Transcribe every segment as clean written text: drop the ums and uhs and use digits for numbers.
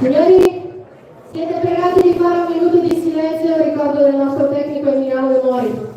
Signori, siete pregati di fare un minuto di silenzio in ricordo del nostro tecnico Emiliano De Mori.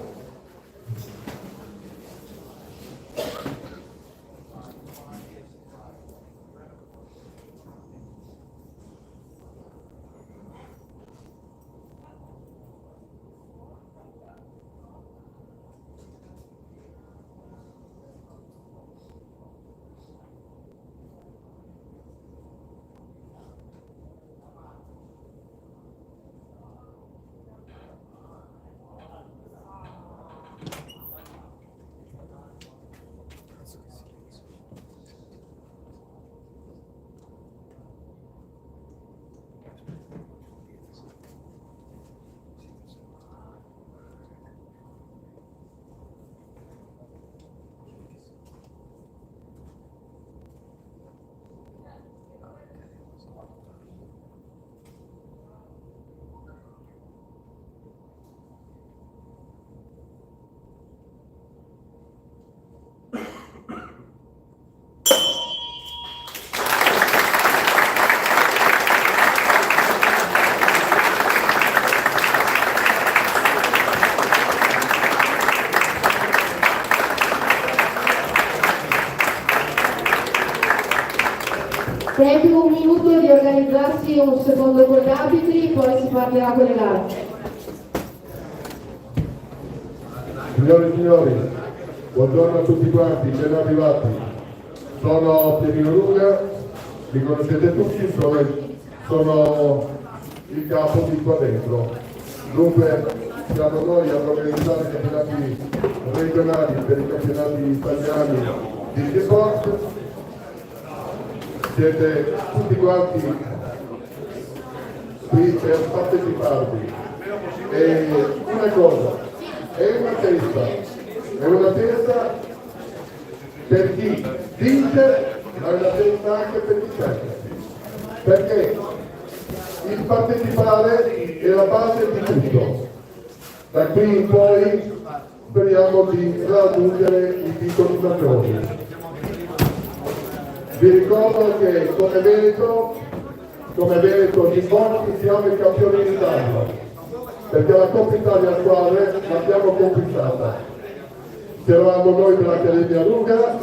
Tempo un minuto di organizzarsi un secondo con gli arbitri, poi si parlerà con le gare. Signore e signori, buongiorno a tutti quanti, ben arrivati. Sono Pierino Ruga, mi conoscete tutti, sono il capo di qua dentro. Dunque siamo noi ad organizzare i campionati regionali per i campionati italiani di sport. Siete tutti quanti qui per parteciparvi. E una cosa, è una testa per chi vince, ma è una testa anche per chi perde. Perché il partecipare è la base di tutto. Da qui in poi speriamo di raggiungere i titoli maggiori. Vi ricordo che come Veneto di Borti siamo i campioni d'Italia, perché la Coppa Italia squadre l'abbiamo conquistata. C'eravamo noi dell'Accademia Ruga,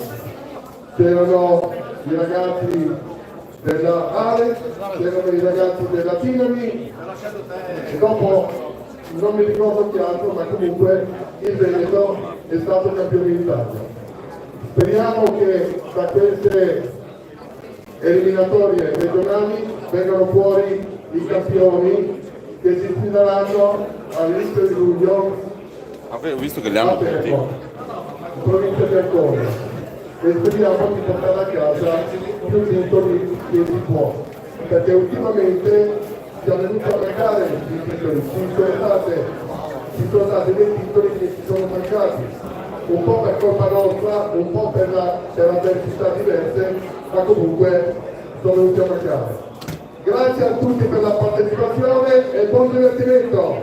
c'erano i ragazzi della Ale, c'erano i ragazzi della Tinami, e dopo non mi ricordo chi altro, ma comunque il Veneto è stato campione d'Italia. Speriamo che da queste eliminatorie regionali vengano fuori i campioni che si sfideranno all'inizio di luglio ho visto che li hanno tutti. in provincia di Ancona, e speriamo di portare a casa più titoli che si può, perché ultimamente siamo venuti a mancare i titoli, ci sono stati dei titoli che ci sono mancati, un po' per colpa nostra, un po' per avversità diverse, ma comunque sono venuti a mancare. Grazie a tutti per la partecipazione e buon divertimento!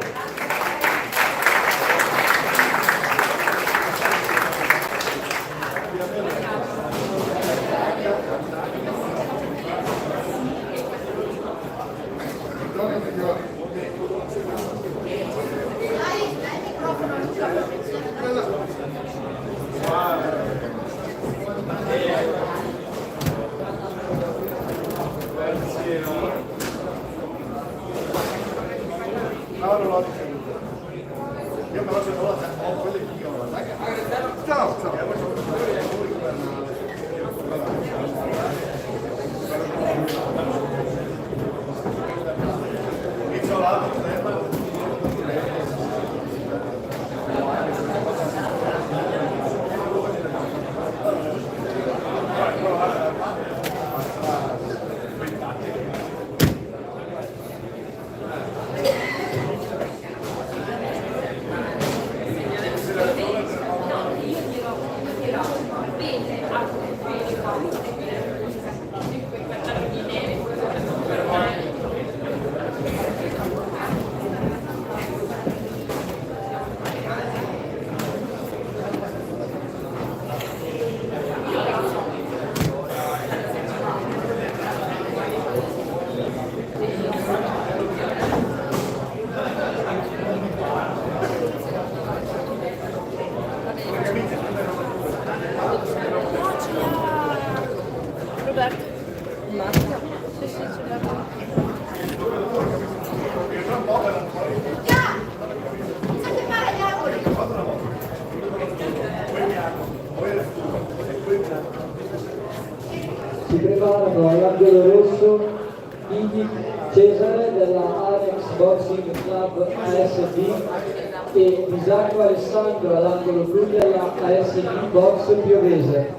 si preparano all'angolo rosso Ivi Cesare della Alex Boxing Club ASB e Isacco Alessandro all'angolo blu della ASB Box Piovese.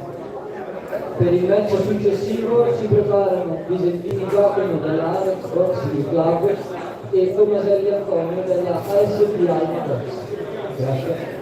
Per il match successivo si preparano Visentini Giacomo della Alex Boxing Club e Tomaselli Antonio della ASB Alma Box. Grazie.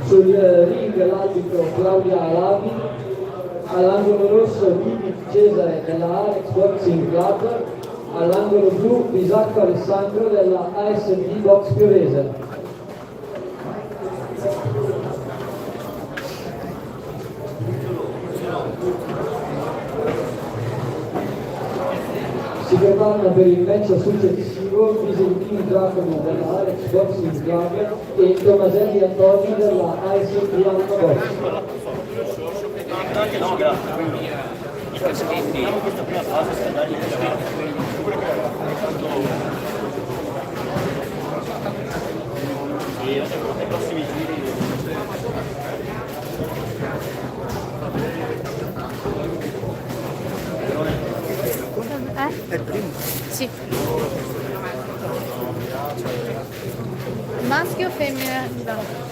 Sul ring l'arbitro Claudia Alavi, all'angolo rosso Vivi Cesare della Alex Boxing Club, all'angolo blu Isacco Alessandro della ASB Box Piovese. Si preparano per il match successivo Visentini Giacomo della Alex Boxing Club e Tomaselli Antonio della ASB Alma Box. No, grazie. I freschetti. Questa prima fase sta dando i freschetti. Sì, ai prossimi giri. Sì. Maschio o femmina? No.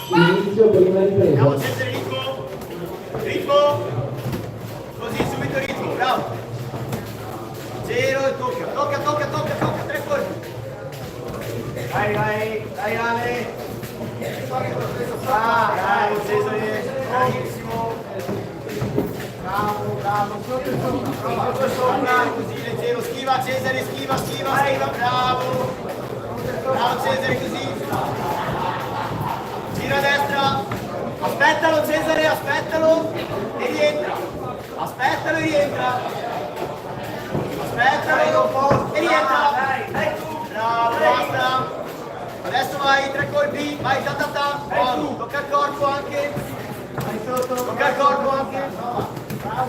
Inizio prima ripresa. Bravo Cesare, ritmo. Ritmo. Così, subito ritmo, bravo. Giro e tocca, 3 colpi. Vai, Ale. Bravo Cesare, bravissimo. Bravo. Tutto sopra, così leggero, schiva Cesare, schiva, bravo. Bravo Cesare, così. Gira a destra. Aspettalo Cesare, aspettalo e rientra. Aspettalo e rientra. Bravo, basta. Adesso vai, 3 colpi, vai, ta. Tocca il corpo anche.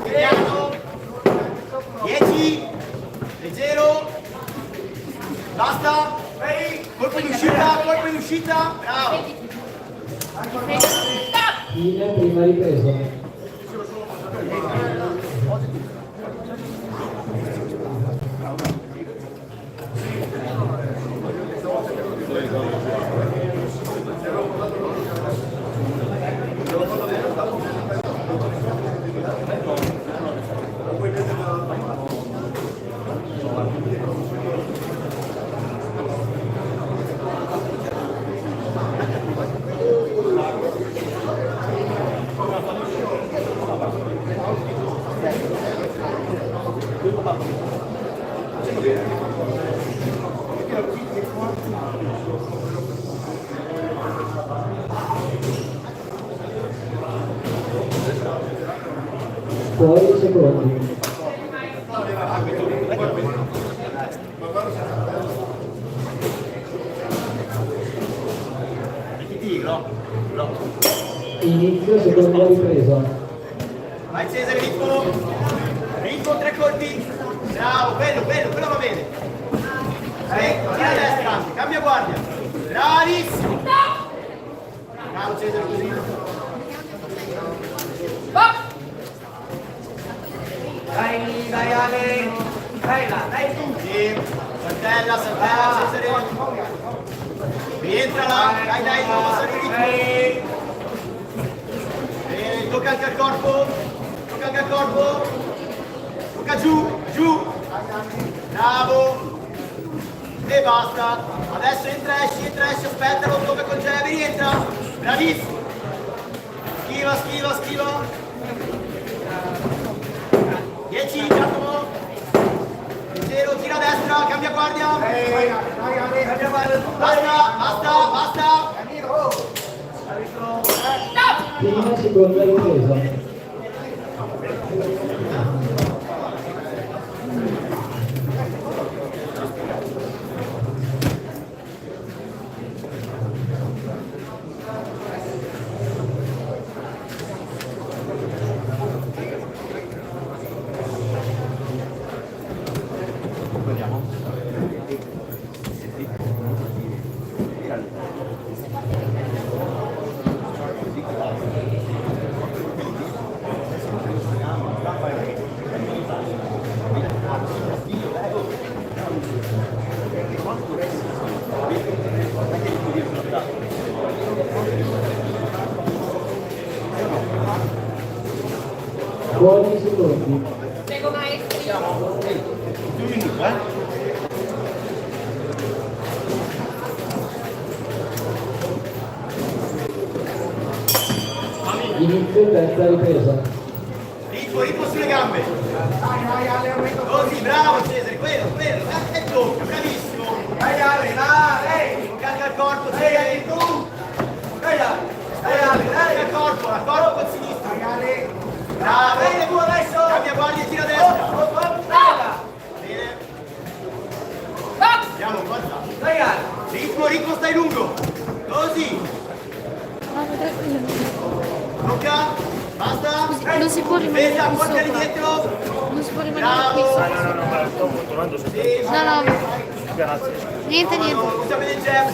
Piano. 10. Leggero. Basta. Colpo in uscita. Bravo. Fine prima ripresa. Fuori secondi. Inizio seconda ripresa. Vai Cesare, ritmo, 3 colpi. Bravo, quello va bene. Tira a destra anche, cambia guardia. Bravissimo. Bravo Cesare, così. Dai Ale. Dai tu. Sì. Saltella Cesare. Rientra là, dai, non passare il ritmo. Tocca anche al corpo. Tocca giù. Bravo. E basta. Adesso entra, esci, aspetta, non tocca col gel, rientra. Bravissimo. Schiva. 10, Giacomo. 0, tira a destra, cambia guardia. Basta. Fine seconda ripresa. Buoni secondi. Prego maestro. Un minuto, Inizio terza ripresa. Ritmo sulle gambe. Così, bravo Cesare, quello. E tocca, bravissimo. Dai Ale. Carica il corpo, Cesare. Dai al corpo, la corpo col sinistro. Bravo. Bene, tu adesso. Cambia guardia e tira a destra. Bene. Andiamo, forza. Ritmo, stai lungo. Così. Tocca. Basta. Non si può rimanere Pesa, qui portali sopra. dietro. Non si può rimanere qui Bravo. sopra. No, sto controllando se No. Niente. usa bene il jab,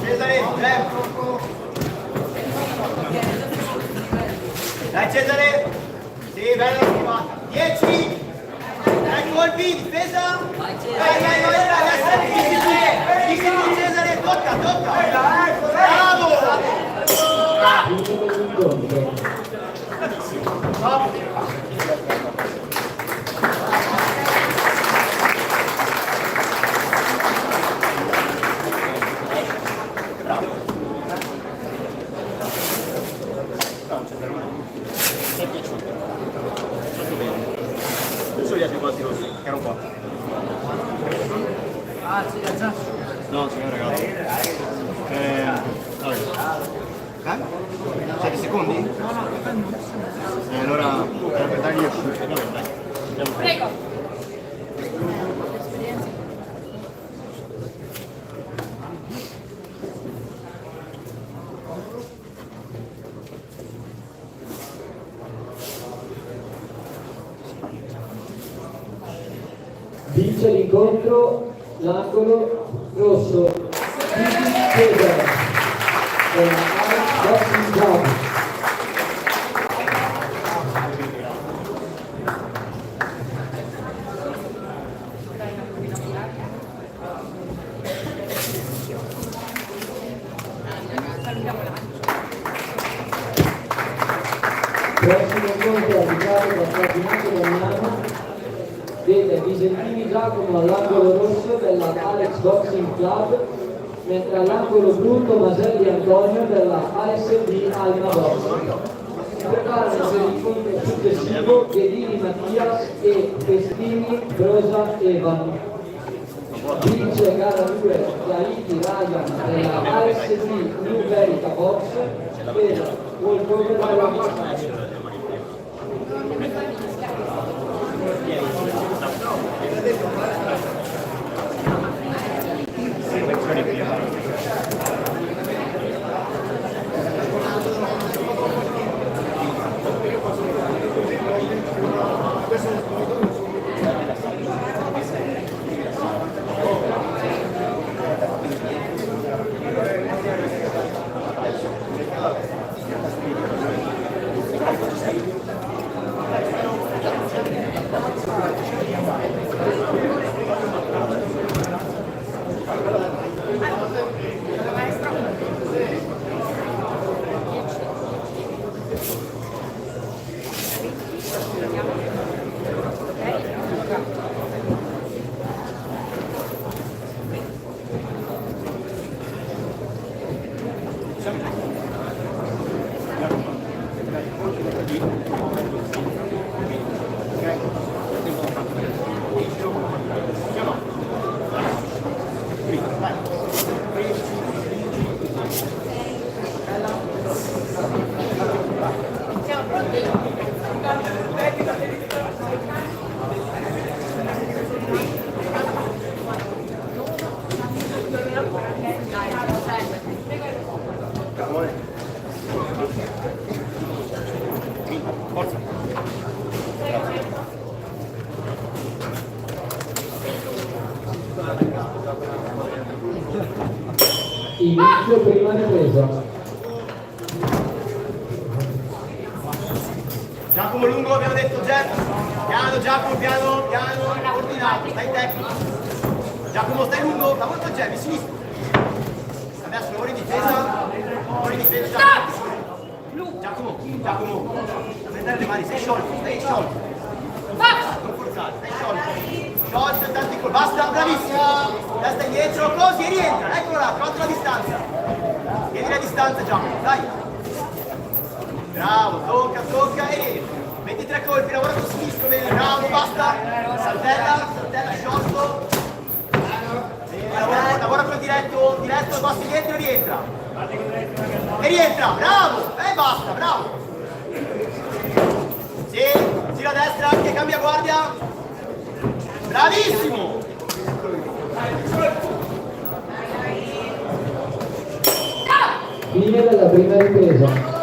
Cesare, jab. Dai Cesare. Sì, bella schivata. 10. 3 colpi, difesa. Vai, adesso. Cesare, tocca. Bravo. Fine dell'incontro. Adesso gli altri quanti così, che erano qua. Ah, sì, già. No, signor ragazzi. Vabbè. 7 secondi? No. Allora, per dargli io. Prego. Vince l'incontro l'angolo rosso Gigi Cesare della Alex Boxing Club. Prossimo incontro arbitrato dal campionato Damiano vede Visentini Giacomo all'angolo rosso della Alex Boxing Club, mentre all'angolo blu Tomaselli Antonio della ASB Alma Boxing. Si preparano per l'incontro successivo Ghedini Mattias e Festini Brosa Evan. Vince gara 2 Tahiti Ryan della ASB New Verica Box per walkover della Inizio prima ripresa. Giacomo lungo, abbiamo detto Jeff. Piano Giacomo, piano, piano, ordinato, stai tecnico. Giacomo stai lungo, la volta Jeff, in sinistra. Adesso lavori in difesa. Lavori in difesa Giacomo. Giacomo. Prendere le mani, sei sciolto, stai sciolto. Non forzare, stai sciolto. Sciolto, tanti colpi. Basta, bravissimo. Testa indietro, così e rientra. Eccolo là, contra la distanza. Tieni la distanza Giacomo, dai. Bravo, tocca e rientra. 23 colpi, lavora con sinistro, bene, bravo, basta. Saltella, sciolto. Lavora con diretto, basta dietro e rientra. E rientra, bravo! E basta, bravo! Sì, gira a destra, anche cambia guardia. Bravissimo! Fine della prima ripresa.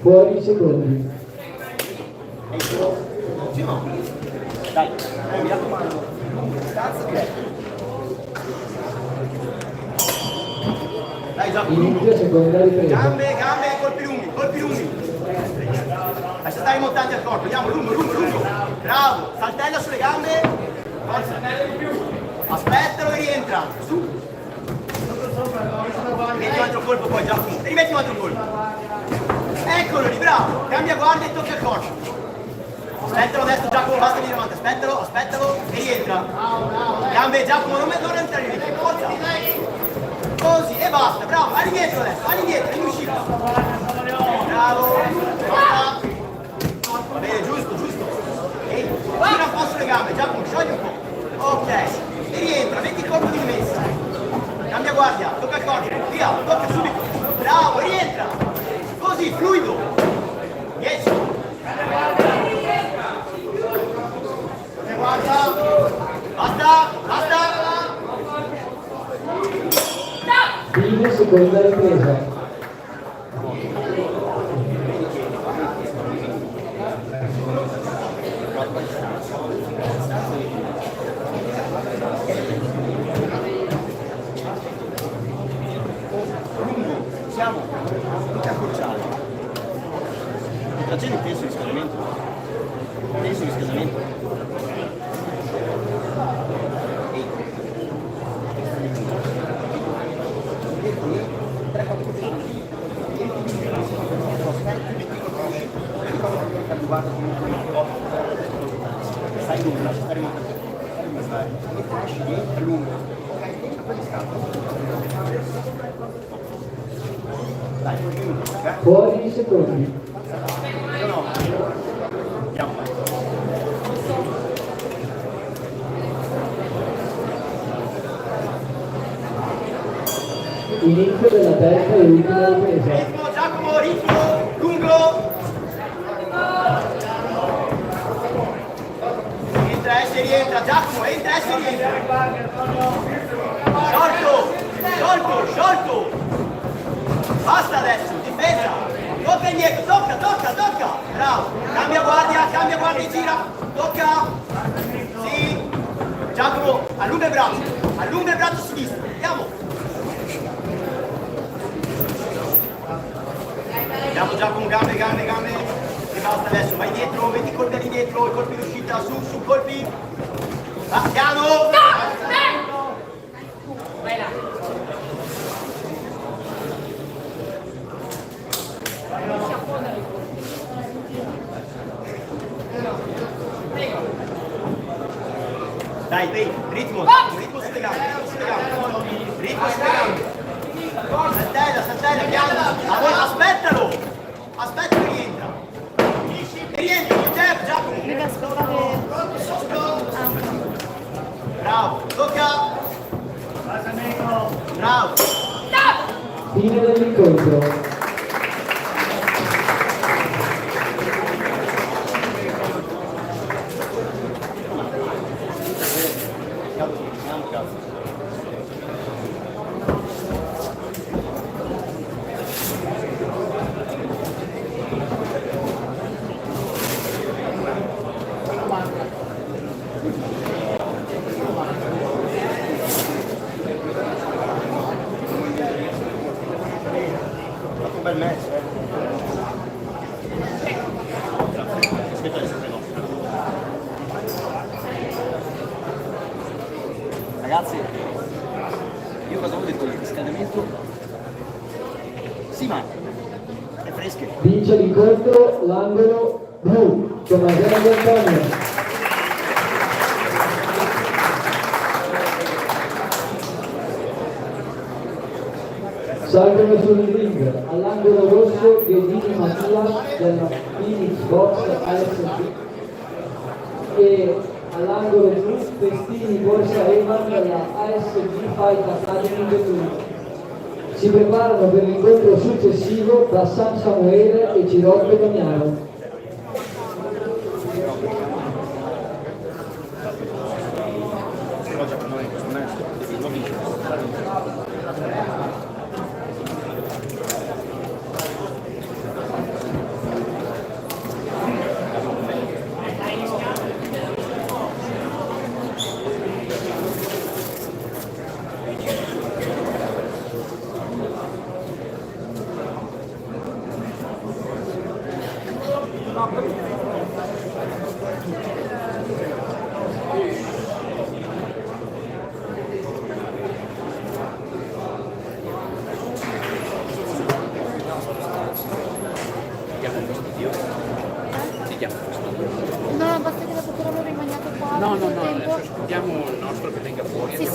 Fuori i secondi. Dai, mi raccomando. Dai Giacomo, Inizia seconda ripresa. gambe, colpi lunghi, colpi lunghi. Lascia stare i montanti al corpo, andiamo, lungo. Bravo, saltella sulle gambe. Forza. Aspettalo e rientra. Su. Rimetti un altro colpo poi, Giacomo. Rimetti un altro colpo. Eccolo lì, bravo. Cambia guardia e tocca il corpo. Aspettalo adesso, Giacomo, basta di davanti. Aspettalo e rientra. Gambe, Giacomo, non entrare lì. Forza. Così, e basta, bravo. Vai indietro adesso, in uscita. Bravo. Forza. Va bene, giusto. E gira un po' sulle gambe, Giacomo, sciogli un po'. Ok. E rientra, metti il colpo di rimessa. Cambia guardia, tocca il corpo, via, tocca subito. Bravo, rientra. Così, fluido. 10. Basta. Fine seconda ripresa. Siamo tutti accorciati. La gente pensa di riscaldamento. Sai lungo, lascia stare molto. E esci dentro lungo. Dai, Fuori i secondi. andiamo. Inizio della terza e ultima ripresa. Ritmo, Giacomo, ritmo, lungo. Entra e rientra, Giacomo, entra e rientra. Sciolto. Basta adesso, difesa. Tocca indietro, tocca. Bravo. Cambia guardia, gira. Tocca. Sì. Giacomo, allunga il braccio sinistro. Andiamo. Andiamo Giacomo, gambe. E basta adesso, vai dietro, metti i colpi indietro, i colpi d'uscita, su, colpi. Va, piano. Vai là. Dai, ritmo sulle gambe. Saltella, piano. Aspettalo e rientra. Non c'è, Giacomo. Deve aspettare. Bravo, tocca. Bravo. Fine dell'incontro. Un bel match, Aspetta adesso prego. Ragazzi, io cosa ho detto? Il riscaldamento? Sì, ma è fresche. Vince l'incontro l'angolo blu. Tommasello Antonio. Salgono sul ring all'angolo rosso Ghedini Mattia della Phoenix Box ASB e all'angolo blu Festini Borsa Evan della ASB Fight Academy di Torino. Si preparano per l'incontro successivo da San Samuele e Cirocco Damiano. Però già per noi questo match devi non vincere.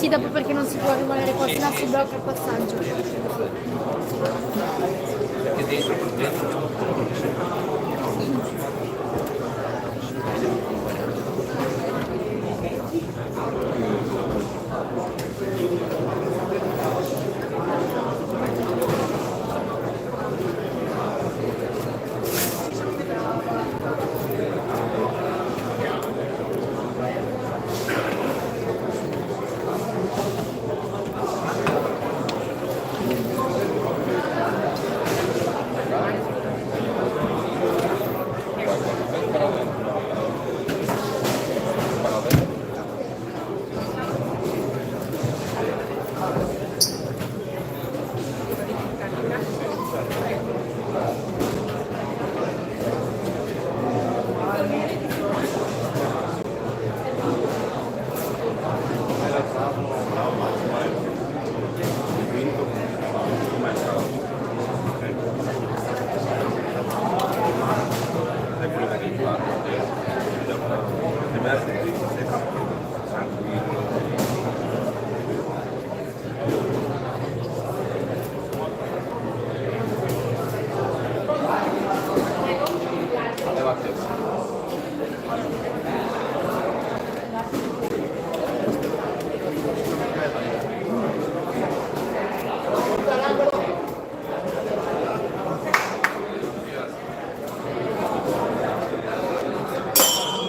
Sì, dopo perché non si può rimanere qua, se no si blocca il passaggio.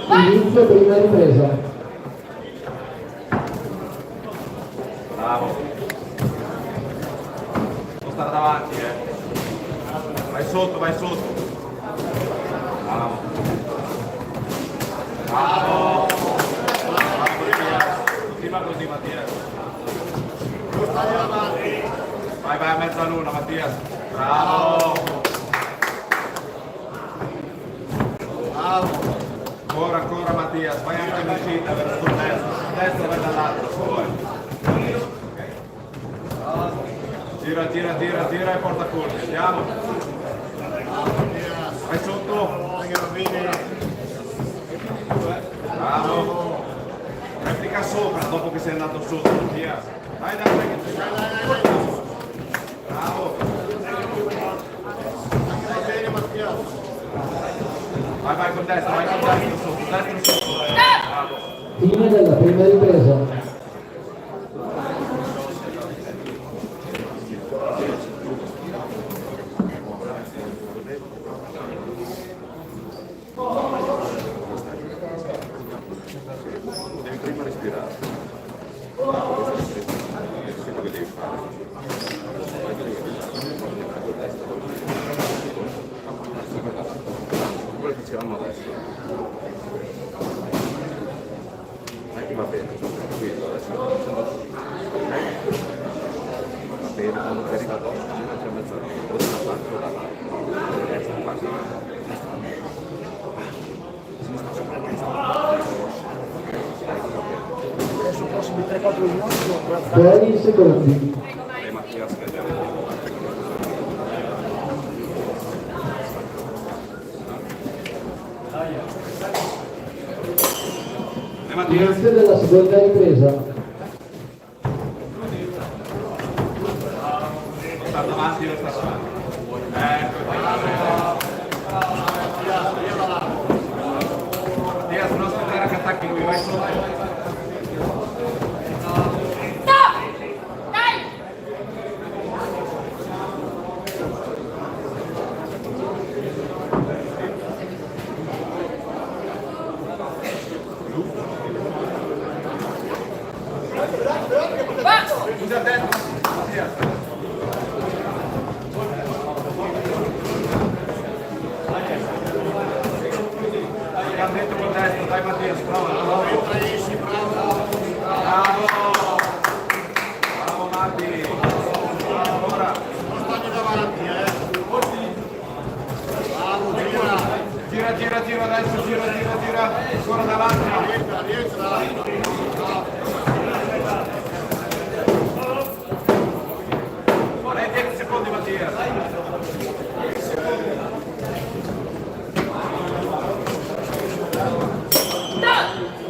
Inizio prima ripresa. Bravo. Non stare davanti, Vai sotto, vai sotto. Bravo. Bravo. Bravo Mattia. Continua così Mattia. Vai, vai a mezza luna Mattia. Bravo. Bravo. Ancora Mattia, vai anche in uscita verso il destro vai dall'altro, poi. Gira e porta corti, andiamo. Vai sotto. Bravo. Replica sopra dopo che sei andato sotto, Mattia. Dai. Bravo. Vai con destra sotto, Bravo. Fine della prima ripresa. Devi prima respirare. Questo è quello che devi fare. Quello che dicevamo adesso. Va bene, tranquillo, adesso va bene, quando ti arriva addosso, c'è mezz'ora, o da una parte o dall'altra, destra, parte, sinistra, sopra, Adesso i prossimi 3-4 minuti sono 6 secondi. Mattia, scriviamo. Inizio della seconda ripresa. Sta davanti o sta davanti? Mattia, se non aspettare che attacchi lui, vai sotto. Usa dentro, Mattia. Dai dentro con destro, dai Mattia, prova. Bravo Matti. Ancora. Gira adesso, gira. Ancora davanti. Vai 10 secondi Mattia.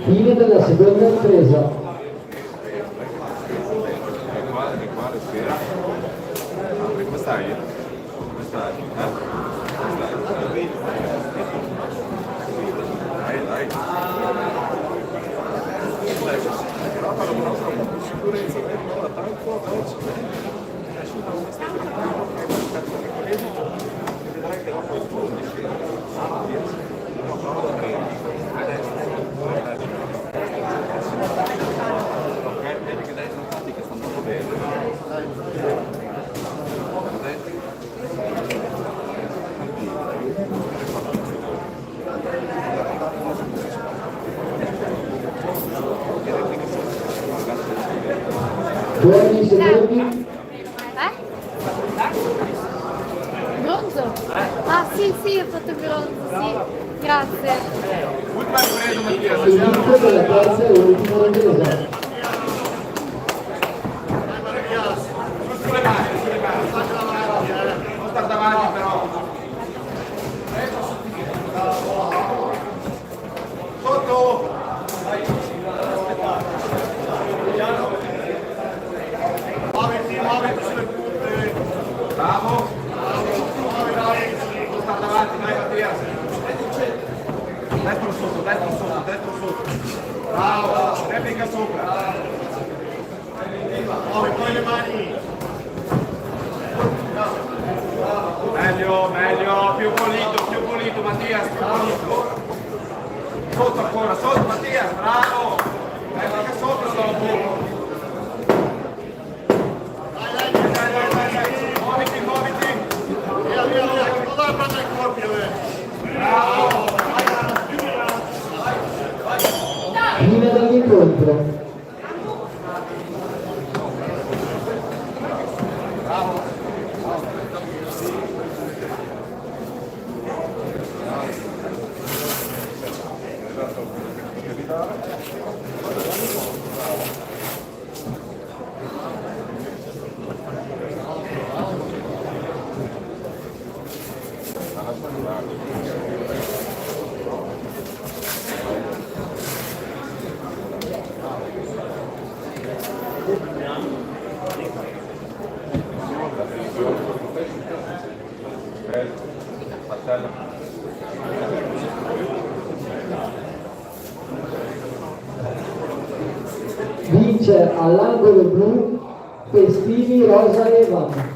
Fine della seconda ripresa. Come stai? Come stai? Come stai? Dai. Però parlo con nostra sicurezza, ora tanto vedrai che dopo esplode. Vedi che dai risultati che stanno andando bene. Buoni secondi. Bronzo? Ah sì, sì, ho fatto bronzo, sì. Grazie. Filippo della terza e ultima ripresa. Non sta davanti però. Sotto! Muoviti sulle punte. Bravo. Non sta davanti, vai Mattia. Destro sotto. Bravo, replica sopra. Muovi poi le mani. Meglio, più pulito Mattias, più pulito. Sotto ancora, sotto Mattias, bravo. Replica sopra dopo. Muoviti. Via, non dare prendere il corpo, bravo. Fine dell'incontro. Vince all'angolo blu Festini Rosa Evan.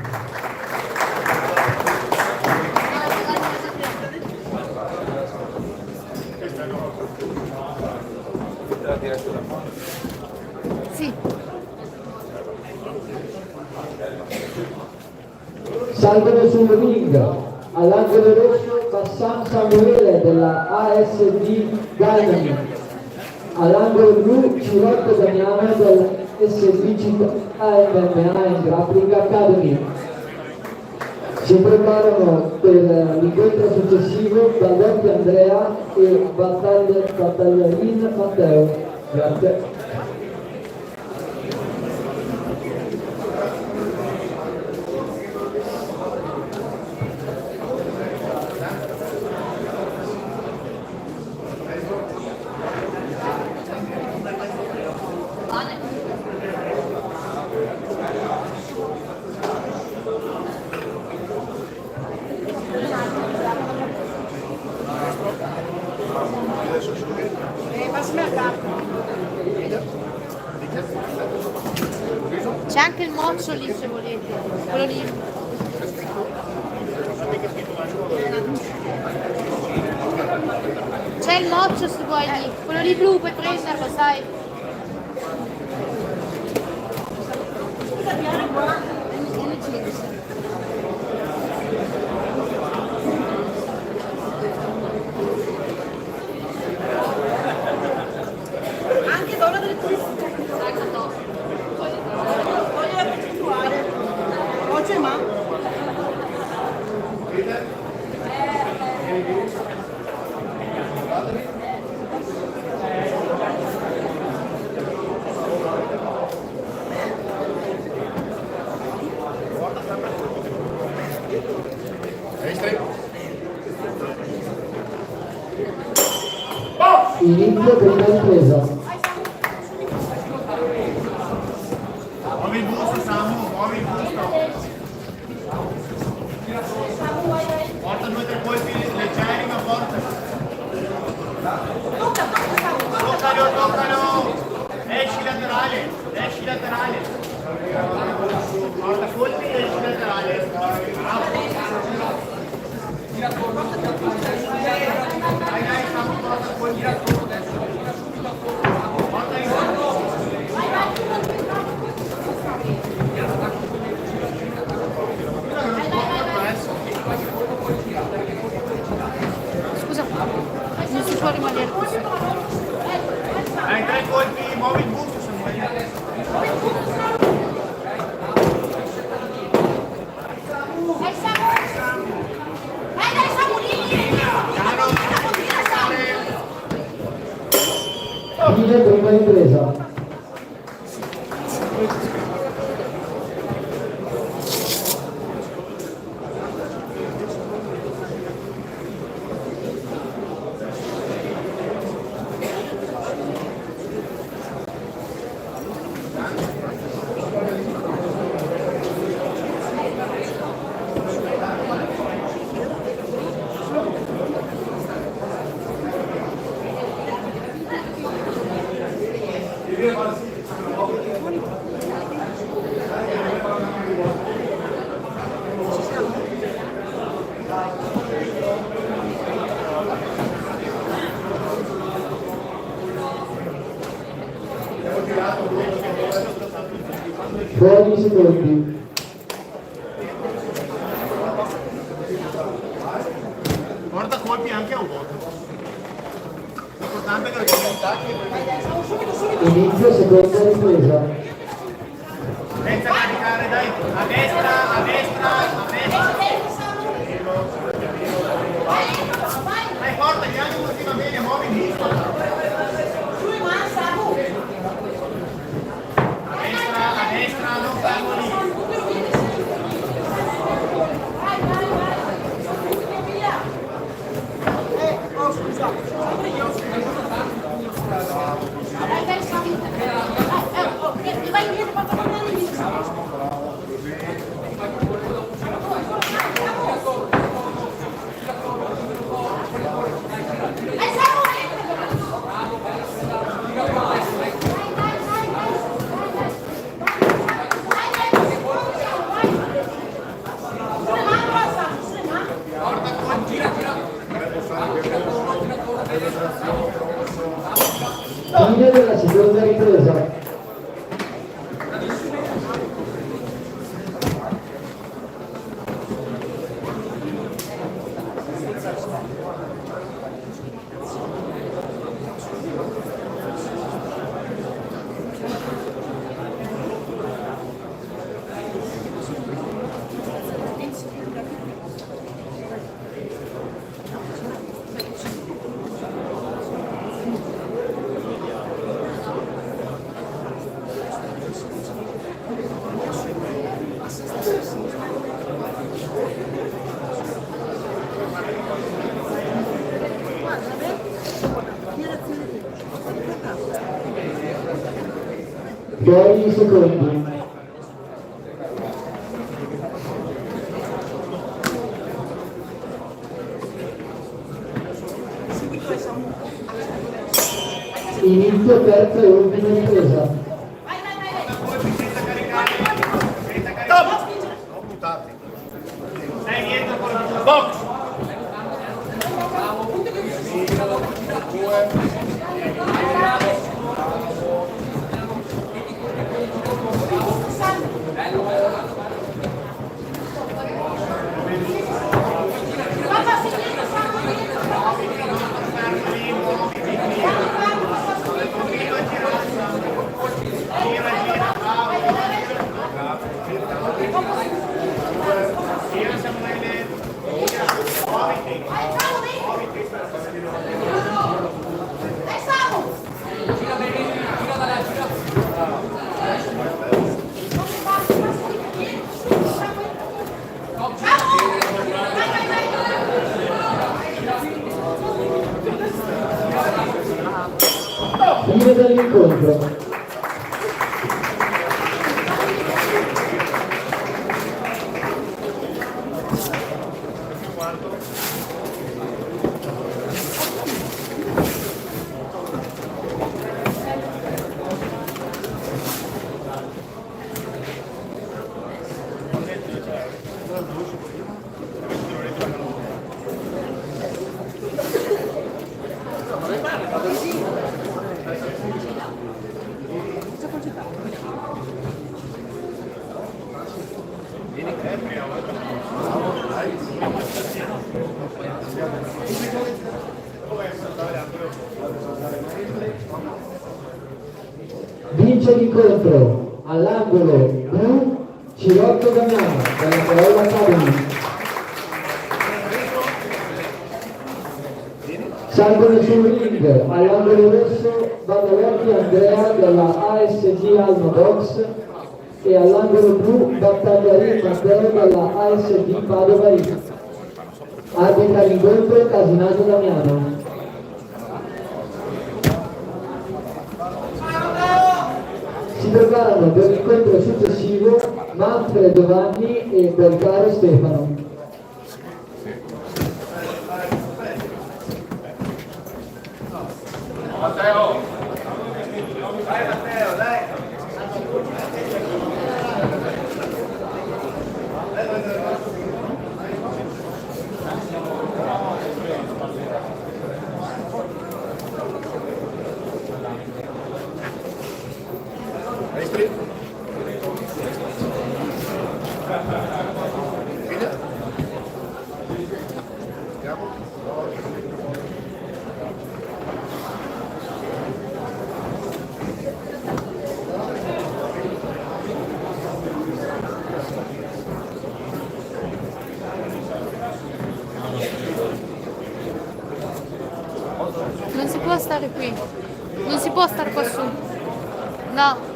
Sì. Salgono sul ring all'angolo rosso Bassam Samuele della ASD Dynamic, all'angolo blu Cirotto Damiano del SBC MMA in Grappling Academy. Si preparano per l'incontro successivo Baldotti Andrea e Battaglierin Matteo. Grazie. C'è anche il moccio lì se volete, quello lì. C'è il moccio se vuoi lì, quello lì blu puoi prenderlo, sai. Anche d'ora delle turistiche. Oggi ma? Inizio prima ripresa. Muovi il busto Samu, muovi il busto. Scusa, non si può rimanere così. Hai 3 colpi, muovi il busto se vuoi. Fine prima ripresa. Fuori secondi. Porta colpi anche a vuoto. L'importante è che lo attacchi. Inizio seconda ripresa. Senza caricare, dai. A destra, a destra, a destra. Dai, portagli anche ultima media, muovi il busto. A destra, non fermo lì. Fine della seconda ripresa. Fuori secondi. Inizio terza e ultima ripresa. Non buttarti. Stai dietro con la box. Fine dell'incontro. Vince l'incontro all'angolo blu Cirotto Damiano della Corolla Academy. Salgono sul ring all'angolo rosso Badalotti Andrea della ASG Alma Box e all'angolo blu Battagliarini Matteo della ASD Padova Ring. Arbitra l'incontro Casinato Damiano. Si preparano per l'incontro successivo Manfred Giovanni e Belcaro Stefano. Matteo! Vai Matteo, dai! Non si può stare qui. Non si può stare qua su. No.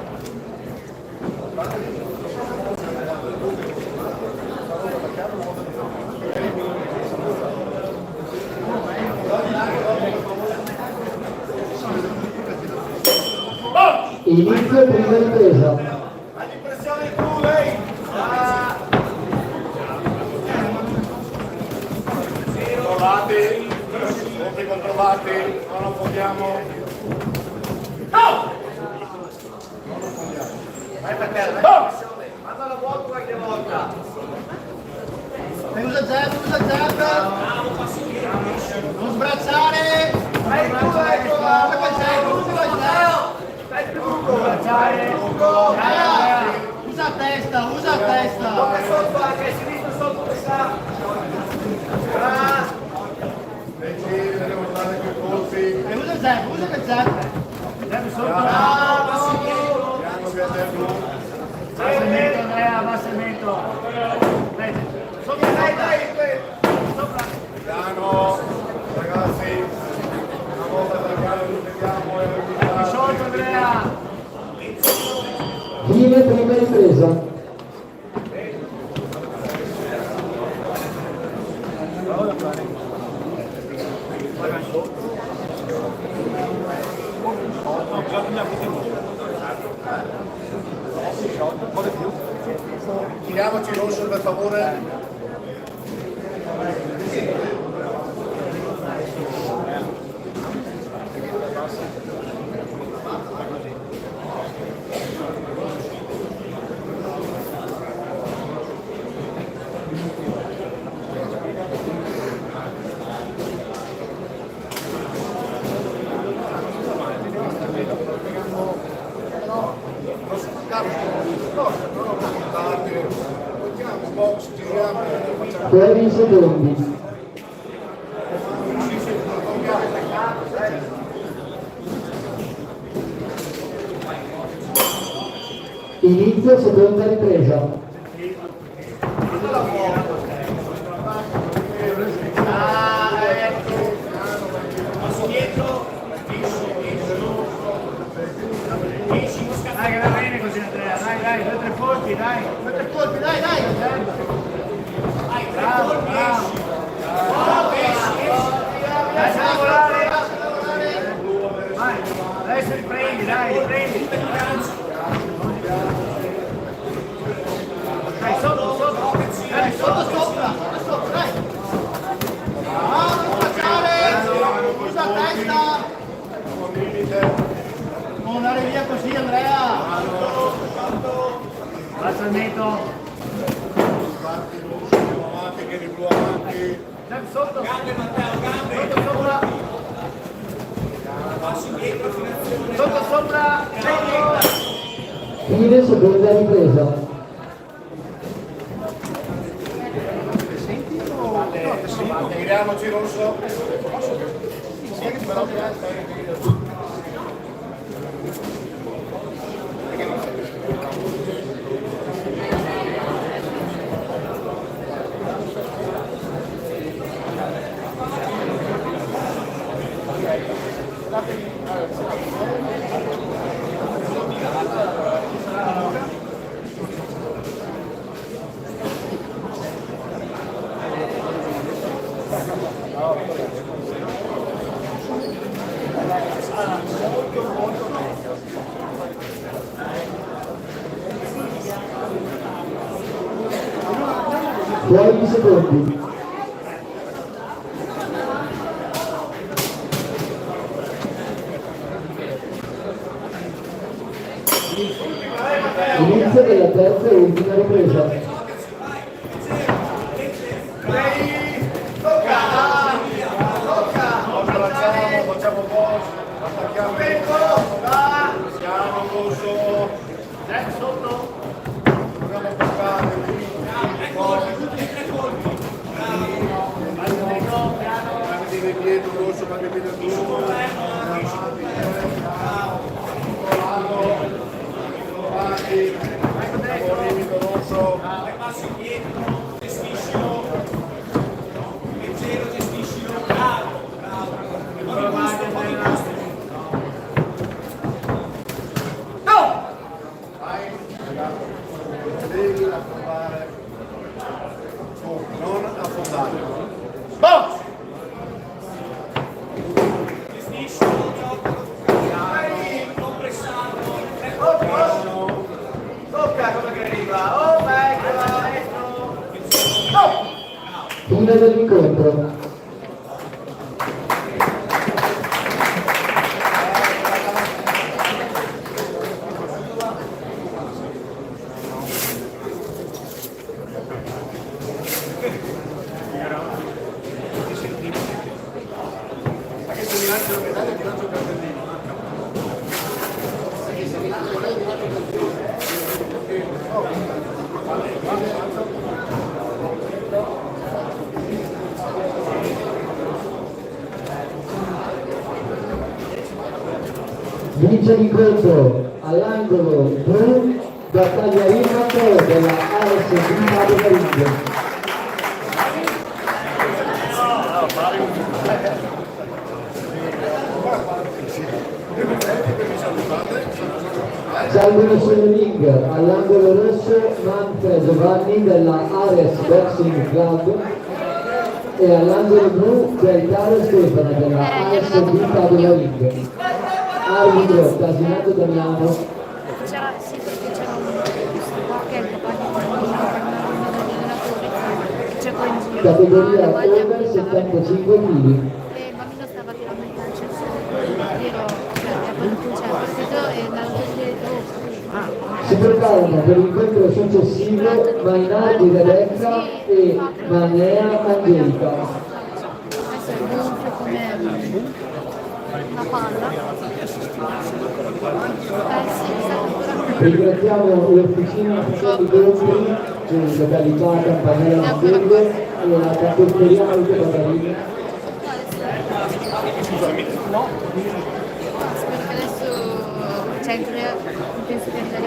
Inizio prima ripresa. Fagli pressione tu, lei! Trovati, sempre controvati, non affondiamo. No! Vai per terra, pressione, manda la vuota qualche volta. Usa Zerba, non sbracciare! Vai tu, ecco, dove sei? Dai più lungo! Usa testa, usa testa! Tocca sotto anche, sinistra sotto che sta! E usa Zerba, usa che Zerba! Zerba sotto! Abbassamento Andrea, abbassamento! Sopra, dai! Sopra! Piano, ragazzi! Una volta da qua lo vediamo e sotto Andrea! Fine prima ripresa. Tiriamoci rosso per favore. Per i secondi. Inizio seconda ripresa. Dai che va bene così Andrea, dai, 2-3 colpi, dai! 2-3 colpi, dai! Bravo, bravo! Lasciala volare! Vai, adesso riprendi, dai, riprendi! Dai, sotto! Dai, sotto, dai! Non facciare! Usa testa! Non andare via così Andrea! Abbassamento! Sotto! Gambe Matteo, gambe! Sotto sopra! Passi indietro, sotto sopra! Fine seconda ripresa. Tiriamoci rosso. Fuori di secondi. Inizio della terza e ultima ripresa. Facciamo un po', attacchiamo siamo rosso, sotto, dobbiamo attaccare qui, dietro rosso, ma vedete tu, avanti, limite rosso, passi indietro, gestiscilo, leggero, gestiscilo, bravo. Devi affondare, non affondare. Box! Tocca come che arriva. Oh, Fine dell'incontro. Vince l'incontro all'angolo blu da Tagliarino della ASB Fabio Ring. Salgono sul ring all'angolo rosso Manfred Giovanni della Ares Boxing Club e all'angolo blu del Caro Stefano della ASB Fabio Ring. Arbitro Casinato Damiano. C'era, sì, perché c'era questo qua che è il papà di allenatori che cercò in giro. Categoria over 75 kg. E il bambino stava tirando il calcio è partito e andato dietro. Si preparano per l'incontro successivo Mainardi Rebecca e Manea Angelica. Adesso è gonfio come una palla. Ringraziamo l'Officina Ufficiali Gonfri, in località Campanella Montevideo e la caffetteria Monte Patarina. Spero che adesso penso che andrà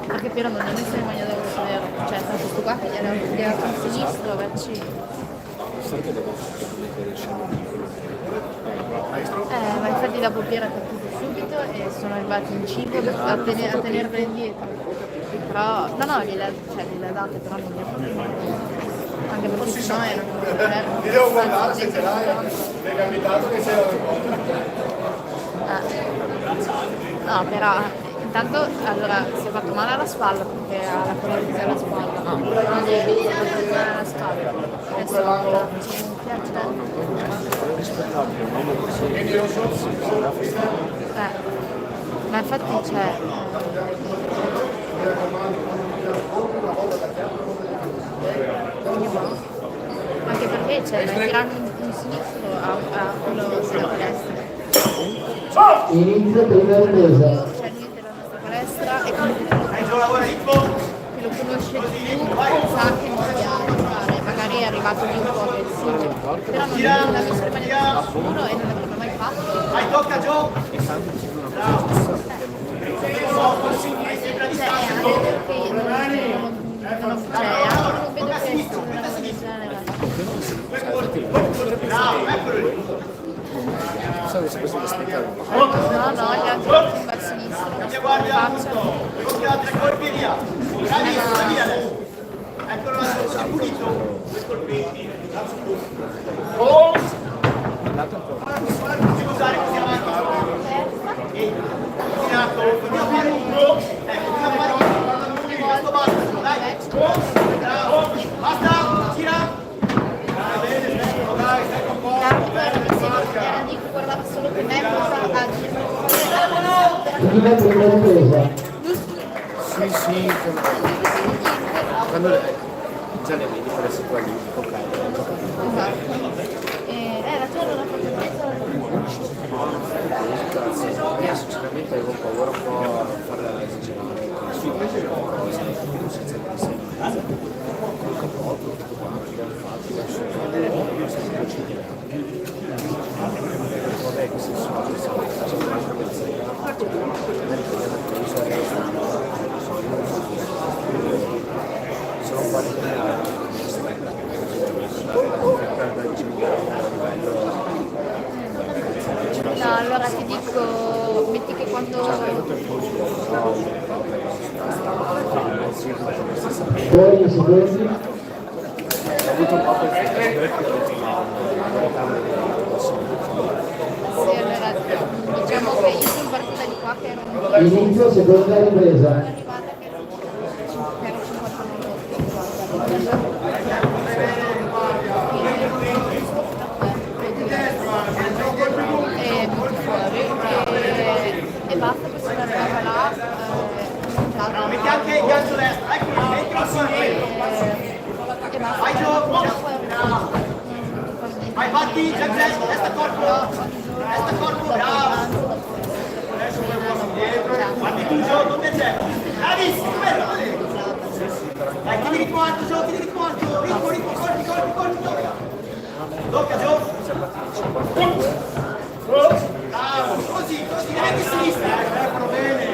perché però non è messo in maglia da rosso vero, cioè questo qua che gli ha dato il sinistro, ma infatti la pompiera ha capito subito e sono arrivati in 5 a tenerla indietro. Però, no, gliele ha date, però non le ha fatto. Anche perché sennò erano... Ti devo guardare se ce l'hai, mi è capitato che c'era No, però intanto allora si è fatto male alla spalla perché ha la paralisi alla spalla. Non gli è fatto male alla spalla. Adesso non ma infatti c'è anche perché c'è il tirano in sinistro a quello della palestra. Inizio prima ripresa. C'è niente della nostra palestra e quello lo conosce di più sa che non sia da fare, magari è arrivato lì un po' aggressivo, però non l'ha visto rimanere sicuro e non l'avrebbe mai fatto. Vai, tocca Gio! Cioè, è anche perché non vedo che sia una cosa del genere. Bravo, eccolo lì! No, gli altri verso sinistra. Cambia guardia! Faccia. Tocca 3 colpi e via! Bravissimo, via adesso! Eccolo là, si è pulito! 2 colpetti! Scusare così avanti! Tirato! Continua a fare uno! Continua a fare uno! Questo basta! Dai! Bravo! Basta! Tira! Dai, stai con Era lì che guardava solo per me, cosa ha Quindi la prima ripresa. Sì, quando già le vedi per essere qua lì, ok. Esatto. La tua non ha fatto mezzo. Io sinceramente avevo paura un po' a farla esagerare con su cose senza che sia col cappotto, tutto quanto, infatti lascio vedere sempre vabbè che se sono un'altra persona sono un po' di No, allora ti dico, metti che quando... Poi secondi. ho avuto un po' quel Sì, allora diciamo che io sono partita di qua che ero Inizio, seconda ripresa. arrivata che ero 59 e butti fuori e basta che sono arrivata là metti anche il gancio destro, ecco, metti il sinistra. e basta. Vai Gio, Bravo. vai batti, testa corpo, bravo. Guardi tu Gio, non te c'è. Bravissimo, bello. Dai, tieni ritmo alto Gio, tieni ritmo alto. Ritmo, colpi, tocca. Tocca Gio. Bravo, così, neanche sinistra. Bene.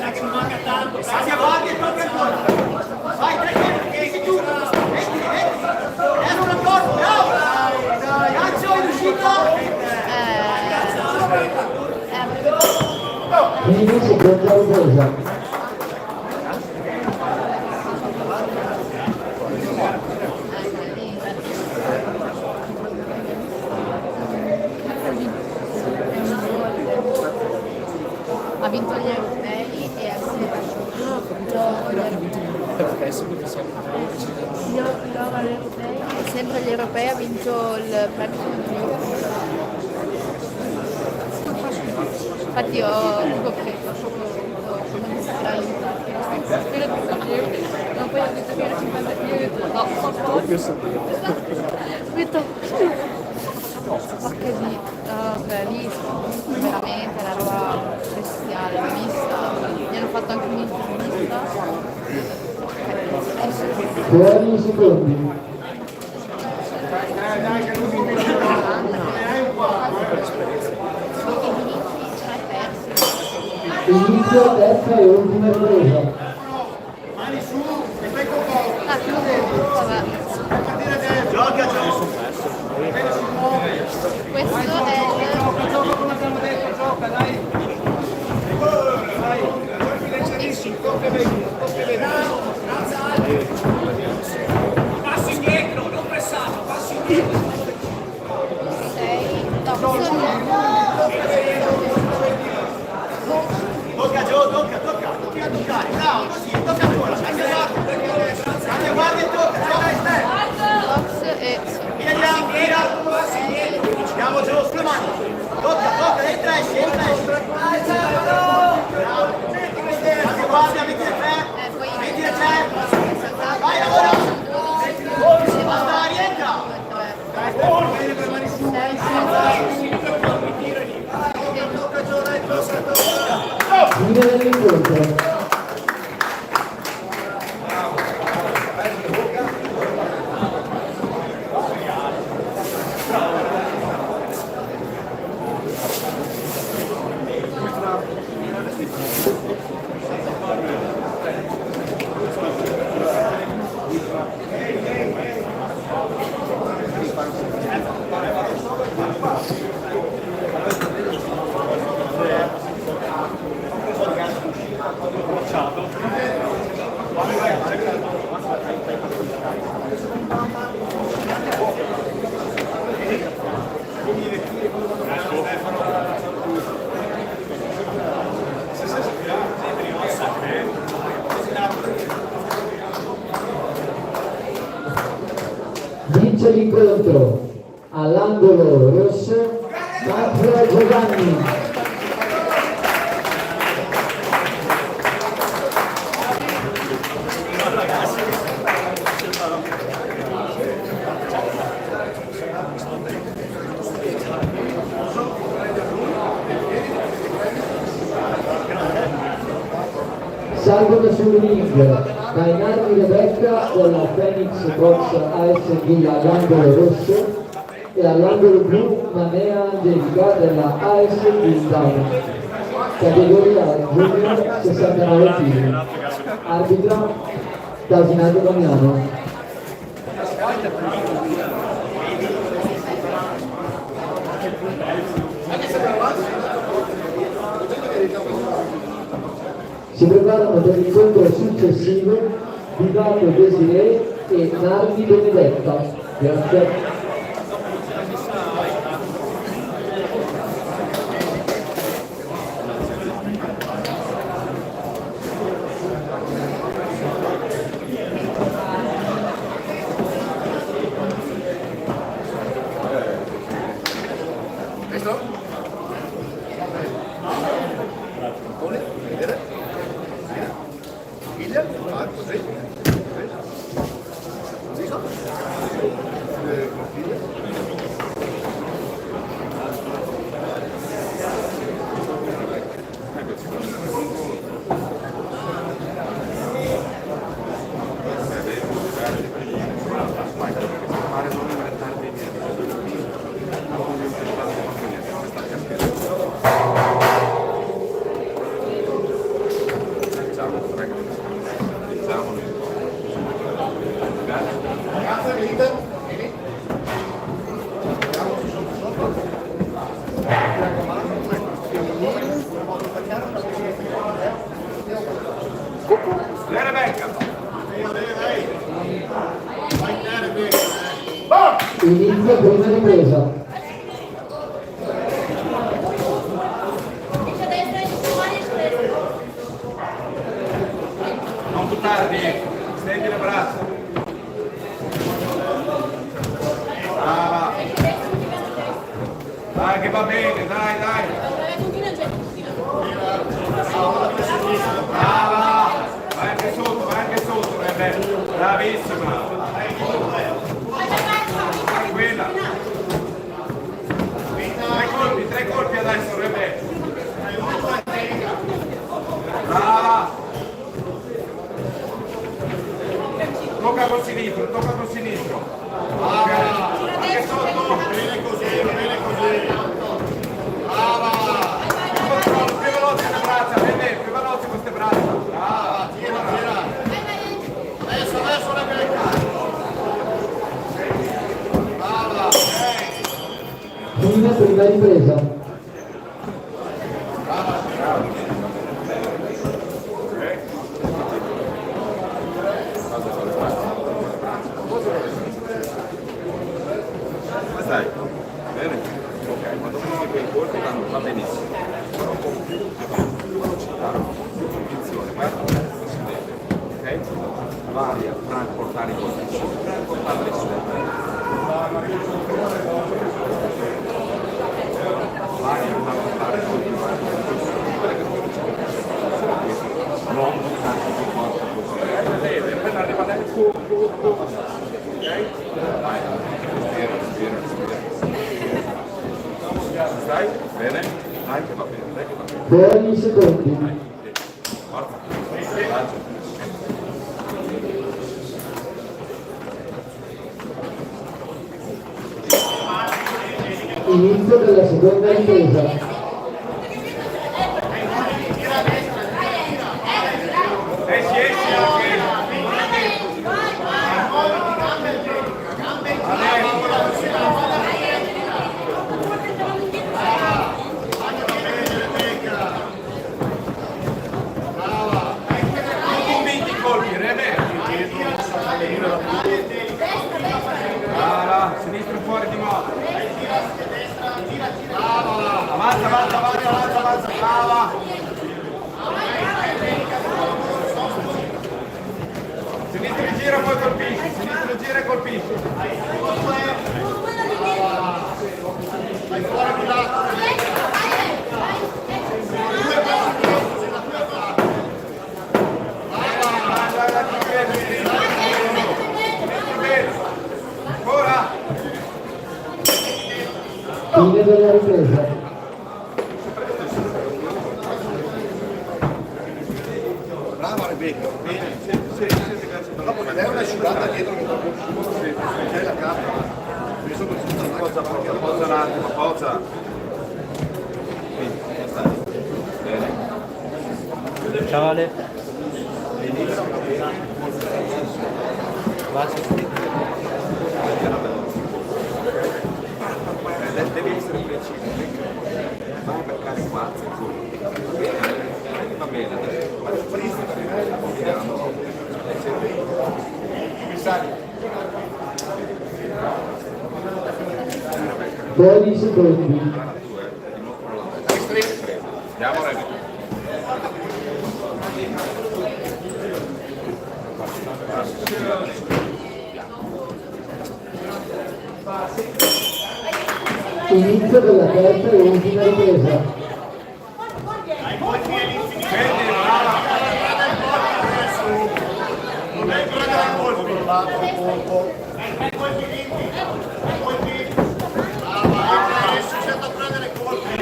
Dai che non manca tanto. Asia guardia e tocca ancora. Vai, 3 colpi, che sei tu. Metti. Era un accordo, bravo. Gancio, è riuscito. Quindi seconda ripresa. Ha vinto gli europei e ha sempre agli europei ha vinto il premio Mondiale. Infatti ho scoperto come si era aiutato. Non poi ho detto che era 50 kg, ho detto no, ho detto porca di lì veramente la roba bestiale, l'ho vista, mi hanno fatto anche un'intervista. Fuori secondi. Inizio, terza e ultima ripresa. Mani su, e fai con poco. Vabbè. Gioca Gio. Questo è Passi indietro, non pressato, passi indietro. Tocca Gio, tocca. Continua a toccare, bravo, così, tocca ancora. Cambia guardia e tocca. box e Tira. Andiamo Gio, sulle mani. Tocca, dai trash. Bravo. Cambia guardia, metti le tre. Vai, lavora. Basta, rientra. Fine dell'incontro. Vince l'incontro all'angolo rosso Marco Giovanni. Salgono sul ring Mainardi Rebecca della Phoenix Box ASD all'angolo rosso e all'angolo blu Manea Angelica della ASD Down, categoria junior 69 kg. Arbitra Casinato Damiano. Si preparano per l'incontro successivo Vivato Desiree e Nardi Benedetta. Grazie. Inizia prima ripresa. Non buttarti, stendi le braccia. Brava. Dai che va bene, dai, dai. Brava. Vai anche sotto, bravissima. Tranquilla. 3 colpi adesso, Rebecca. Brava. Tocca col sinistro. Anche sotto. Bene così. Brava. Più veloce le braccia, più veloce queste braccia. Brava, tira. Adesso Rebecca. Brava. Prima ripresa. Stai? Bene? Ok, quando finisci quei colpi va benissimo. Però un po' più velocità, più condizione, guarda, ok? Varia tra portare i colpi su e portarli su. Varia tra portare i colpi su. Non tanto più forte così. Per arrivare su, ok? Vai, respira. Stai? Bene? Dai che va bene, Buoni secondi. Forza. Inizio della seconda ripresa. Esci anche. Non convinti i colpi, Brava, sinistra fuori di moda. Avanza, avanza, avanza, avanza, avanza, brava. Sinistra gira, poi colpisci, sinistra gira e colpisci. Vai fuori di là. Fine della ripresa. Brava Rebecca. Bene, dopo non è un'asciugata dietro che dopo c'è la cappa. Posa un attimo, posa. Bene. Ciao Ale. Devi essere preciso, vai a beccare i mazzi, va bene, Buoni secondi. andiamo Revi. Inizio della terza e ultima ripresa. Non è prendere il colpo, l'altro colpo. Adesso c'è da prendere colpi.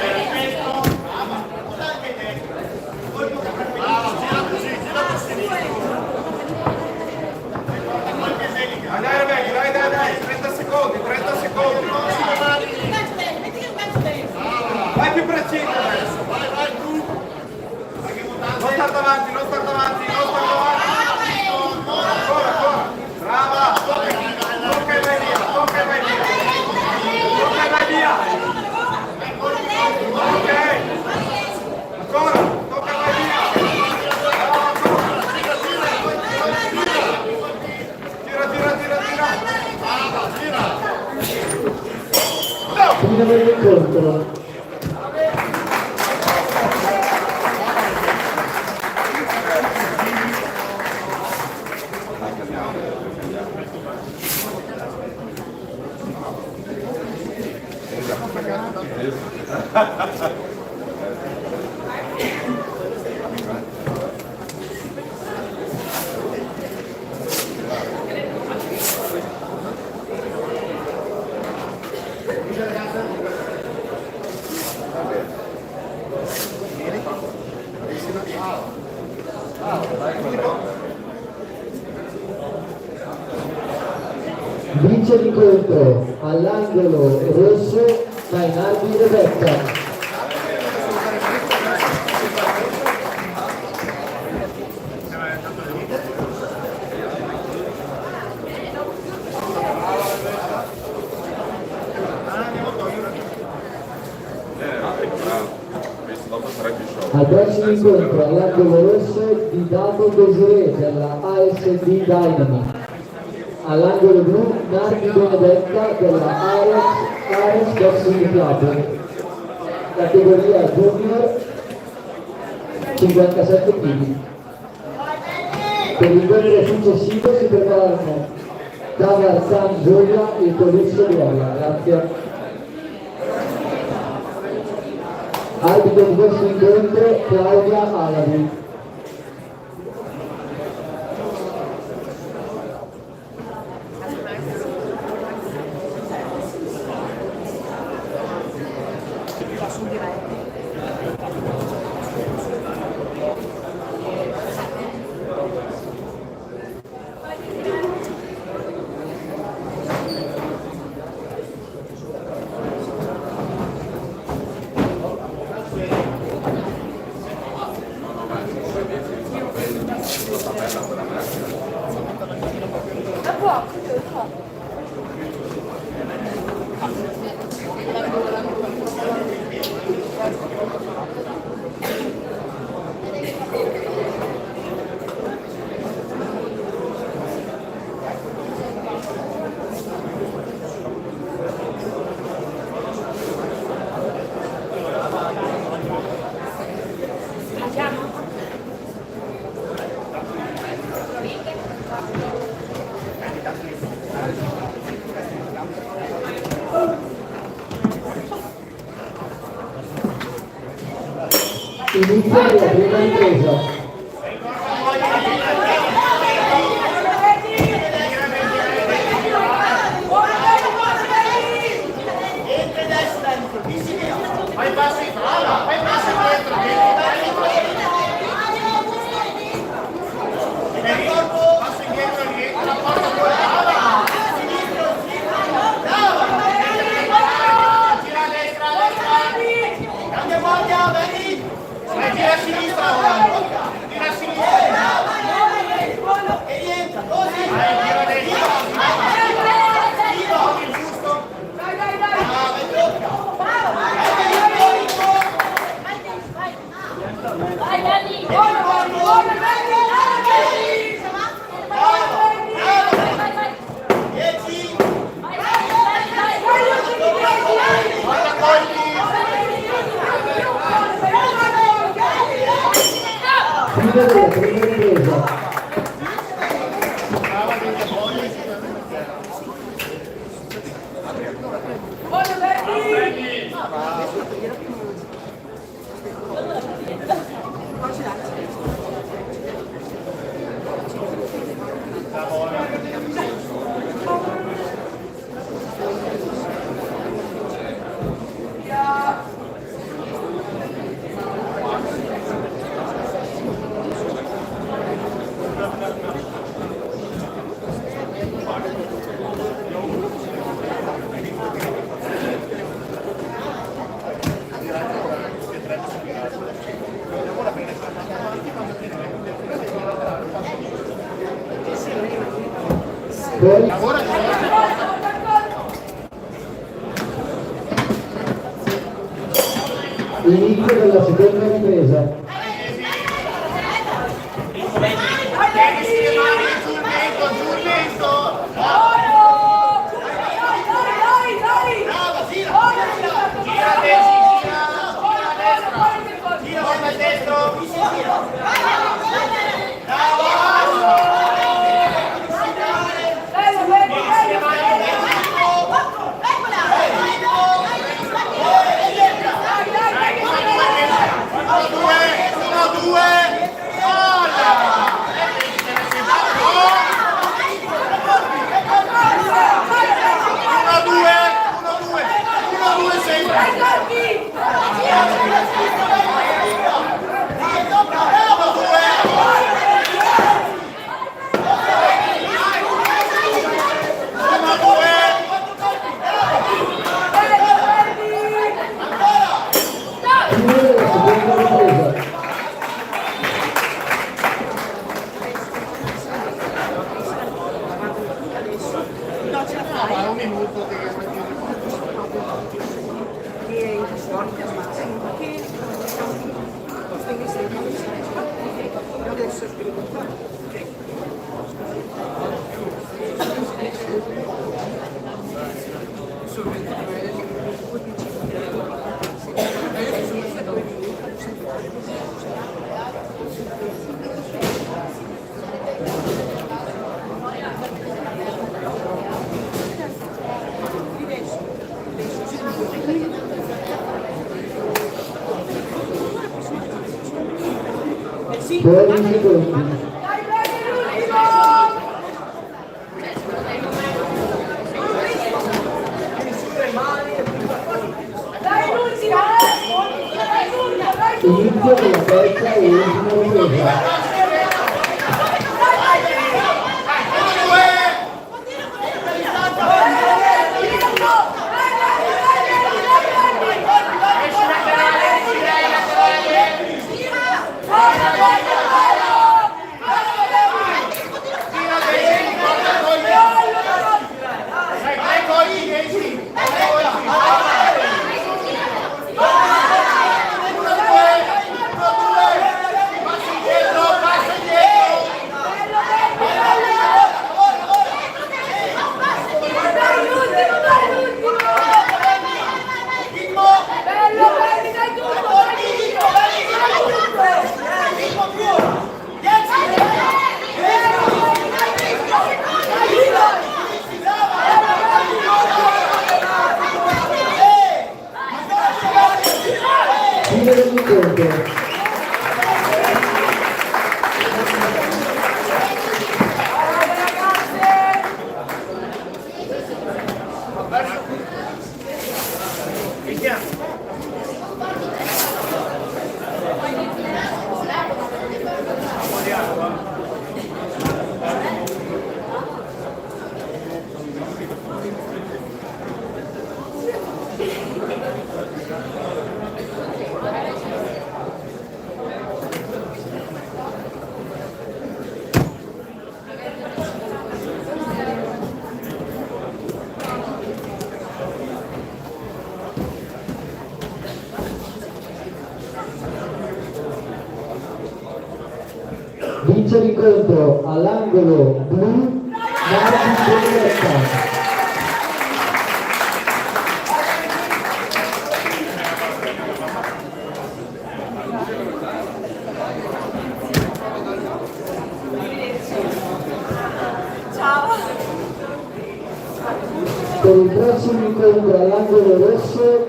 Gira così, gira per sinistra. Dai Rebeca, dai, 30 secondi. Vai più preciso adesso. Vai tu. Non star davanti. Ancora. Brava. Tocca e vai via. Ok. Ancora. Tocca e vai via. Tira. Fine dell'incontro. Vince l'incontro all'angolo rosso Mainardi Rebecca. Al prossimo incontro all'angolo rosso di Damo Desiree della ASD Dynami. All'angolo blu Nardi Benedetta della Ares Boxing Club, categoria junior 57 kg. Per l'incontro successivo si preparano Davar San Giulia e Toluzzo Viola. Grazie. Arbitro di questo incontro Claudia Alavi. Inizio della prima ripresa. Vai passi brava, vai passi dietro, il corpo, passi indietro, la porta brava, sinistro, brava, gira a destra, cambia guardia, vedi, gira a sinistra ora, gira a sinistra, e rientra, così, gira a destra, il giusto, brava, e tocca. Vai Dani! Fine della prima ripresa. Inizio della seconda ripresa. Inizio della terza e ultima ripresa. Inizia l'incontro all'angolo blu, Martin Benedetta. Per il prossimo incontro all'angolo rosso,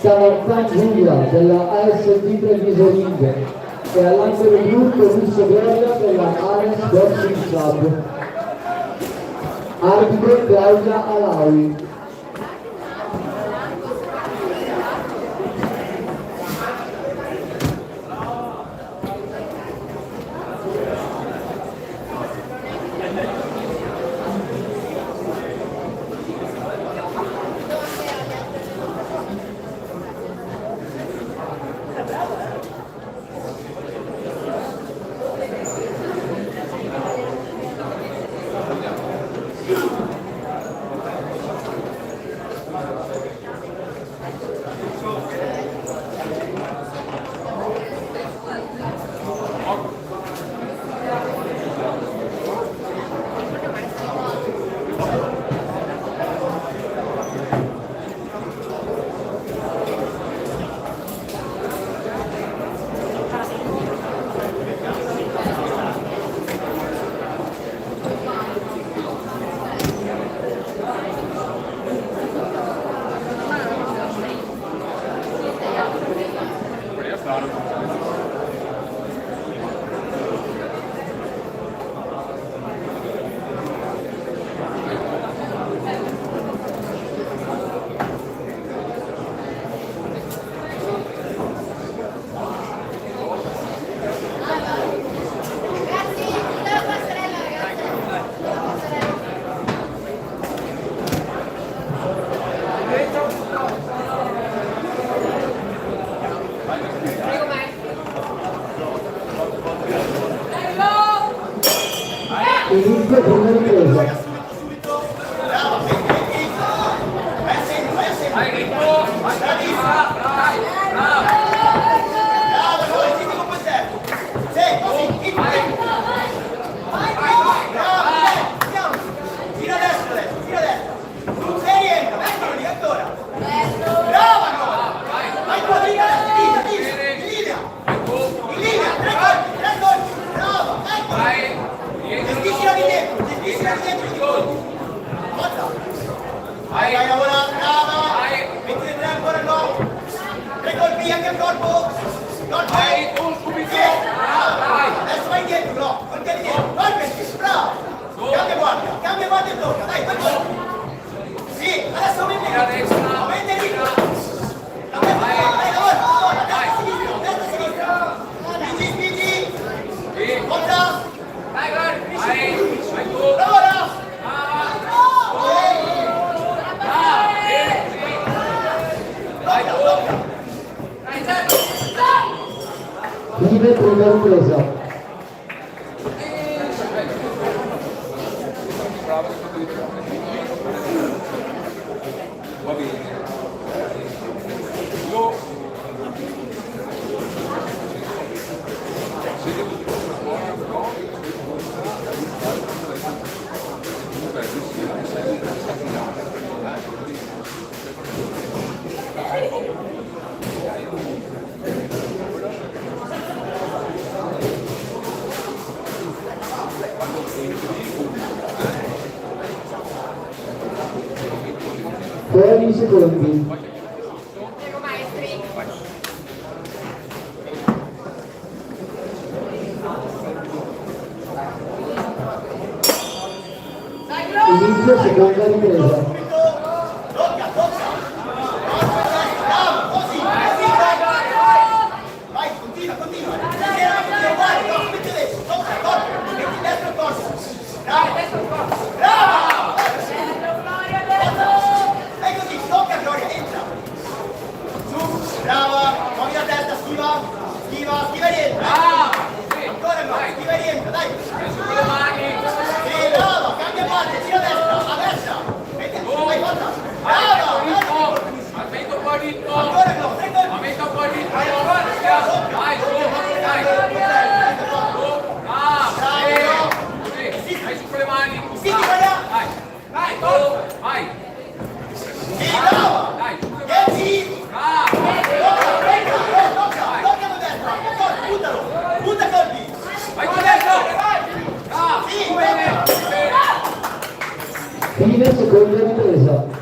Cavartan Giulia della ASD Treviso e all'angolo blu Corusso Gloria della Ares Boxing Club. Arbitro Claudia Alaui. Inizio prima ripresa. Vai a lavorare, brava! Metti le tre ancora no! Tre colpi anche al corpo! Colpi! Brava! Adesso vai indietro, no! Colpi dietro! Colpi! Bravo! Cambia guardia e tocca! Dai, due colpi! Sì, adesso aumenta il ritmo! Aumenta il ritmo! Dai, lavora! Destra, sinistra! Spingi! Volta! Lavora! Vive prima ripresa. Va bene. Fuori secondi. Inizio seconda ripresa. Vai, continua! Guarda, metti adesso! Tocca, corpo! Metti destra il corpo! Brava! E così, tocca Gloria, entra! Su, brava! Muovi la testa, schiva e rientra! Ancora no, schiva e rientra, dai! Sì, brava! Cambia parte, gira a destra, a destra! Fine seconda ripresa.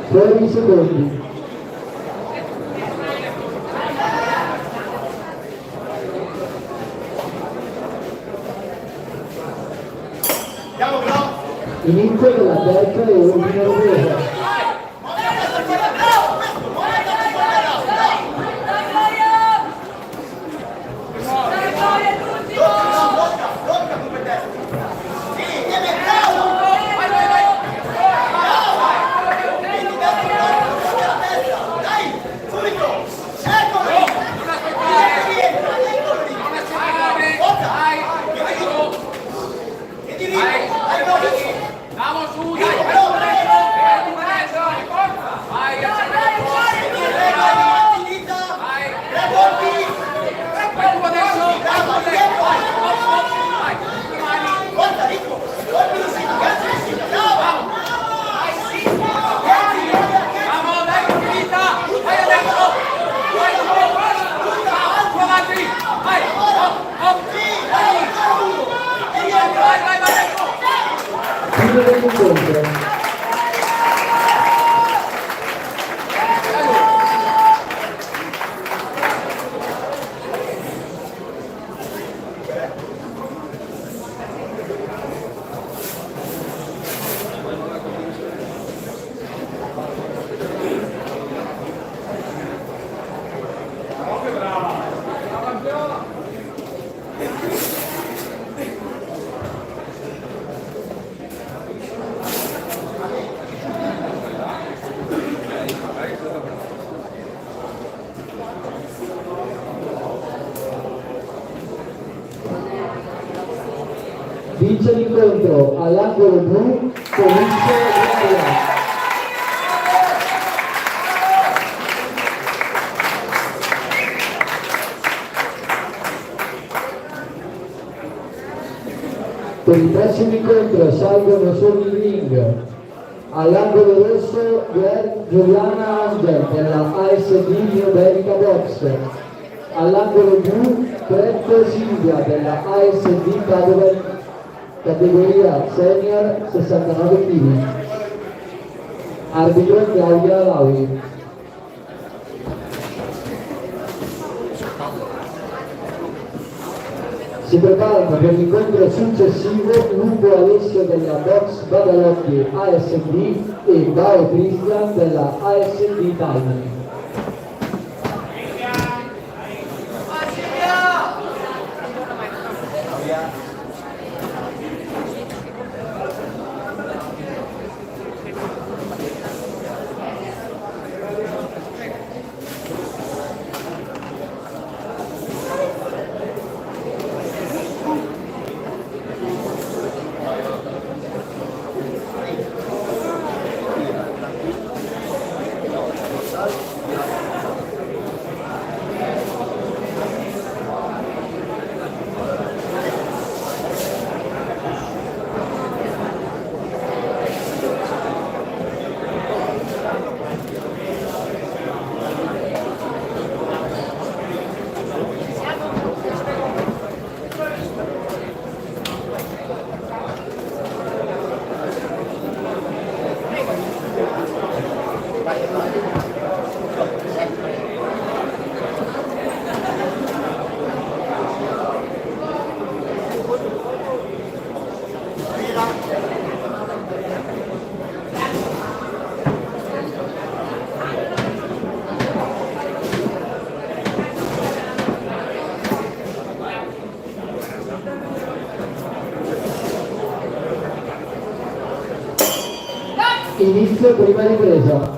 Fuori i secondi. Andiamo però! Inizio della terza e ultima ripresa. Vamos su, dai, vai, Fine dell'incontro. Vince l'incontro all'angolo blu Felice Gaia. Per il prossimo incontro salgono solo in ring. All'angolo rosso Giuliana Angel della ASD Numerica Box. All'angolo blu Pretto Silvia della ASD Padova categoria senior 69 kg. Arbitro Claudia Lauri. Si preparano per l'incontro successivo Lupo Alessio della Box Badalotti ASD e Bao Cristian della ASD Timing. Inizio prima ripresa.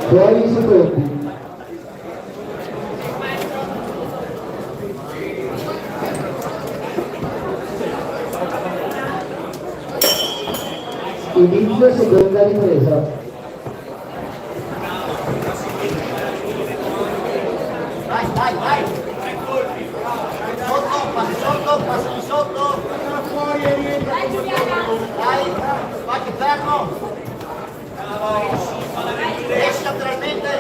Fuori i secondi. Inizio seconda ripresa. Vai. Sotto. Dai Giuliana. Dai, fatti fermo. Esci lateralmente.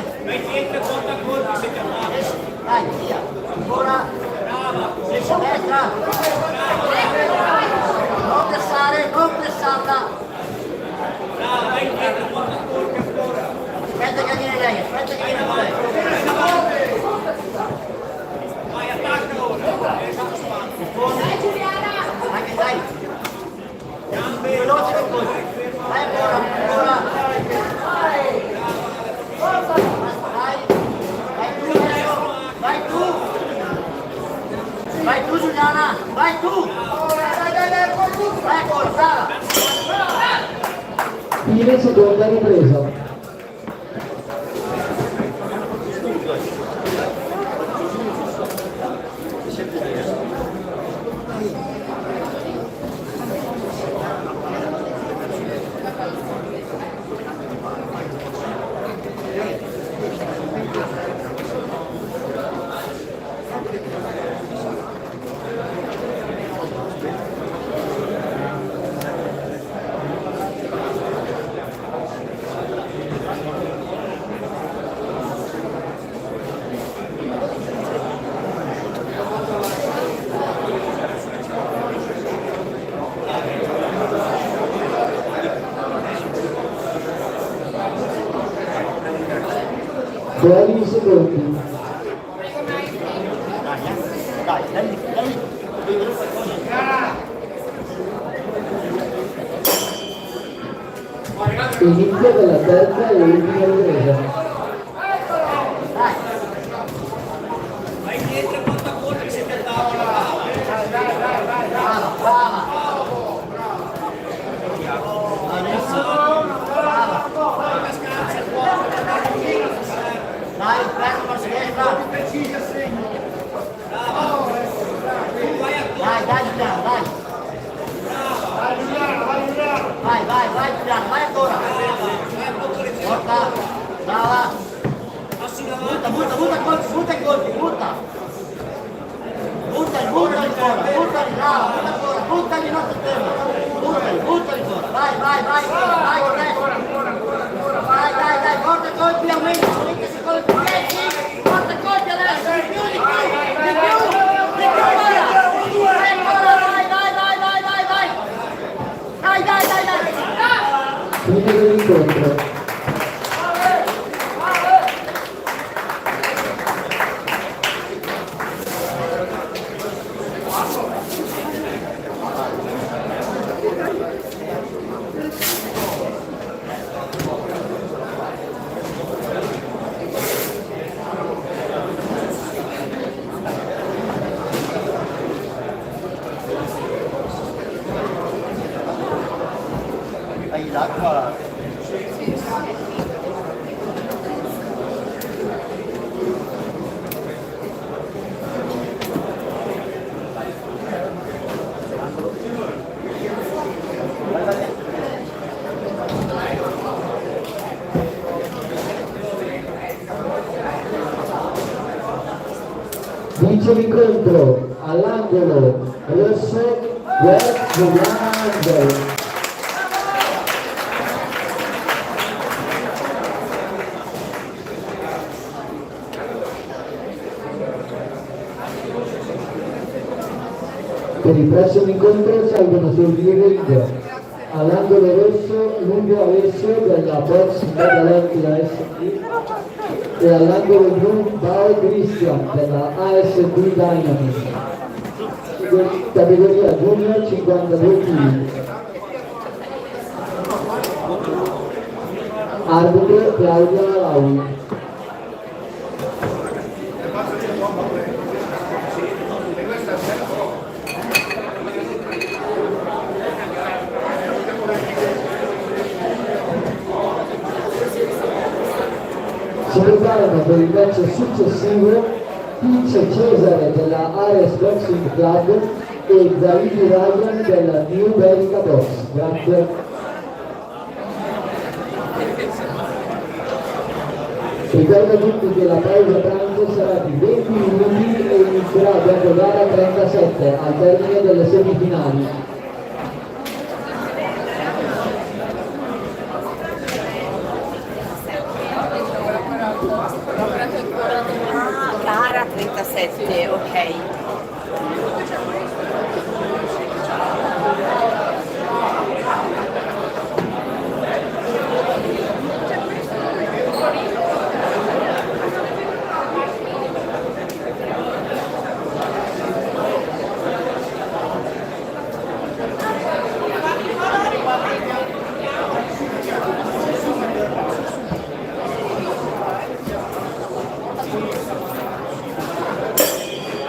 Esci. Dai, via. Ancora. Esci a destra. Non pressarla. Aspetta che viene lei. Vai, attacca ora. Dai Giuliana. Anche dai. Veloce con voi. Vai ancora. Vai tu Giuliana, vai tu! Vai ancora, brava! Fine seconda ripresa. Fuori i secondi. Inizio della terza e ultima ripresa. Vai dietro e porta corta che siete a tavola. Brava. Adesso. Brava. Dai, fermo a sinistra. Dai, Giuliano, dai. Vai, Giuliano, vai ancora. Porta, brava. Vince l'incontro all'angolo rosso West Giuliana Angelo. Per il prossimo incontro salgono sul ring all'angolo rosso Lungo Alessio della Box Megalotti ASD e all'angolo blu Bao Christian della ASD Dynamic, categoria junior 52 kg. Arbitro Claudia Laui. Si preparano per il match successivo Pince Cesare della Ares Boxing Club e Zaidi Ryan della New Belgica Box. Grazie. Ricordo a tutti che la pausa pranzo sarà di 20 minuti e inizierà dopo gara 37 al termine delle semifinali. Gara 37, ok.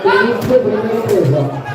Inizio prima ripresa.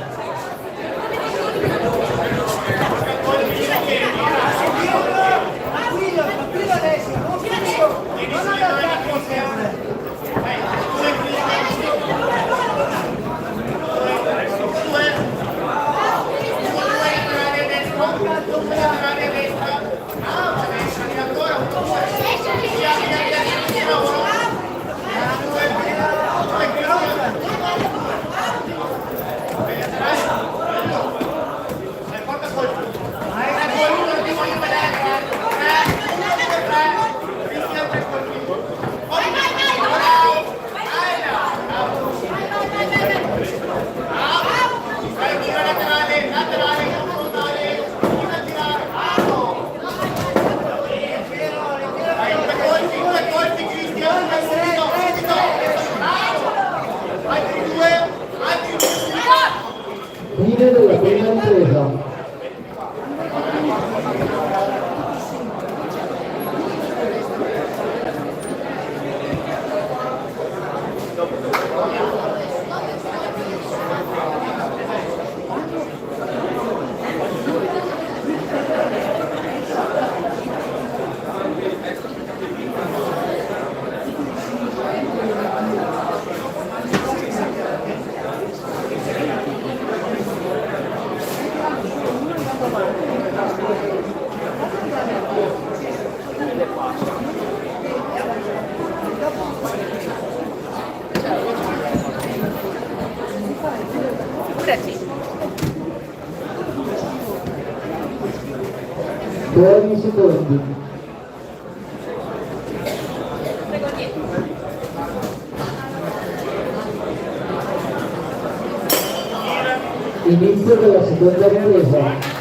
Fine della prima ripresa. Buoni secondi. Inizio della seconda ripresa.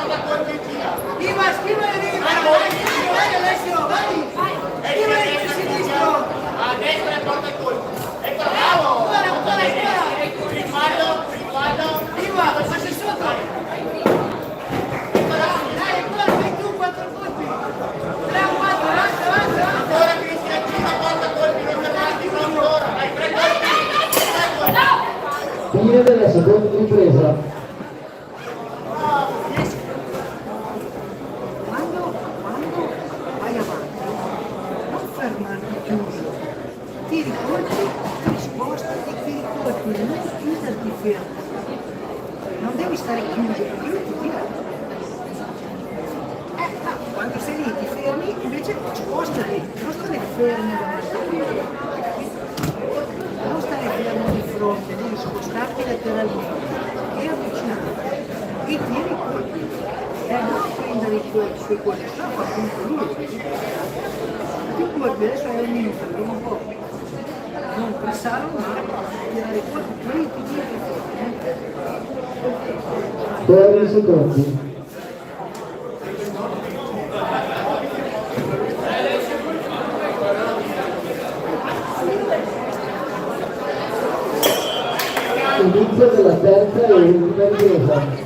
Porta fine della seconda ripresa. Quando vai avanti, non fermarti chiuso, tiri colpi, ti sposti e tiri colpi, non chiuderti fermo. Non devi stare chiuso, perché io ti tiro. Quando sei lì ti fermi, invece spostati, non stare fermo davanti. Non stare fermo di fronte, devi spostarti lateralmente e avvicinarti e tiri i colpi. Non prendere i colpi sui colpi, sennò fa appunto lui. I colpi adesso hai un minuto, prima un po'. Non pressare ma tirare i colpi, poi ti tiri fuori. 3 secondi. Inizio della terza e ultima ripresa.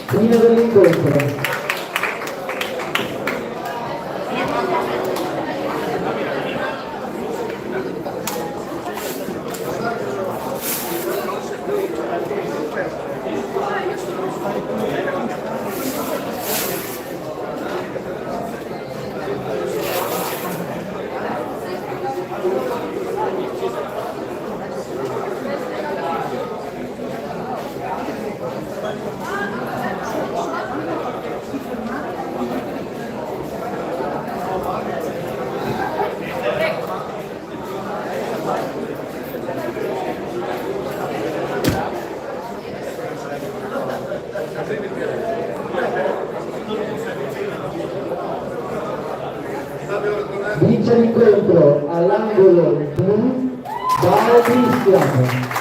Fine dell'incontro. Vince l'incontro all'angolo blu Paolo Cristiano.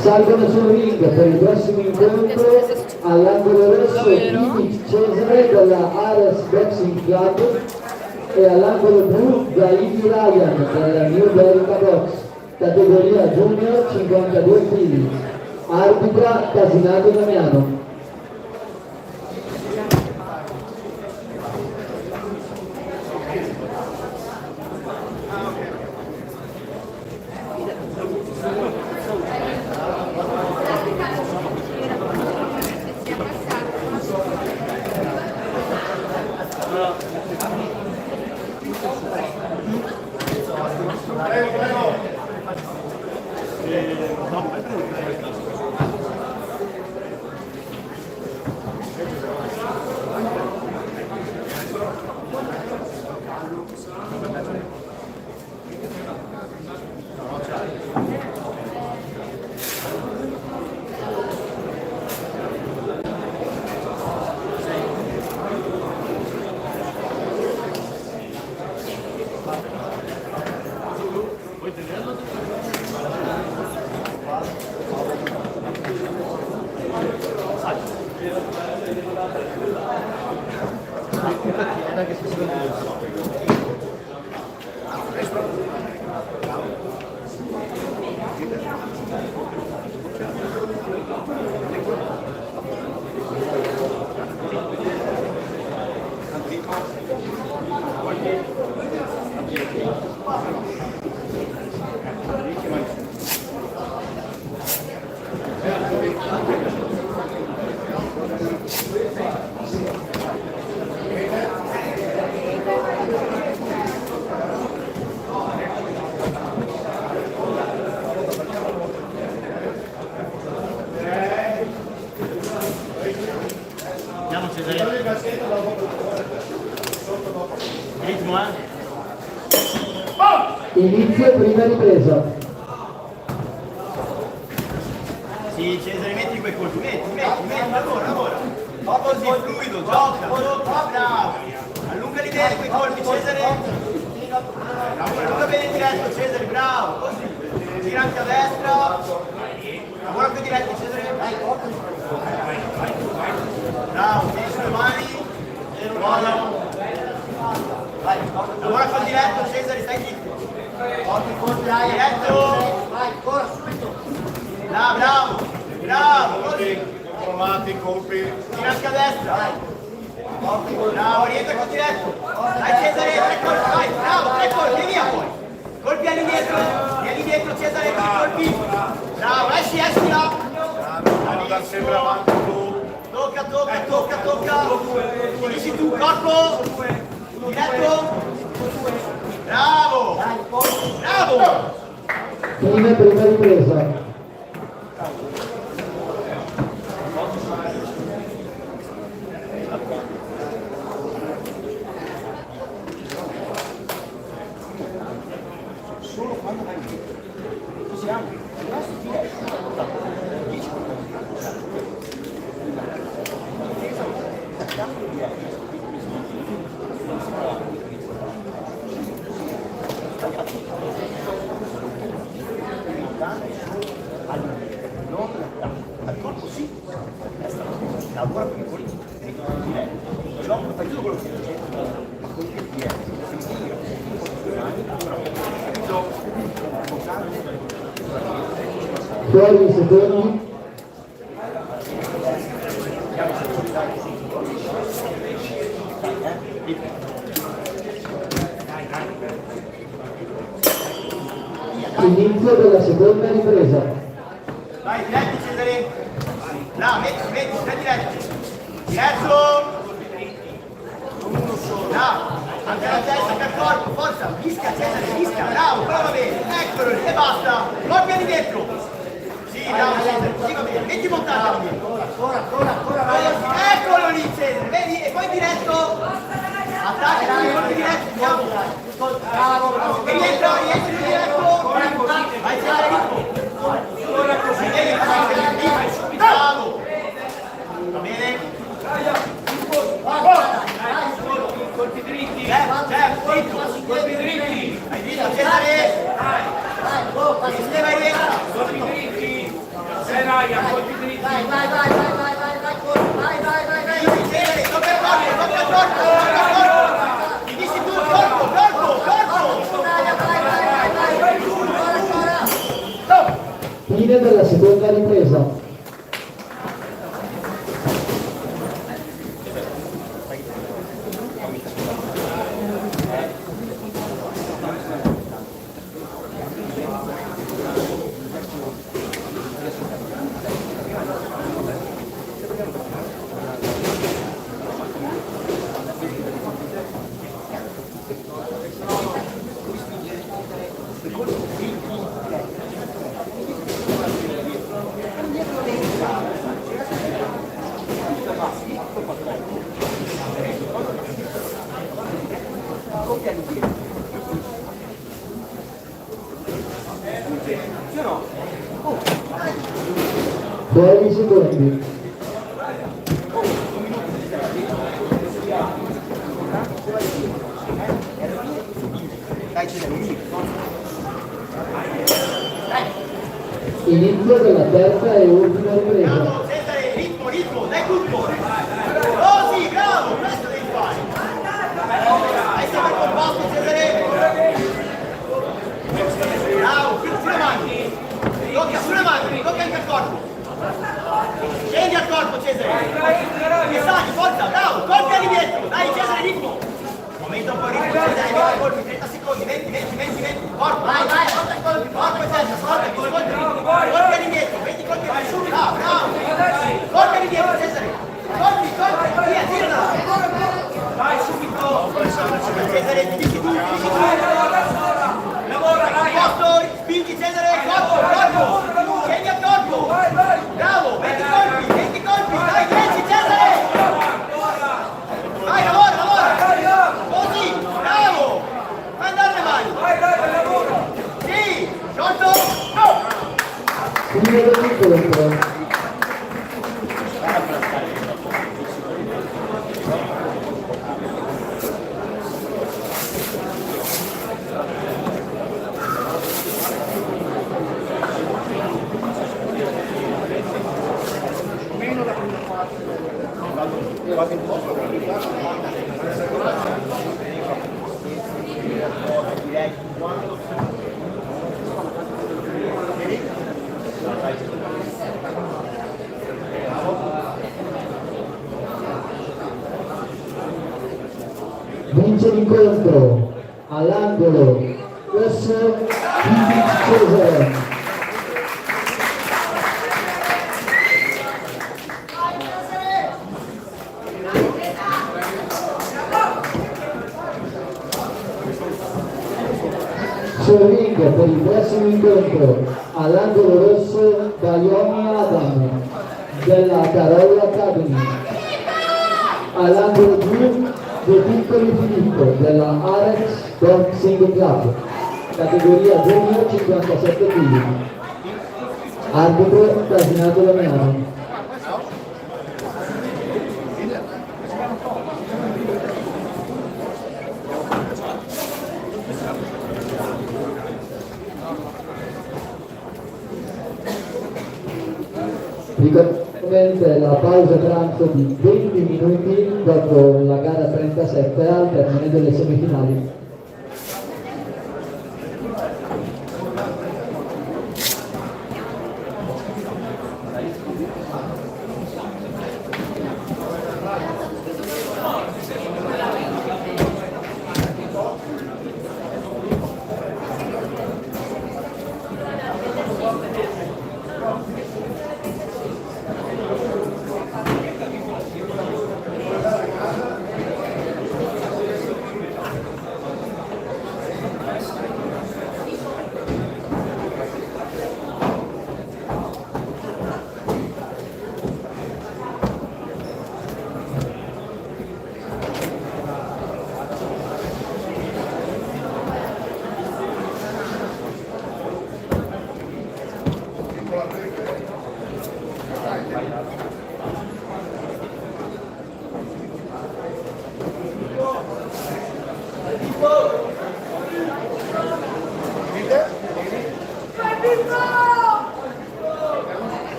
Salgono sul ring per il prossimo incontro all'angolo rosso Ivic Cesare della Ares Boxing Club e all'angolo blu Gaivi Ryan della New Belgica Box, categoria junior 52 kg. Arbitra Casinato Damiano. Inizio prima ripresa. Sì, Cesare, metti quei colpi, metti, lavora. Fa così, fluido, gioca, bravo. Allunga l'idea di quei colpi, Cesare. Lavora bene diretto, Cesare, bravo. Così, gira anche a destra. Lavora più diretto, Cesare. Bravo, tieni sulle mani. Vai, lavora con diretto, Cesare, stai zitto. Diretto. Vai, corra subito. Bravo, così. Trovate i colpi. Gira anche a destra, vai. Bravo, rientra con diretto. Dai Cesare, 3 colpi, vai, bravo, 3 colpi, via poi. Colpi all'indietro, Cesare, con i colpi. Bravo, esci là. Bravo, sempre avanti tu. Tocca. Finisci tu, corpo. Diretto. Bravo. Fine prima ripresa. Fuori i secondi. Inizio della seconda ripresa. Vai, diretti Cesare. Là, metti, stai diretto. Là, anche la testa, anche il corpo, forza. Fischia Cesare, fischia, bravo, prova bene. Eccolo lì, e basta. Colpi all'indietro. Sì, bravo Cesare, così va bene. Metti montato all'indietro. Eccolo lì Cesare, vedi? E poi diretto. Attacca, colpi diretti, andiamo. Bravo. E rientri diretto. Vai Cesare, bravo. Va bene? Colpi dritti. Colpi dritti. Hai visto Cesare? Sistema in destra. Colpi dritti. Seraia, colpi dritti. Vai. Cesare, tocca il corpo. Finisci tu, corpo. Fine della seconda ripresa. Fuori i secondi. Inizio della terza e ultima ripresa. Bravo Cesare, ritmo, dai tutto. Così, bravo, questo devi fare. Hai sempre il composto Cesare. Bravo, sulle mani. Tocca anche al corpo. Scendi al corpo Cesare. E sali, forza, bravo, colpi all'indietro. Dai Cesare, ritmo. Momento un po' ritmo Cesare, 20 colpi, 30 secondi, 20. Corpo, vai, corpo e testa, colpi all'indietro, 20 colpi all'indietro. Bravo. Colpi all'indietro Cesare. Colpi, via, tirala. Vai subito. Cesare, finisci tu. Lavora, spingi Cesare, corpo. Scendi al corpo. Bravo, 20 colpi, dai 10 Cesare. Vai, lavora. Così, bravo. fine dell'incontro. Vince l'incontro all'angolo rosso di Cesare. Sul ring per il prossimo incontro all'angolo rosso Daioni Adam della Carola Academy, all'angolo blu De Piccoli Filippo della Arex Boxing Club, categoria junior 57 kg, arbitro Casinato Damiano. Ricordate la pausa pranzo di 20 minuti dopo la gara 37 al termine delle semifinali.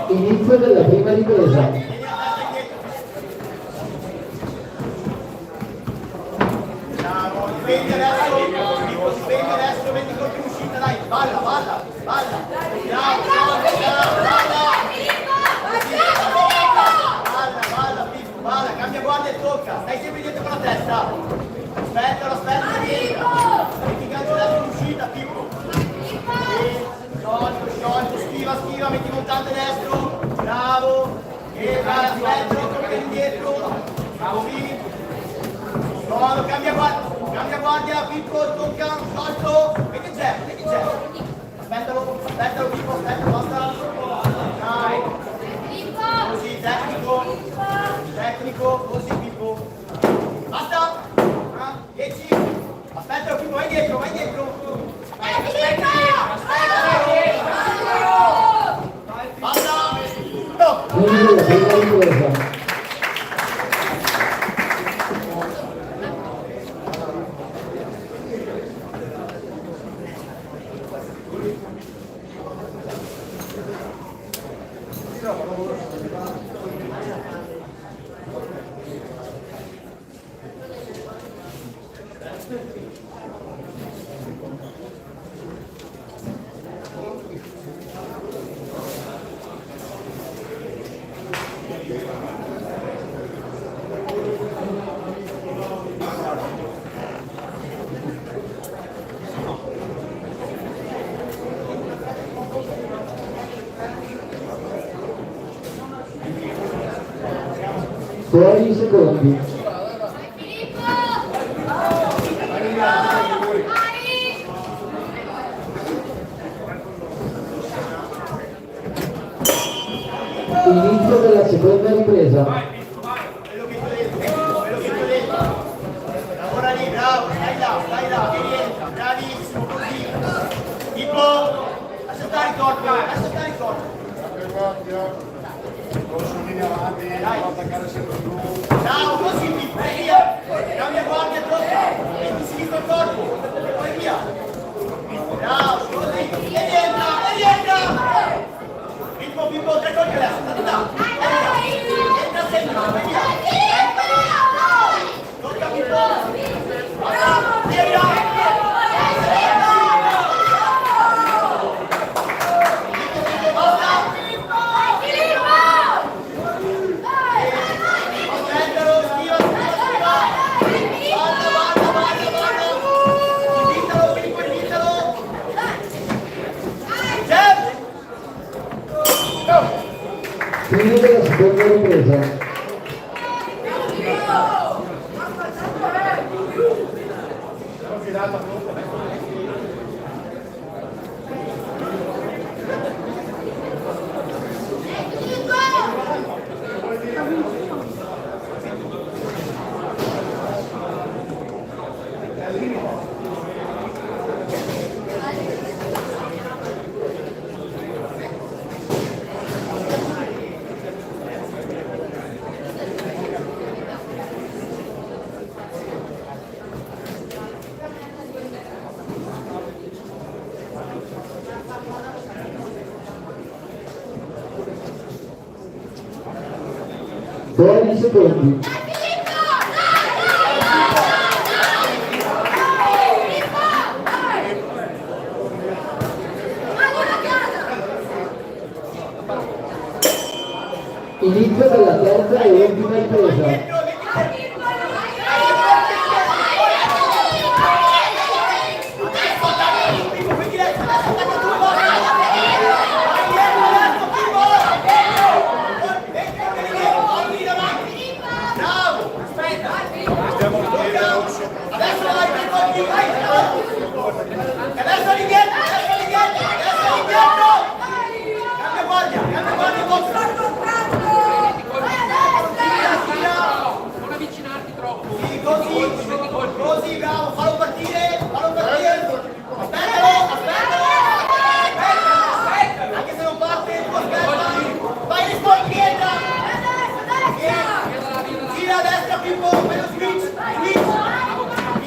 Inizio della prima ripresa. Prendi adesso, metti contro l'uscita, dai, balla. Bravo, balla, cambia guardia e tocca, stai sempre dietro con la testa. Aspetta, metti calcio adesso l'uscita, Pippo. Sciolto, schiva, metti montante destro, bravo, e vai, aspetta, tocca indietro, bravo Filippo. Buono, cambia guardia, Pippo, tocca, sciolto, che c'è? Aspettalo, Pippo, basta. Dai. Così, tecnico, così Pippo. Basta. 10. Aspettalo Pippo, vai dietro. Basta. Fuori i secondi. Inizio della seconda ripresa. Quello che ti ho detto, quello che ti ho detto. Lavora lì, bravo, stai là, che rientra, bravissimo, così. Tipo, lascia stare il corpo, lascia stare il corpo. Bravo, così, Pippo, e via. Cambia guardia troppo, metti sinistro il corpo, e poi via. Bravo, così, e rientra. Pippo, tre colpi adesso, entra sempre, e via. Tocca Pippo. Via. Fine della seconda ripresa. Secondi. Inizio della terza e ultima ripresa. Così, bravo, fallo partire, aspettalo, anche se non parte, tu aspetta, vai rispondi, rientra, gira a destra, Pippo, fai lo switch,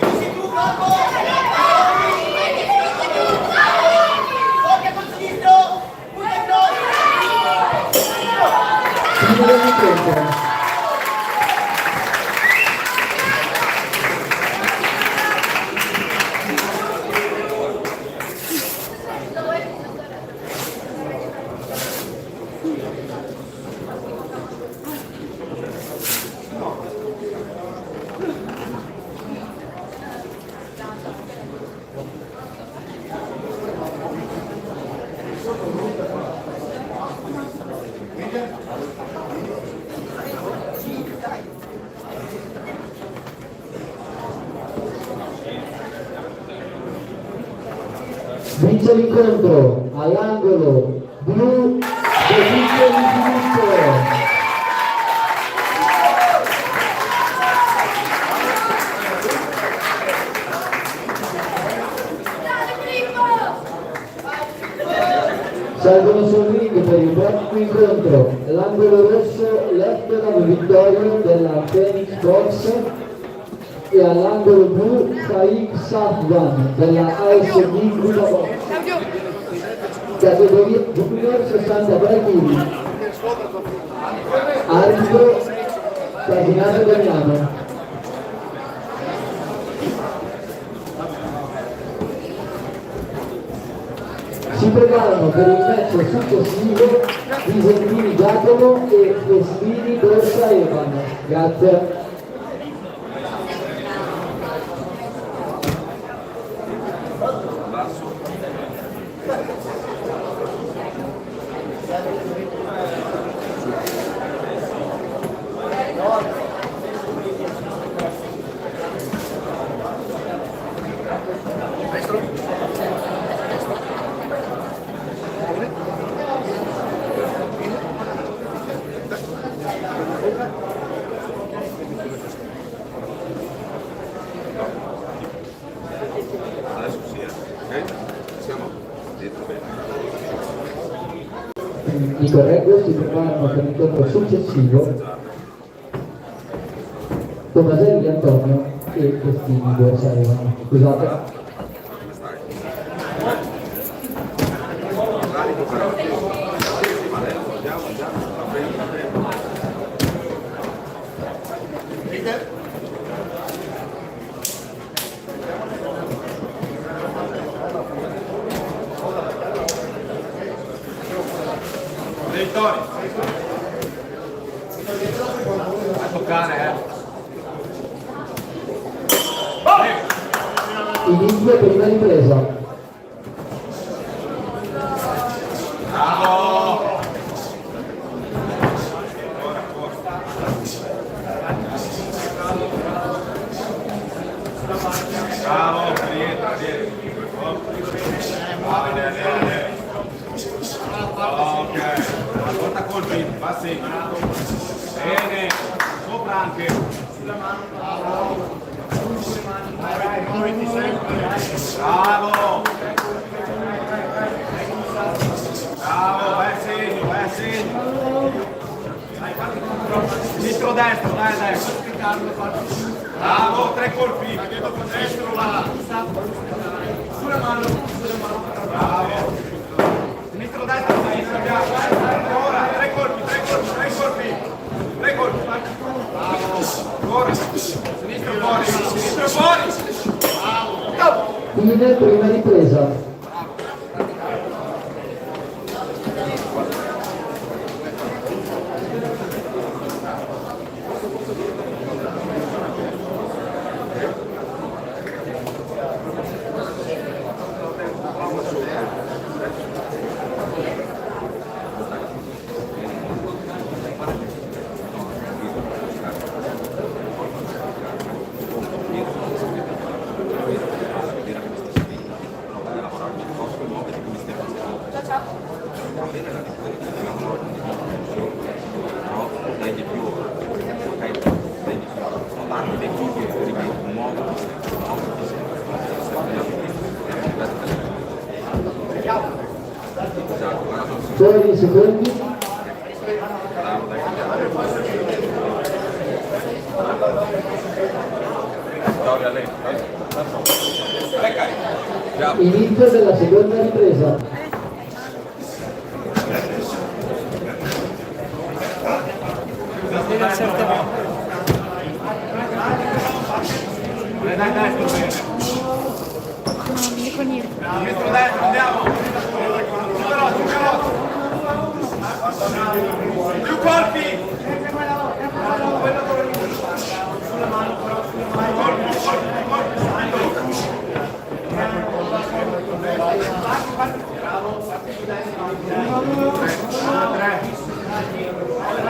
inizi tu, bravo, tocca col sinistro, punta in cross. Vince l'incontro all'angolo blu, posizione di sinistro. Salgono sul ring per il prossimo incontro l'angolo rosso Lieutenant Vittorio della Phoenix Box e all'angolo blu Saik Safwan della ASB Budapest. Categoria junior 63 kg. Arbitro Casinato Damiano. Si preparano per il match successivo Visentini Giacomo e Festini Dorsa Evan. Grazie. confermarono per l'incontro successivo Tomaselli Antonio e Costini Borsalino. Scusate. Vittorio, a toccare, Inizio prima ripresa. bravo, rientra, ok, porta colpi, va sempre, bene, sopra anche, bravo, bravo, vai a segno, sinistro destro, dai, bravo, 3 colpi, destro là, sulla mano, bravo, sinistro destro, ancora, 3 colpi, ancora, sinistro fuori, Fine prima ripresa. Fuori secondi. Inizio della seconda ripresa. dai, sto bene. Non dico niente. Dentro dentro, andiamo. Più colpi. Sulla mano, però, sulla mano.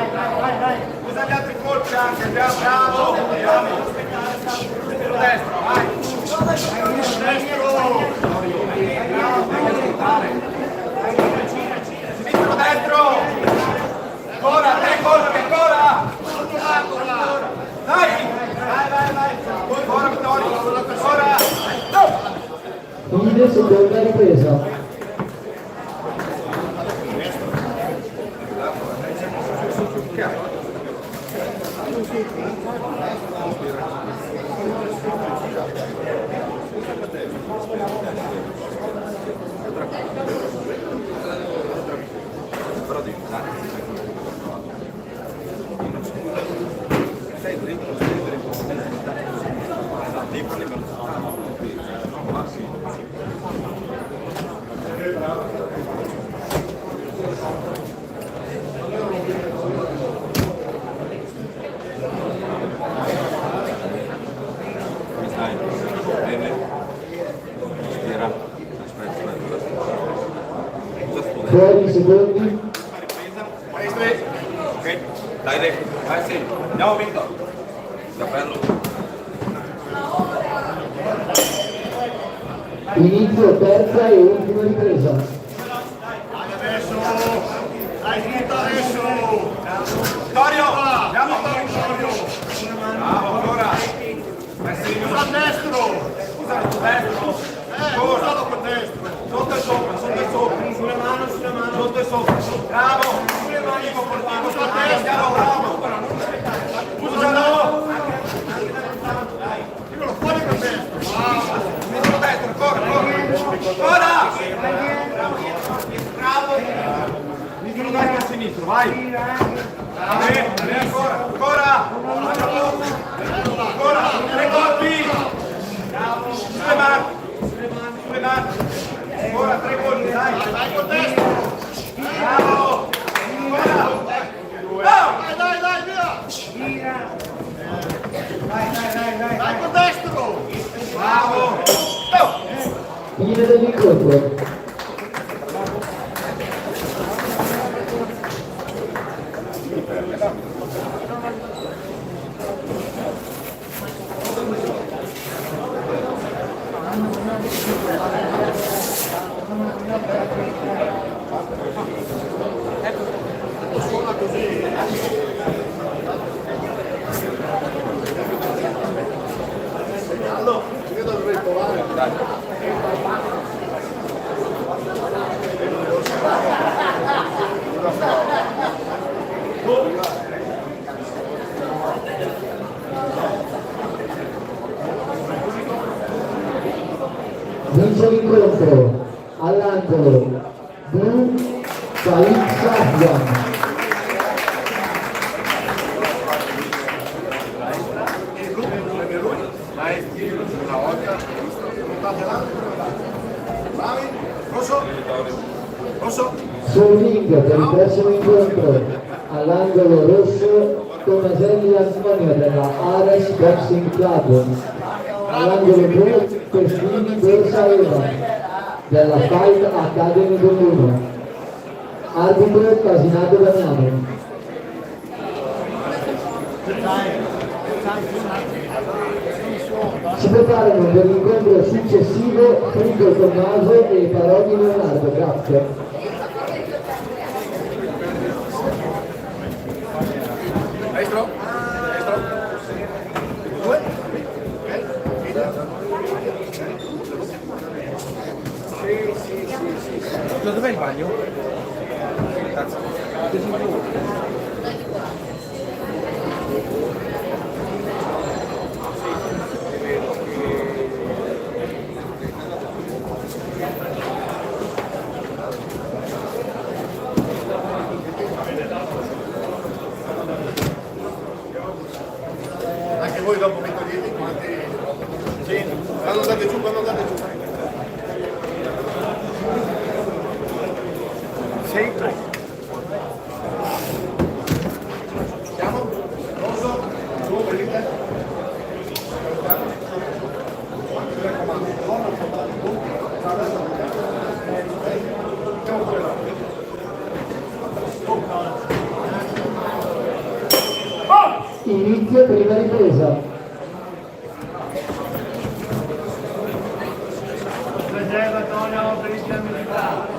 Bravo, vai. Usa gli altri colpi anche, bravo. Andiamo. Dentro destro, vai. Dentro dentro. Ancora, 3 colpi, ancora. Dai. Vai. Ancora, Vittorio. Ancora. Fine seconda ripresa. Fuori secondi. Ok, dai, vai sì. Andiamo Victor. Cappello. Inizio terza e ultima ripresa. Adesso, dai dritto adesso. Vittorio, andiamo Vittorio. Bravo, ancora. Usa il destro. Usa il destro. Usalo col destro. Sotto e sopra. Sulla mano. Sotto e sopra. Bravo. Sulle mani con Vai col destro! Bravo! Fine dell'incontro. Io dovrei provare. Vince l'incontro all'angolo blu Said Safwan. Sul ring per il prossimo incontro all'angolo rosso Tomaselli Antonio della Ares Boxing Club, all'angolo blu Pestini Borsa Eva della Fight Academy Belluno, arbitro Casinato Damiano. Si preparano per l'incontro successivo Frigo Tommaso e Parodi Leonardo. Grazie. Destro? Destro? Due? Dov'è il bagno? Grazie. Anche voi dopo mi togliete quanti... Sì, quando andate giù, quando andate giù. Sì. Siamo? Rosso? Giù, venite. Inizio prima ripresa. Leggeva Antonio per il piano.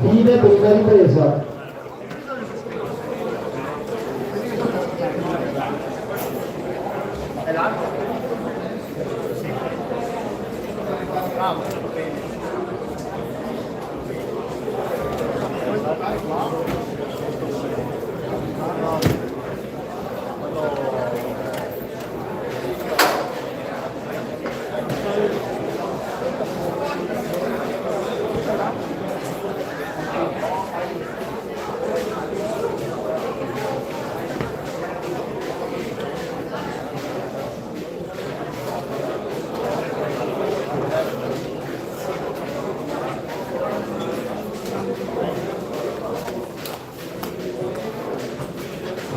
Fine prima ripresa.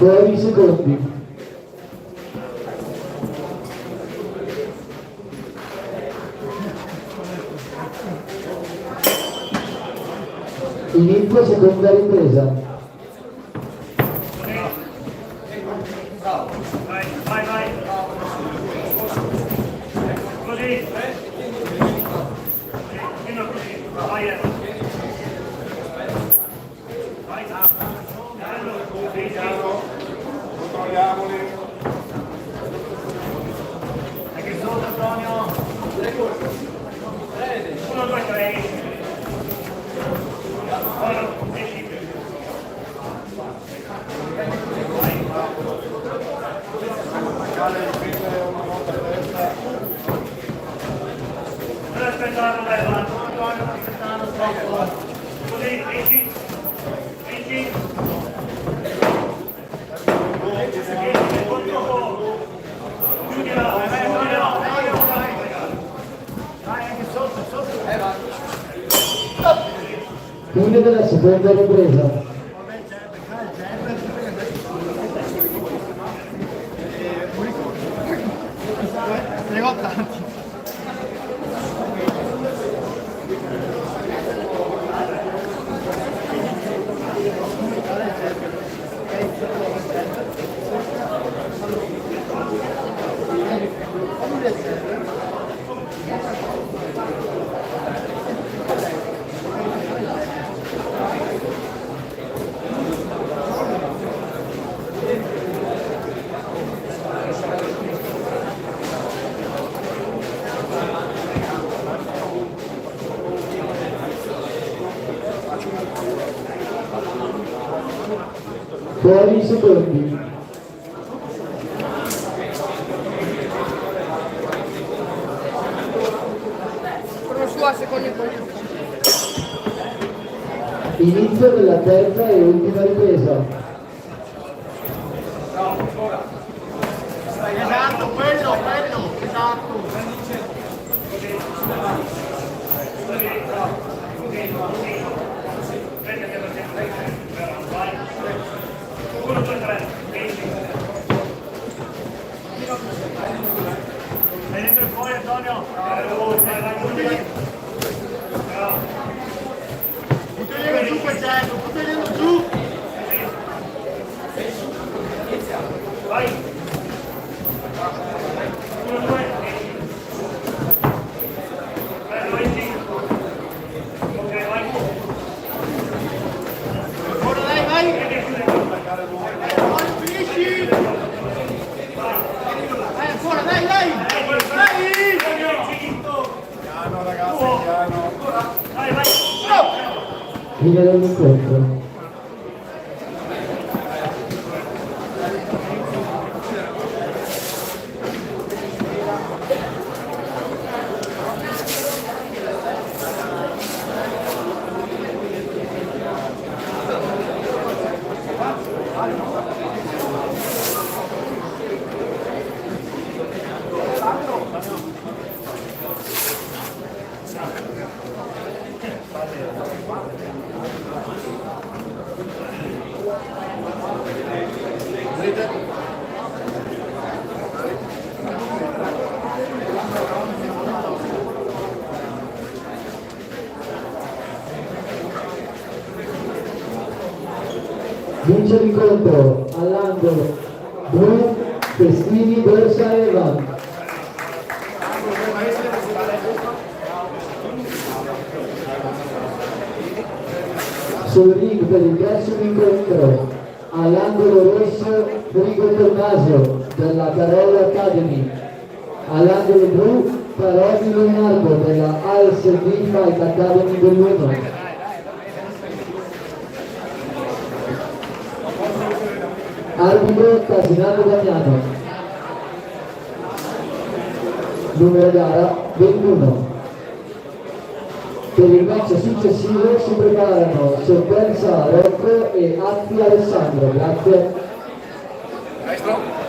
Fuori secondi. Inizio seconda ripresa. Vai, vai, vai. Così. Fino così. Vai. Controlliamoli. Anche sotto Antonio. 1, 2, 3. Non aspettare, dai, va. Antonio, aspettare troppo. Così, 20. Fine della seconda ripresa. Fuori i secondi. Sono su a secondi punti. Inizio della terza e ultima ripresa. Esatto, quello, esatto. Sei dentro e fuori Antonio. Buttaliamo giù quel centro, buttaliamo giù. Vai. 1, 2. Ok, vai. Ora dai, vai. Finisci. Vai ancora, dai, dai. Piano ragazzi, piano. Vai, vai. Fine dell'incontro. Vince l'incontro all'angolo blu Festini Borsa Evan. Sul ring per il terzo incontro all'angolo rosso Frigo Tommaso della Carola Academy, all'angolo blu Parodi Leonardo della ASD Fight Academy dell'1. Arbitro Casinato Damiano. Numero gara 21. Per il match successivo si preparano Sorpresa Rocco e Atti Alessandro. Grazie. Maestro.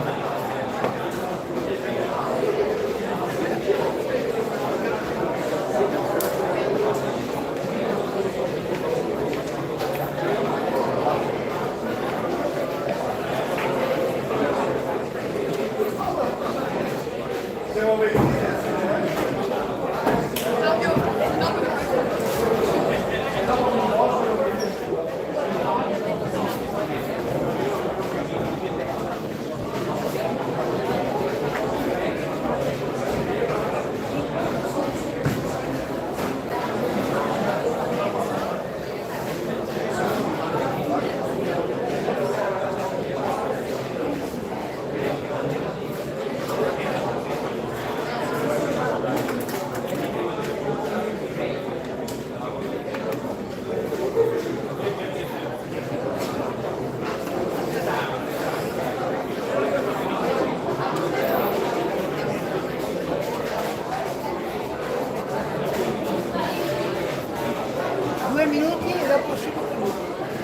2 minuti e dopo subito lui.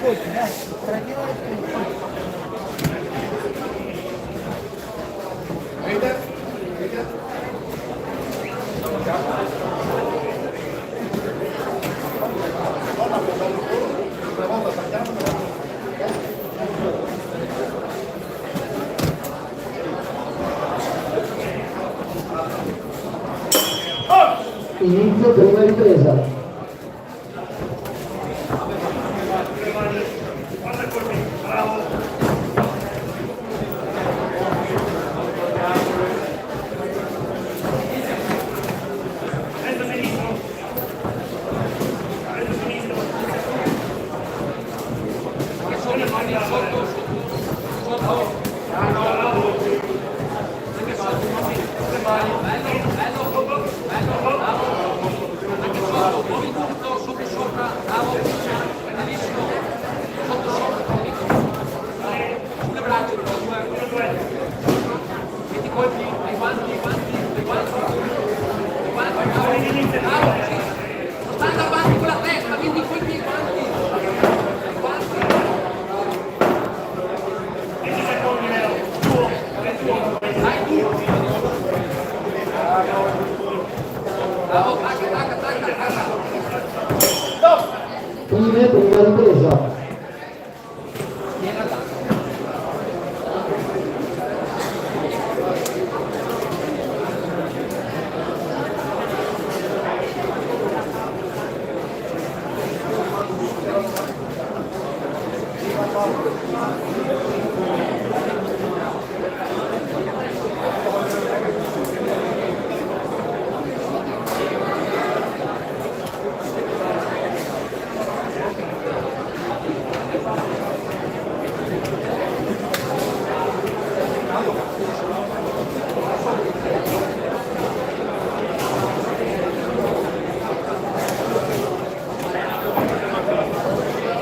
Colpi, dai, tranquillo e Inizio prima ripresa. Prima ripresa.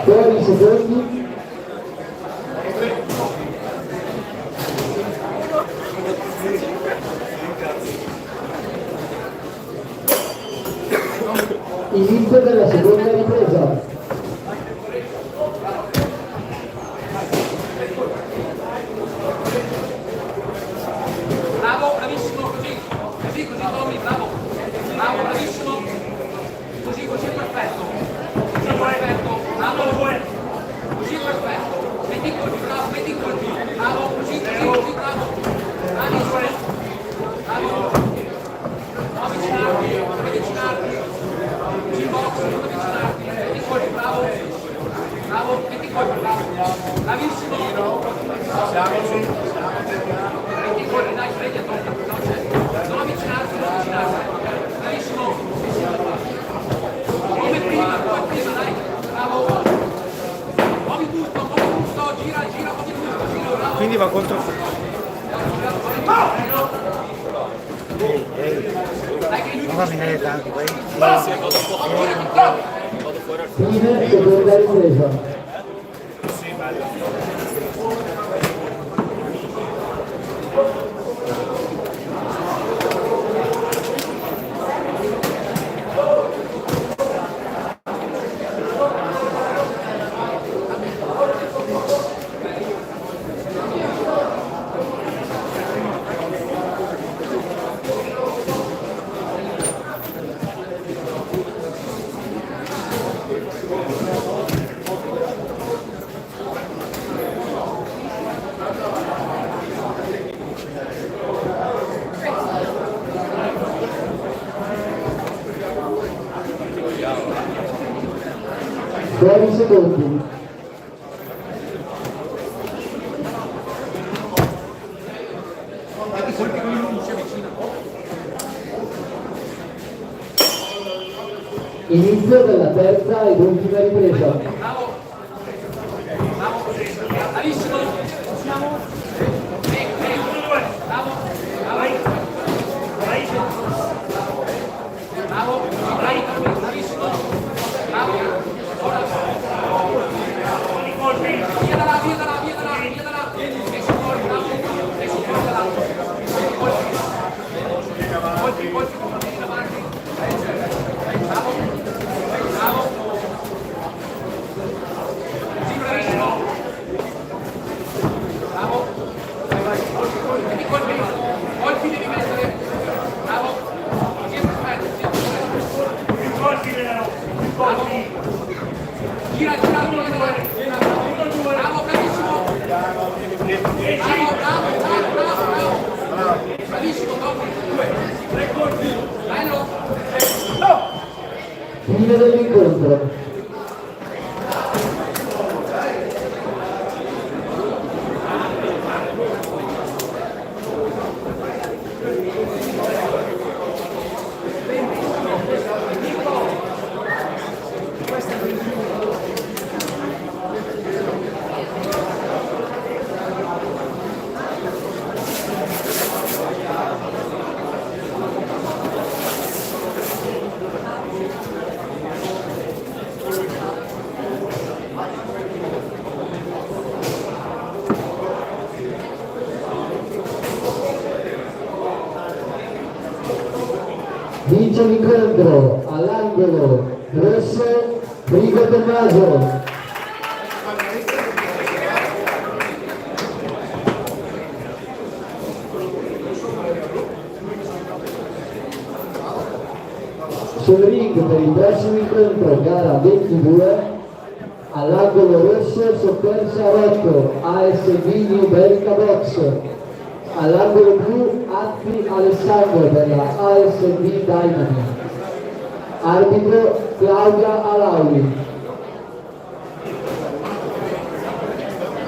Fuori secondi. Inizio della seconda ripresa. Bravo, bravissimo, così, così, Tommy, bravo, bravo, bravissimo, così, perfetto, bravo, così, perfetto, metti in colpi, bravo, bravo, così, bravo, bravissimo, bravo, avvicinarti, così, box, avvicinarti, metti in colpi, bravo, metti in colpi, bravo, bravissimo, dai, prendi a tocca, non avvicinarsi, bravissimo, come prima, dai, bravo, muovi tutto, gira, muovi tutto, bravo. Quindi va contro... Non va bene tanto, poi... Prima seconda ripresa. Fuori secondi. Inizio della terza ed ultima ripresa. Bravo, bravissimo, bravo, bravissimo, bravo, ora, via da là, esci fuori, bravo, esci fuori da là, colpi, davanti, bravo, Gira, gira, 1-2. Bravo, bravissimo. Bravo. Bravissimo, dopo. 3 colpi. Bello. Fine dell'incontro. Vince l'incontro all'angolo rosso Rigo Tommaso. Sul ring per il prossimo incontro, gara 22, all'angolo rosso Sofferza Rocco, ASB New Belca Box. All'angolo blu Atti Alessandro per la ASB Dynamic. Arbitro Claudia Alauri.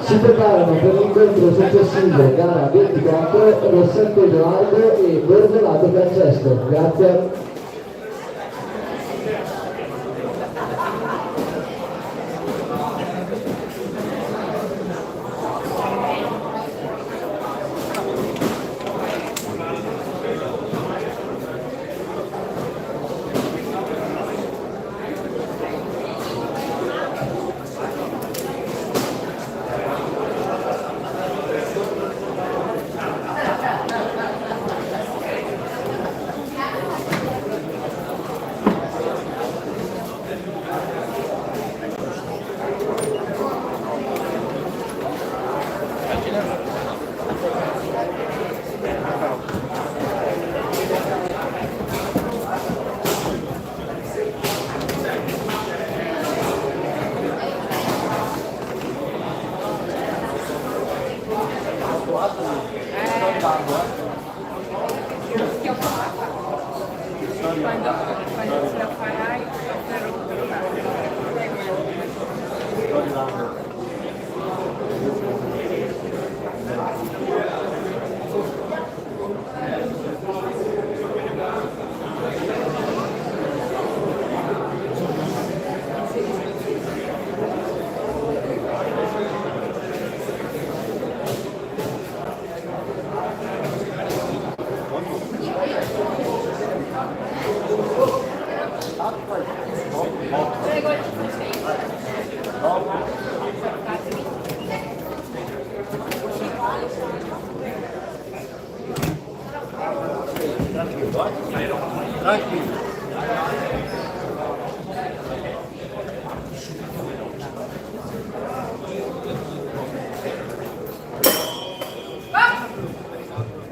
Si preparano per l'incontro successivo, gara 24, Rossetto Edoardo e Bordolato Francesco. Grazie.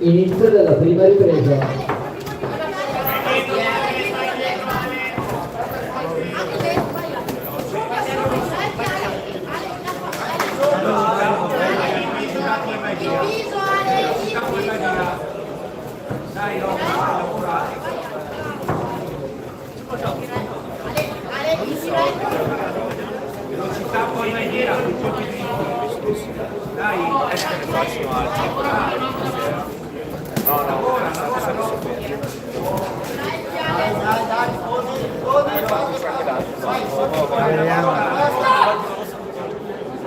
Inizio della prima ripresa. Velocità poi vai via. Dai,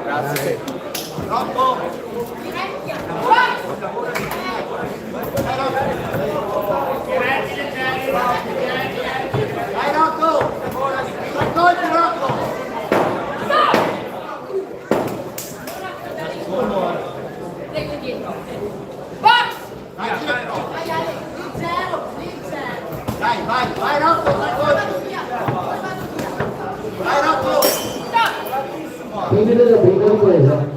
grazie. Rocco. Vai Rocco. Raccolti Rocco. Vai Rocco, vai Rocco! Fine della prima ripresa.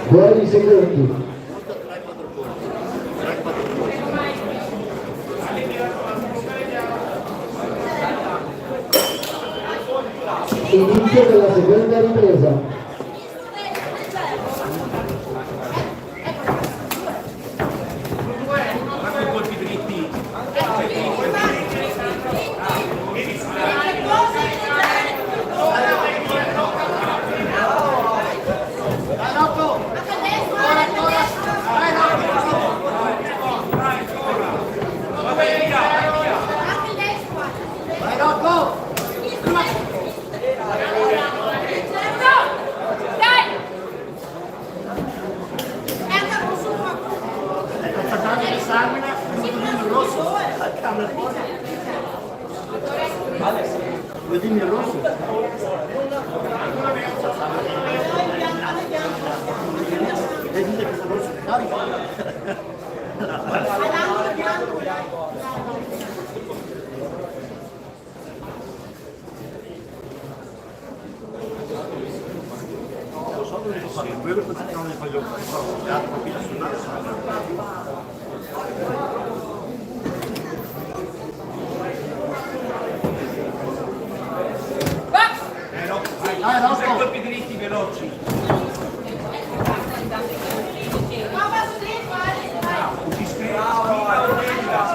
Buoni secondi. Inizio della seconda ripresa. Vladimir Rosso. E dite che sono rosso carico. Lo so dove devo fare, quello che non ne voglio fare, altro qui sul naso. Dai, Rocco! Colpi dritti veloci!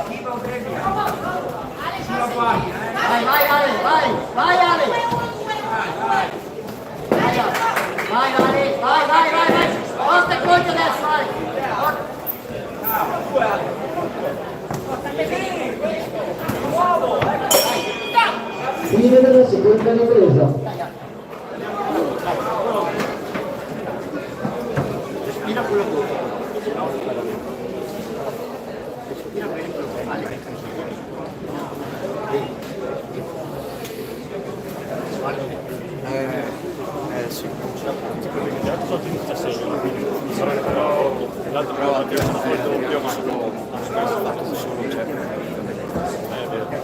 Schiva o Gremia! Sulla guardia, Vai, vai Ale, vai, vai Ale! Vai Ale, vai, vai, vai, vai! Forte colpo adesso, vai! Fine della seconda ripresa. Respira quello che respira quello sì. Sarà però l'altro però che hanno fatto doppio ma hanno fatto solo è vero.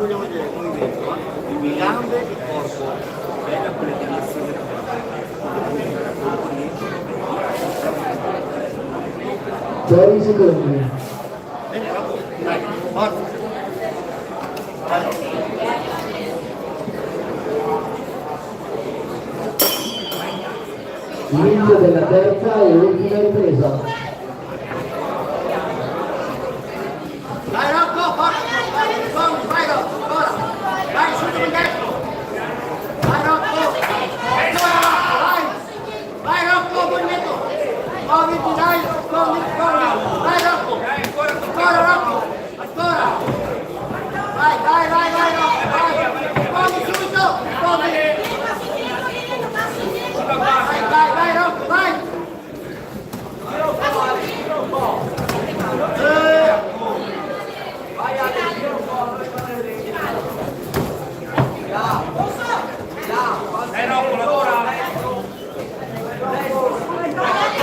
vogliamo vedere movimento, le gambe e il corpo, bella quelle tirazioni. Sei secondi. Bene, dai, forza. Inizio della terza e ultima ripresa. Dai Rocco, forza, vai Rocco, ancora, vai subito in dentro, vai Rocco, vai Rocco, movimento, muoviti dai, corri, vai Rocco, ancora Rocco, ancora, vai Rocco, vai, muovi subito, muovi, vai Rocco, vai. Rocco, lavora!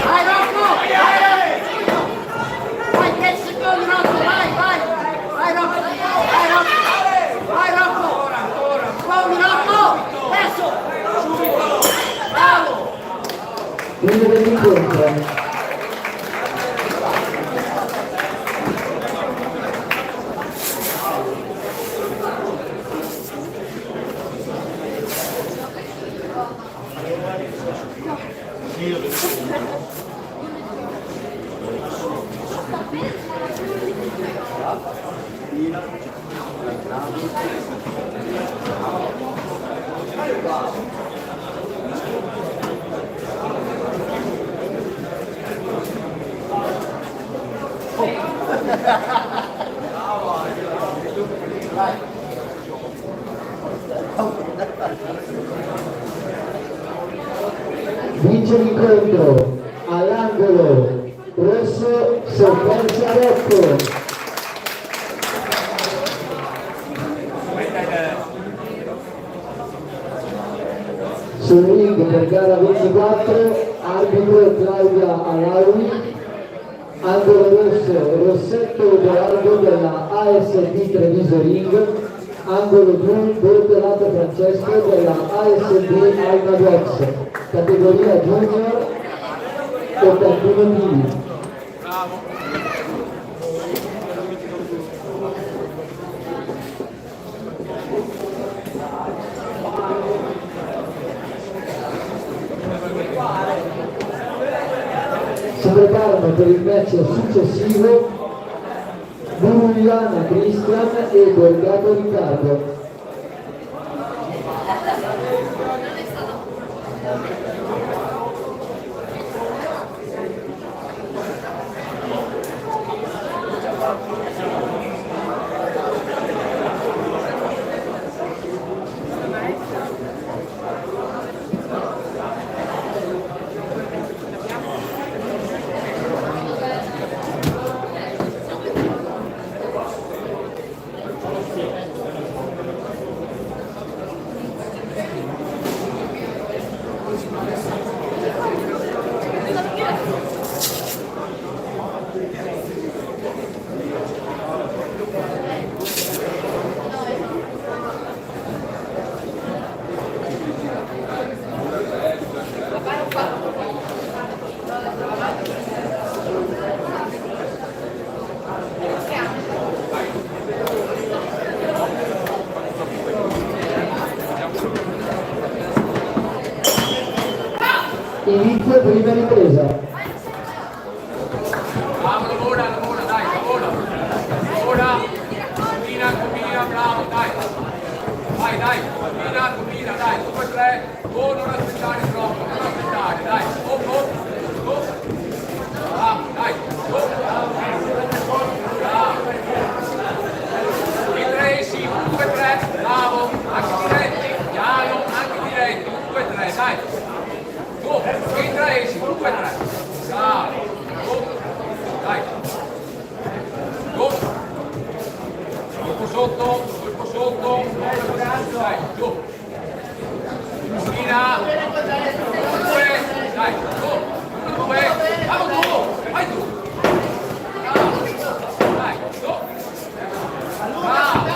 Vai Rocco! Vai 10 secondi Rocco, vai Rocco! Vai Rocco! Muovi Rocco! Adesso! Subito! Bravo! Fine dell'incontro. Vince l'incontro all'angolo rosso Sorpresa Rocco. Sul ring per gara 24, arbitro Claudia Alaui, angolo rosso Rossetto Gerardo della ASD Treviso Ring, angolo blu Bortolato Francesco della ASD Alma Box, categoria junior 81 kg. Si preparano per il match successivo Burugliana Cristian e Borgato Riccardo. Inizio prima ripresa. Lavora, dai, lavora. Lavora. Combina, bravo, dai. Dai, combina, dai. 2, 3. Oh, non aspettare troppo, non aspettare, dai. Oh. Bravo, dai. Bravo. Il racing, 2, 3. Bravo. Anche diretti, piano, anche diretti. 2, 3, dai. Entra esci, 2, 3. Bravo. Dai. Colpo sotto. Dai, giù. Schina. 2. Dai, giù. 2. Vamos tu. Vai tu. Bravo. Dai, giù. Bravo.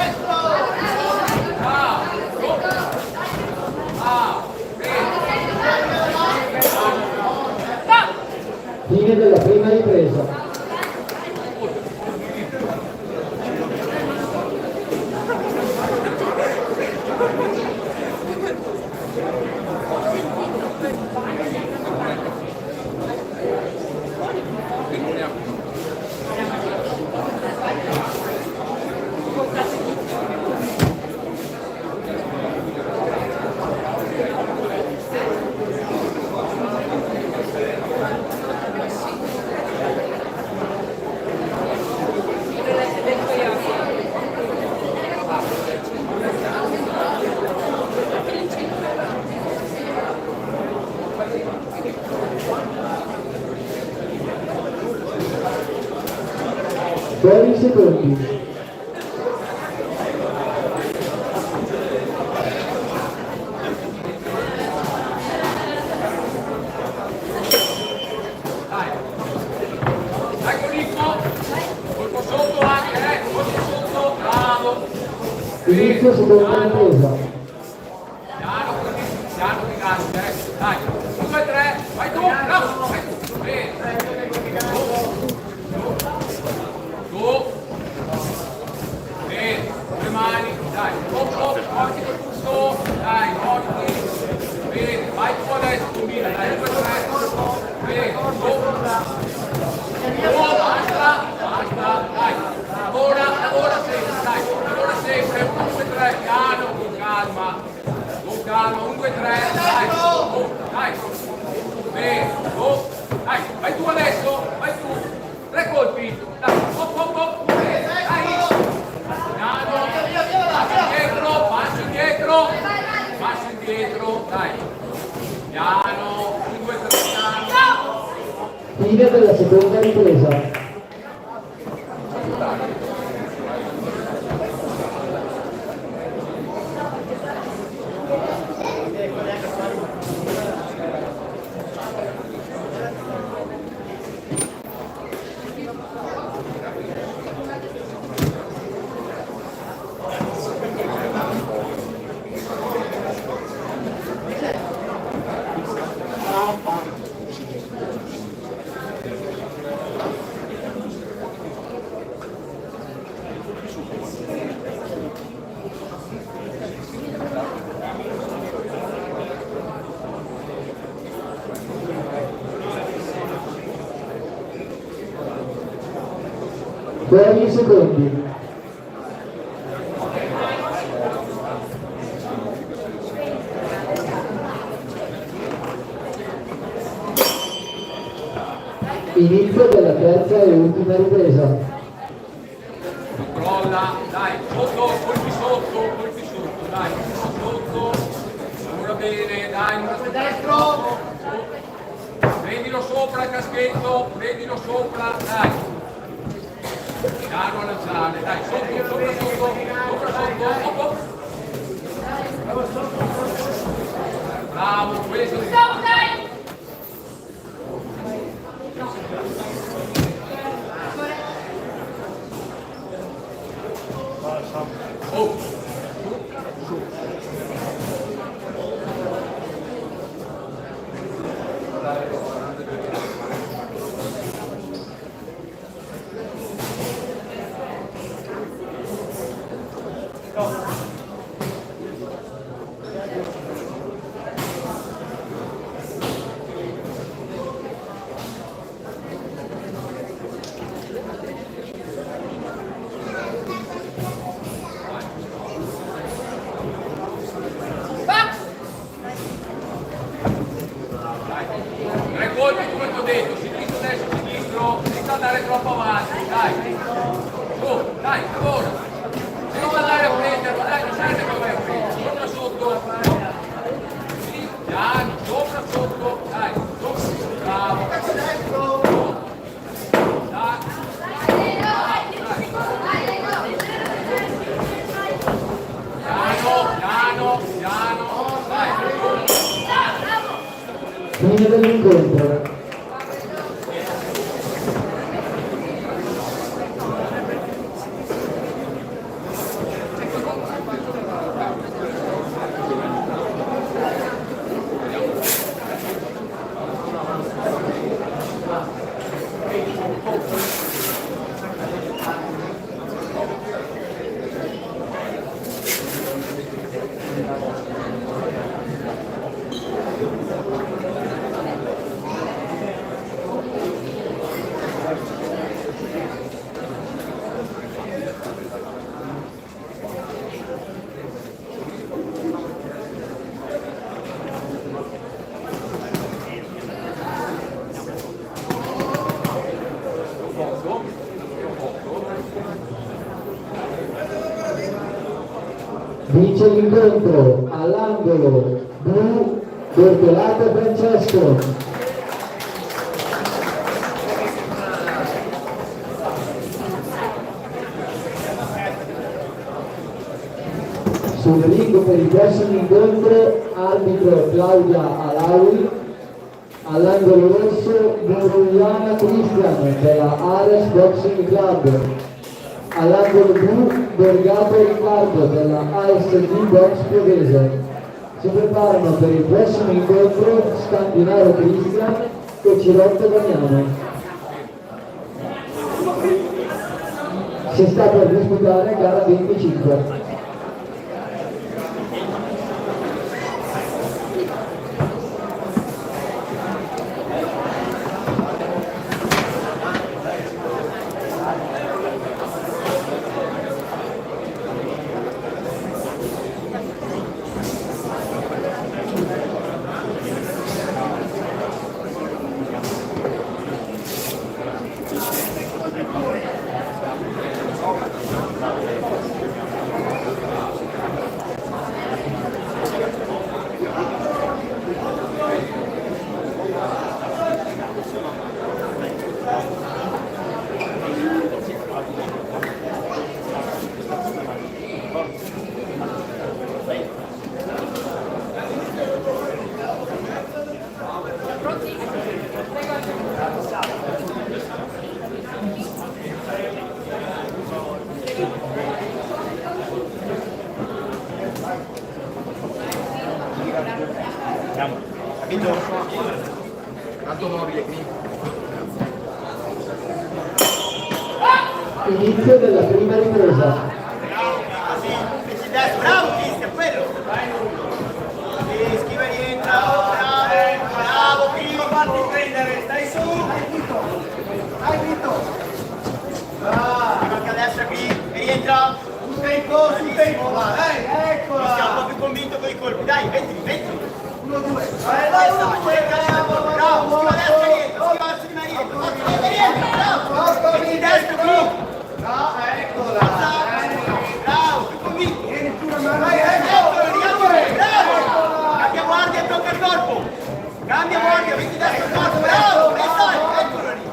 Fine della prima ripresa. Buoni secondi. Ecco Nico, colpo sotto anche, colpo sotto, bravo. Inizio seconda ripresa. Piano di gas, dai. 2, 3, vai tu, bravo, vai tu. Bene. Tu. Bene, le mani, dai. Porti quel pulso, dai, porti. Bene, vai tu adesso, combina, dai, 2, 3. Bene, basta, dai. Lavora sempre, dai. Lavora sempre, 1, 2, 3, piano, con calma. Fine della seconda ripresa. Fuori i secondi. Inizio della terza e ultima ripresa. Crolla, dai, sotto, colpi sotto, dai, sotto, ora bene, dai, una destro, prendilo sopra il caschetto, prendilo sopra, dai, piano a lanciare, dai, sopra, bravo, questo, dai! Oh! Tre colpi come ti ho detto, sinistro, destro, sinistro, senza andare troppo avanti, dai. Su, dai, lavora. Senza andare a prenderlo, dai, non serve che vai a prendere. Sopra, sotto. Sì, piano, sopra, sotto, dai. Sopra, bravo. Piano, dai. Fine dell'incontro. Vince l'incontro all'angolo blu Bortolato Francesco. Sul ring per il prossimo incontro arbitro Claudia Alaui, all'angolo rosso Borugliana Cristian della Ares Boxing Club, all'angolo blu Borgato Riccardo della ASD Box Piovese. Si preparano per il prossimo incontro Scandinaro Cristian e Cirotto Damiano. Si sta per disputare gara 25. Tanto mobile qui. Inizio della prima ripresa. Bravo Cristian, quello! Schiva rientra, bravo Cristian, fatti prendere, stai su! Dai Vito! Manca a destra qui, e rientra! Sul tempo, dai, eccola! Cristian un po' più convinto con i colpi, dai, mettili! 1-2, bravo, schiva a destra rientra, schiva verso di me rientra, bravo! Metti destra qui! No, eccola! Bravo, più convinto! Cambia guardia e tocca il corpo! Cambia guardia, metti destra il corpo, bravo! Eccolo lì!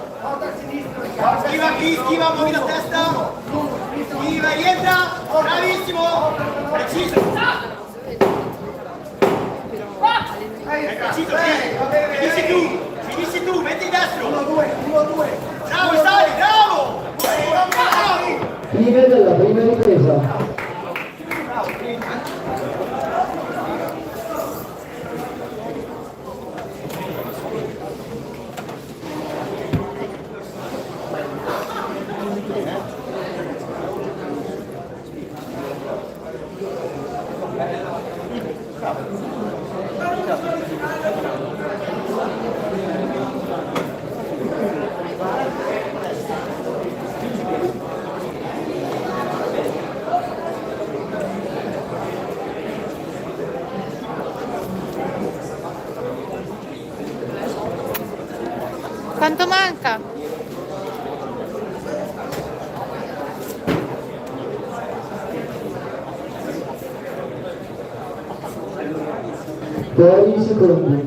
Schiva qui, schiva, muovi la testa! Schiva, rientra! Bravissimo! Preciso! Preciso, finisci tu, metti il destro! 1-2! Bravo, sali, bravo! Fine della prima ripresa. Quanto manca? Poi secondi.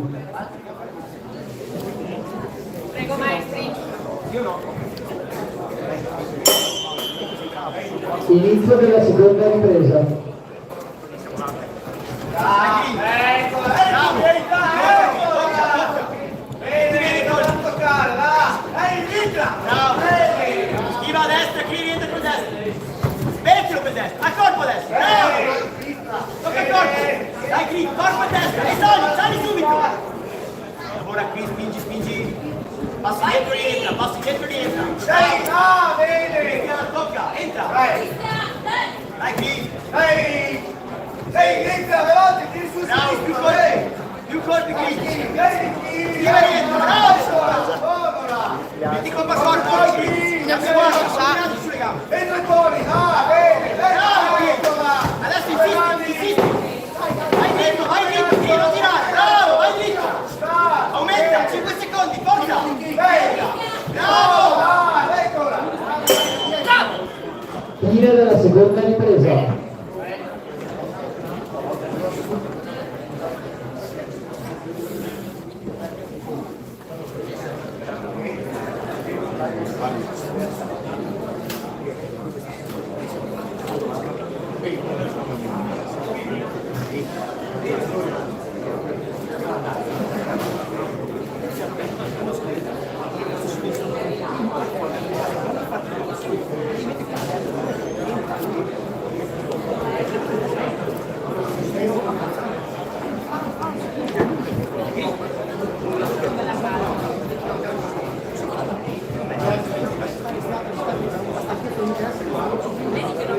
Prego maestri. Inizio della seconda ripresa. Schiva a destra, qui rientra con destra. Mettilo per destra, a corpo a destra. Bravo! Tocca il corpo. Dai qui, corpo a destra. E sali subito. Lavora qui, spingi. Passi dietro, rientra. Bene. Tocca, entra. Dai qui. Entra, veloce, tiri su Bravo, più colpi qui. Schiva rientra, bravo. Metti colpo a corpo. Cambia guardia, sulle gambe. Entra e fuori, bene, Bravo! Adesso insisti! Vai dritto, non tirare! Bravo, vai dritto! Aumenta, 5 secondi, forza! Bravo! eccola! Fine della seconda ripresa.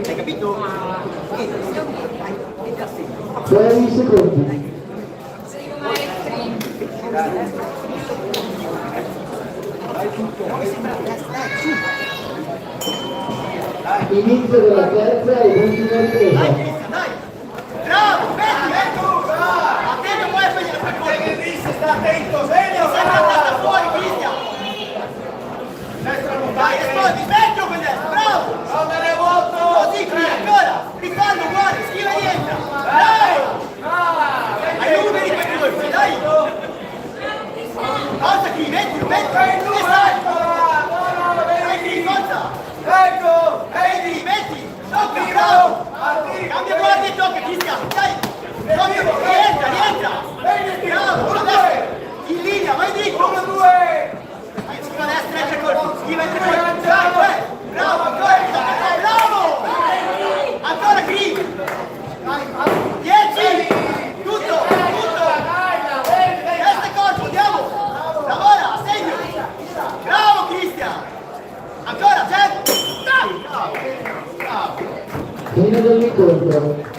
Hai capito? 6 secondi. Inizio della terza e ultima ripresa. Dai! Bravo! Metti! Attento poi a prendere per colpo! Sta attento, sveglio! Sempre la testa fuori, Cristian! Dai, rispondi, sveglio con destra, bravo! Andare a vuoto! Così, qui, ancora! Rifallo, uguale, schiva e rientra! Bravo! Hai numeri per colpi, dai! Forza qui, mettilo! E stai! Dai qui, forza! Ecco! Metti! Tocca, bravo! Cambia guardia e tocca, Cristian, dai! Tocca, rientra! Bravo, adesso! In linea, vai dritto! 1-2! Schiva a destra, entra colpi! Schiva, entra colpi! Dai, bravo, ancora! Bravo! Ancora qui! 10! Tutto! Testa e corpo, andiamo! Lavora! dell'incontro.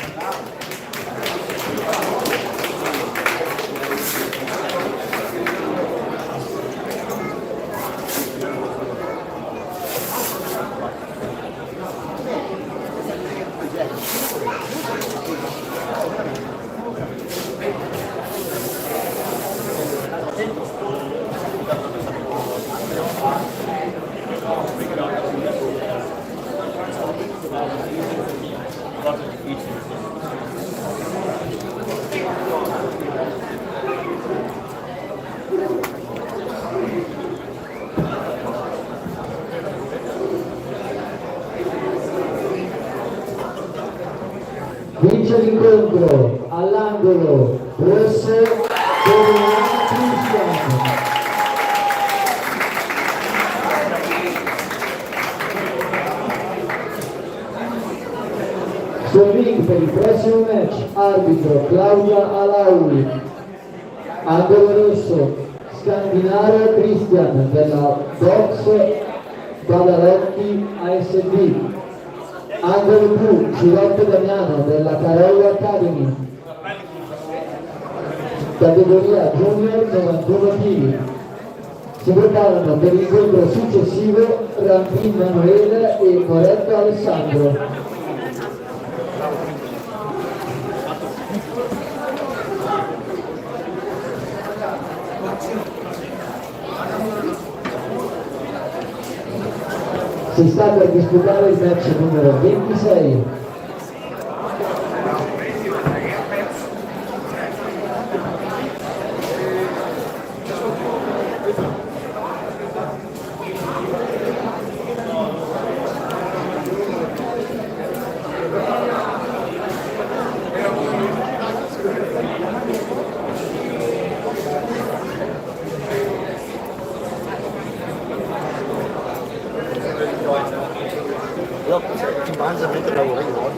Vince l'incontro all'angolo rosso Cristiano. Sul ring per il prossimo match arbitro Claudia Alaui, angolo rosso Scandinaro Cristian della Box Badalotti ASB, angolo blu Girotto Damiano della Carolla Academy, categoria junior 91 kg. Si preparano per l'incontro successivo Rampin Manuele e Moretto Alessandro. Si sta per disputare il match numero 26. Ci mangia mentre lavora io.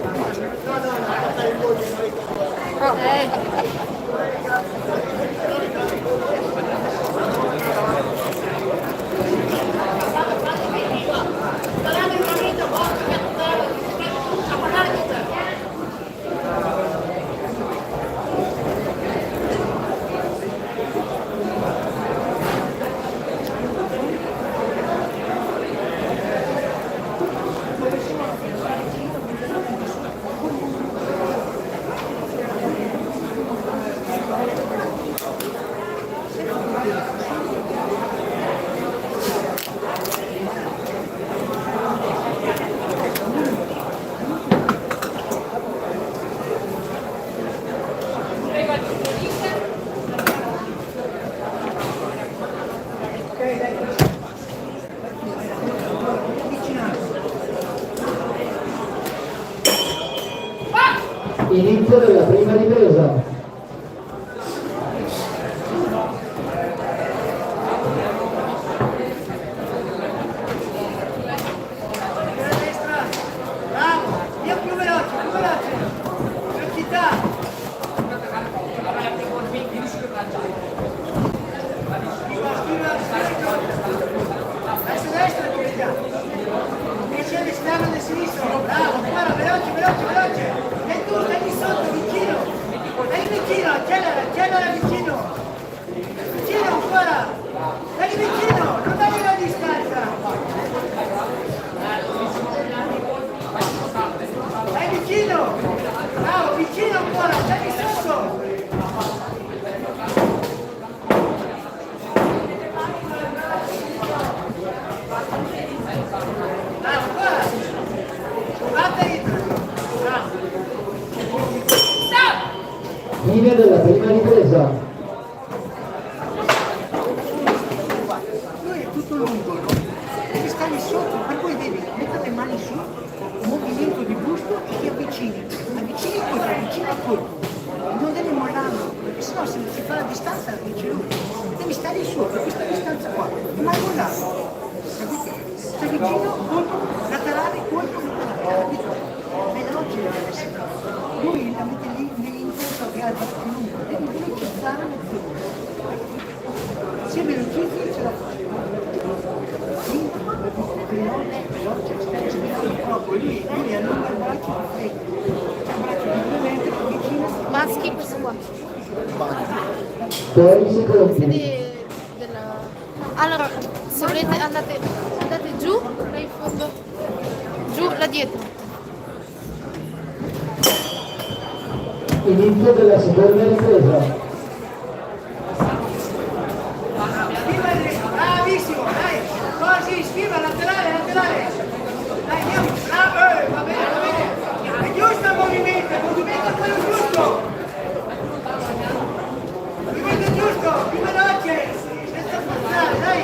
Inizio della prima ripresa. Bravo, via più veloce, velocità. Verso destra, invece all'esterno del sinistro, bravo, guarda, veloce. E tu stai lì sotto, vicino, accelera vicino ancora, stai vicino, non dai la distanza. Stai vicino, bravo, vicino ancora, stai lì sotto. Bravo, ancora. Guarda bravo. Fine della prima ripresa. Lui è tutto lungo, no? Devi stare sotto, ma poi devi mettere le mani su, movimento di busto e ti avvicini al colpo. Non devi mollarlo, perché sennò se non si fa la distanza vince lui. Devi stare su, per questa distanza qua, non mai mollarlo. Capito? Stai vicino, colpo, laterale, capito? Veloce deve essere. Lui la mette lì nell'incontro che ha il più lungo, devi velocizzare nel fiume. Se velocizzi ce la fai. Sì, veloce, stai girando proprio, lui allunga il braccio e 6 secondi. Allora, se volete andate giù, là in fondo, giù, là dietro. Inizio della seconda ripresa. Bravissimo, dai, così, schiva, laterale, laterale. Dai, andiamo, bravo, va bene, è giusto il movimento è quello giusto. Il movimento è giusto, più veloce, senza forzare, dai.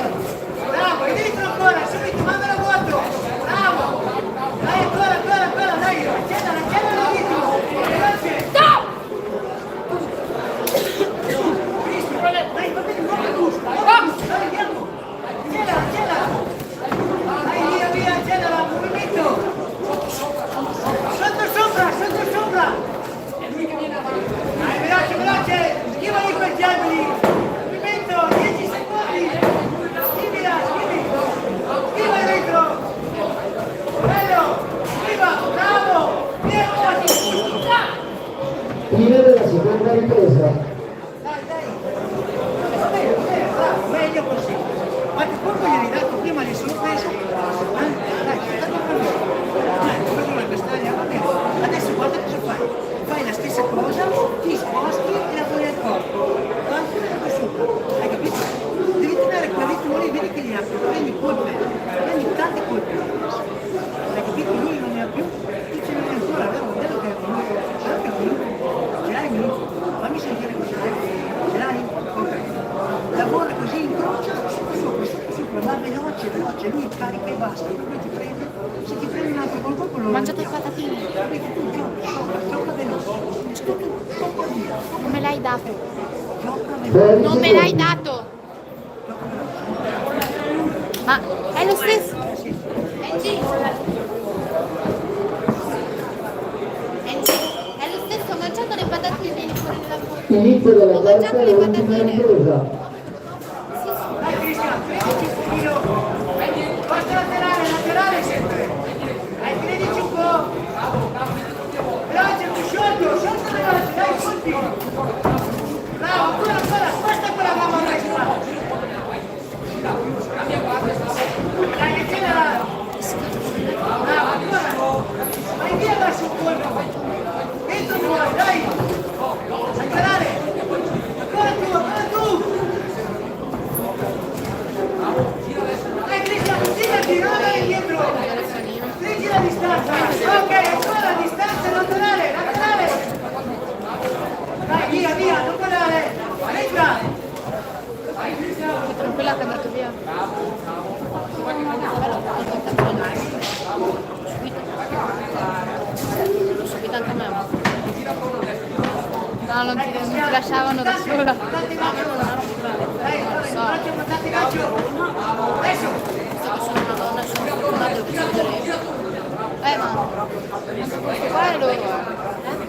Bravo, e dentro ancora, subito, mandalo a vuoto. Bravo, dai, ancora, dai, accendala il ritmo, veloce. Stop! Dai, va bene, giusto, dai, andiamo. Accela! Dai, via, accela, movimento! Sotto sopra! Dai, veloce! Schivali quei diavoli! Movimento, 10 secondi! Schiva dentro! Bello! Schiva, bravo! Via, Fine della seconda ripresa. Dai! Va bene, bravo, meglio così! Ma che colpo gli hai dato prima le sorprese? Dai, come quest'aria, va bene. Adesso guarda cosa fai. Fai la stessa cosa, ti sposti e la poni al corpo. Hai capito? Devi tenere quel ritmo lì, vedi che li apri, prendi colpe, prendi tante colpe. Hai capito? Lui non ne ha più, tu ce n'hai ancora, vero che è venuto? Ce l'hai venuto? Fammi sentire cosa ce l'hai? Ok. Lavora così in croce, sopra, va veloce, lui carica i baschi, lui ti prende, se ti prende un altro colpo lo... Mangiate i patatini. Gioca veloce, gioca via. Non me l'hai dato. Gioca veloce. Non me l'hai dato. Ma è lo stesso. Angie. È lo stesso, ho mangiato le patatine fuori dalla porta. Inizio della Ho mangiato terza e le ultima patatine. ripresa. Dai Cristian, prenditi un pochino. Forza laterale sempre. Dai, prenditi un po'. Veloce, più sciolto veloce, dai, colpi. Bravo, ancora, sposta quella gamba destra. Dai, accelera. Bravo, ancora. Vai via verso il colpo. Dentro fuori, dai. Accelerare. Ancora tu. Dai Cristian, tirati, non andare indietro. Stringi la distanza. Ok, ancora la distanza, laterale. Dai, via, non guardare. Entra. Che tranquilla che è andato via. Subito anche a me. No, non ti lasciavano da sola. Dai, calcio. Adesso. Visto che sono una donna, sono fortunata, devo vedere. Ma questo qua è loro.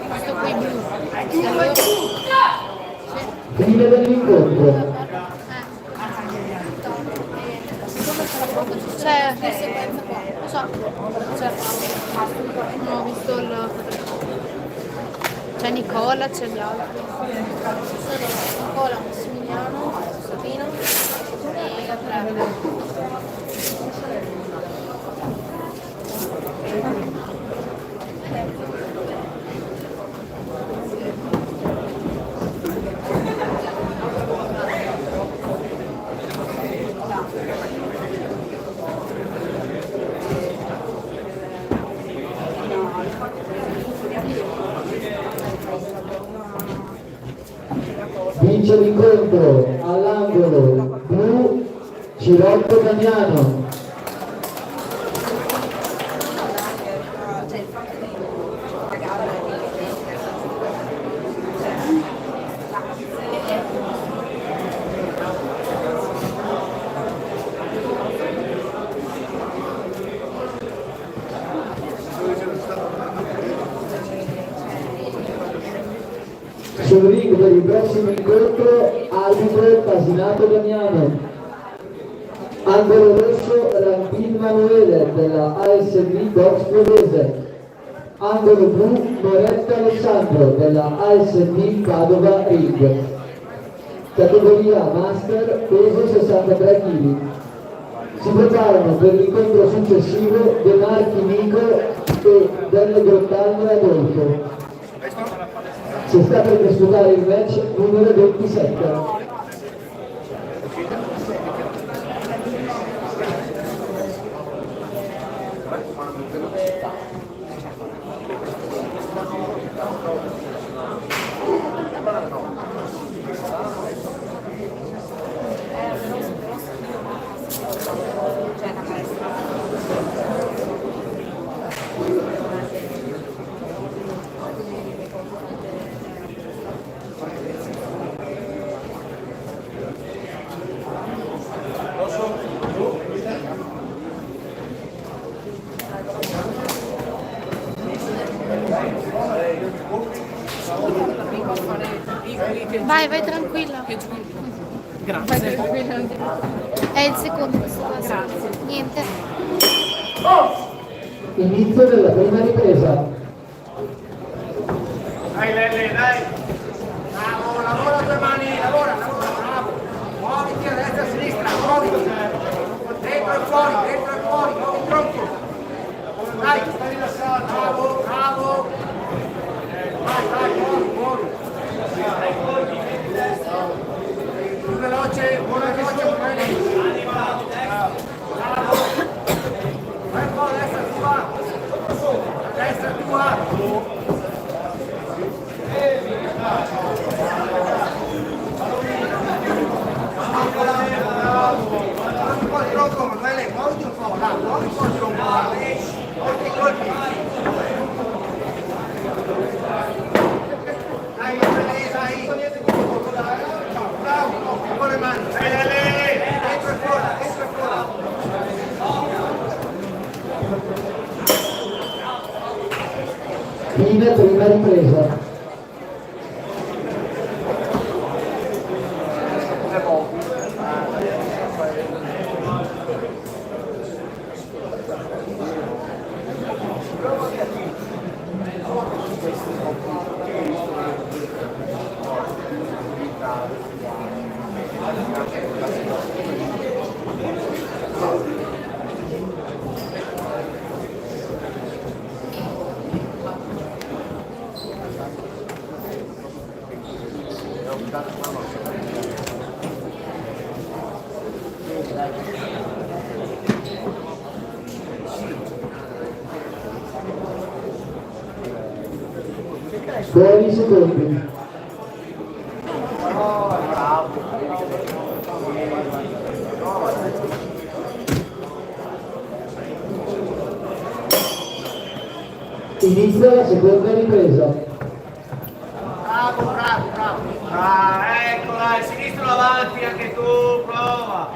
Questo qui blu. È loro. Fine dell'incontro. C'è che sequenza qua, lo so, non ho visto il... C'è Nicola, c'è gli altri. Nicola, Massimiliano, Sabino e Gabriele. Vince l'incontro all'angolo blu Cirotto Damiano. Sul ring per il prossimo incontro arbitro Pasinato Damiano, angolo rosso Rampin Manuele della ASB Box Pugliese, Angolo blu Moretta Alessandro della ASD Padova Ring. Categoria Master, peso 63 kg. Si preparano per l'incontro successivo De Marchi Nico e Delle Grottagno Adolfo. Si sta per disputare il match numero 27. Vai, vai tranquilla. Grazie. Vai tranquilla. È il secondo questo caso. Grazie. Niente. Inizio della prima ripresa. Dai Lele, dai! Bravo, lavora le mani, lavora, bravo! Muoviti a destra e a sinistra, muoviti! Dentro e fuori, muovi tronco! Dai, stai rilassato! Bravo, bravo! Vai, muovi! Più veloce, bene! Bravo! Vai un po' a destra tua! A destra tua! Un po' il tronco, Manuele, muoviti un po', là, muovi un po' il tronco, molti colpi. Dai, dai. Bravo, con le mani. Dentro e fuori, Fine prima ripresa. Buoni secondi. Inizia la seconda ripresa. Bravo. Ah, eccola, il sinistro avanti, anche tu, prova.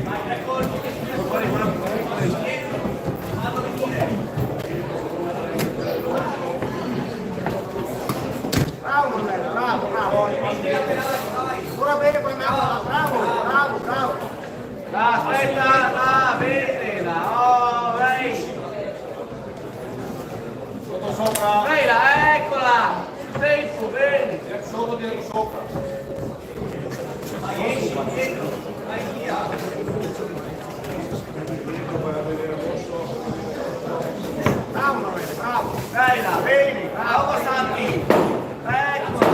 Vai, 3 colpi. Bravo Manuele, bravo. Ora bene con le mani, bravo. Aspetta, vedela, oh, vai. Sotto sopra. Vai là, eccola. Tempo, bene. Sotto, dietro, sopra. Vai, dietro, vai via. Bravo Manuele, bravo. Vai là, bene, bravo Santi. Eccola.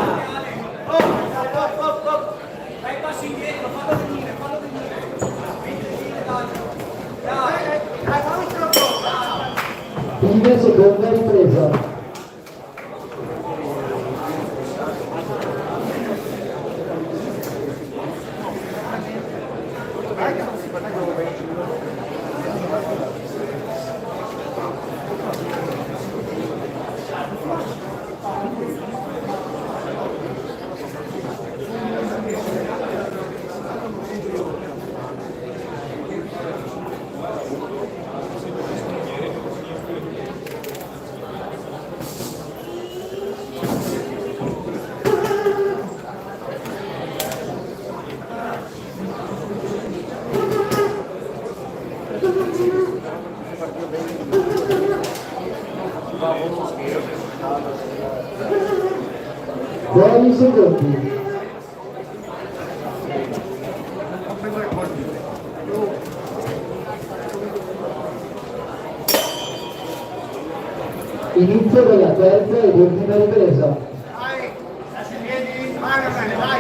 Oh. Dai passi indietro, fallo venire. Dai, fammi troppo. Fine seconda ripresa. Buoni secondi. Inizio della terza ed ultima ripresa. Dai, lasci i piedi, vai,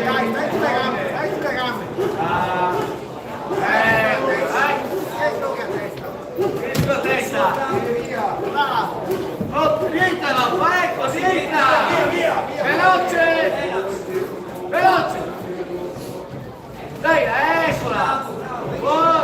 dai sulle gambe. Dietro che a testa. Dietro a testa. Bravo. Oh, dritta, vai così, via. Veloce. Dai, eccola. Oh.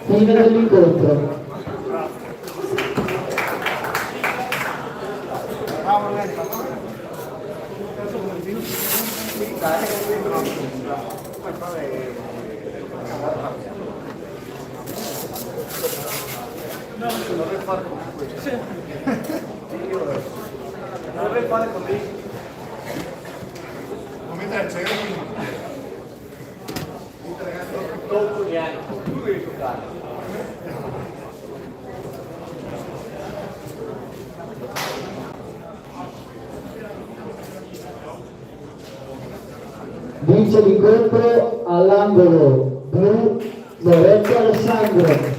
Fine dell'incontro. Dovrei fare così. Come te c'è tu devi toccare. Vince l'incontro all'angolo blu Lorenzo Alessandro.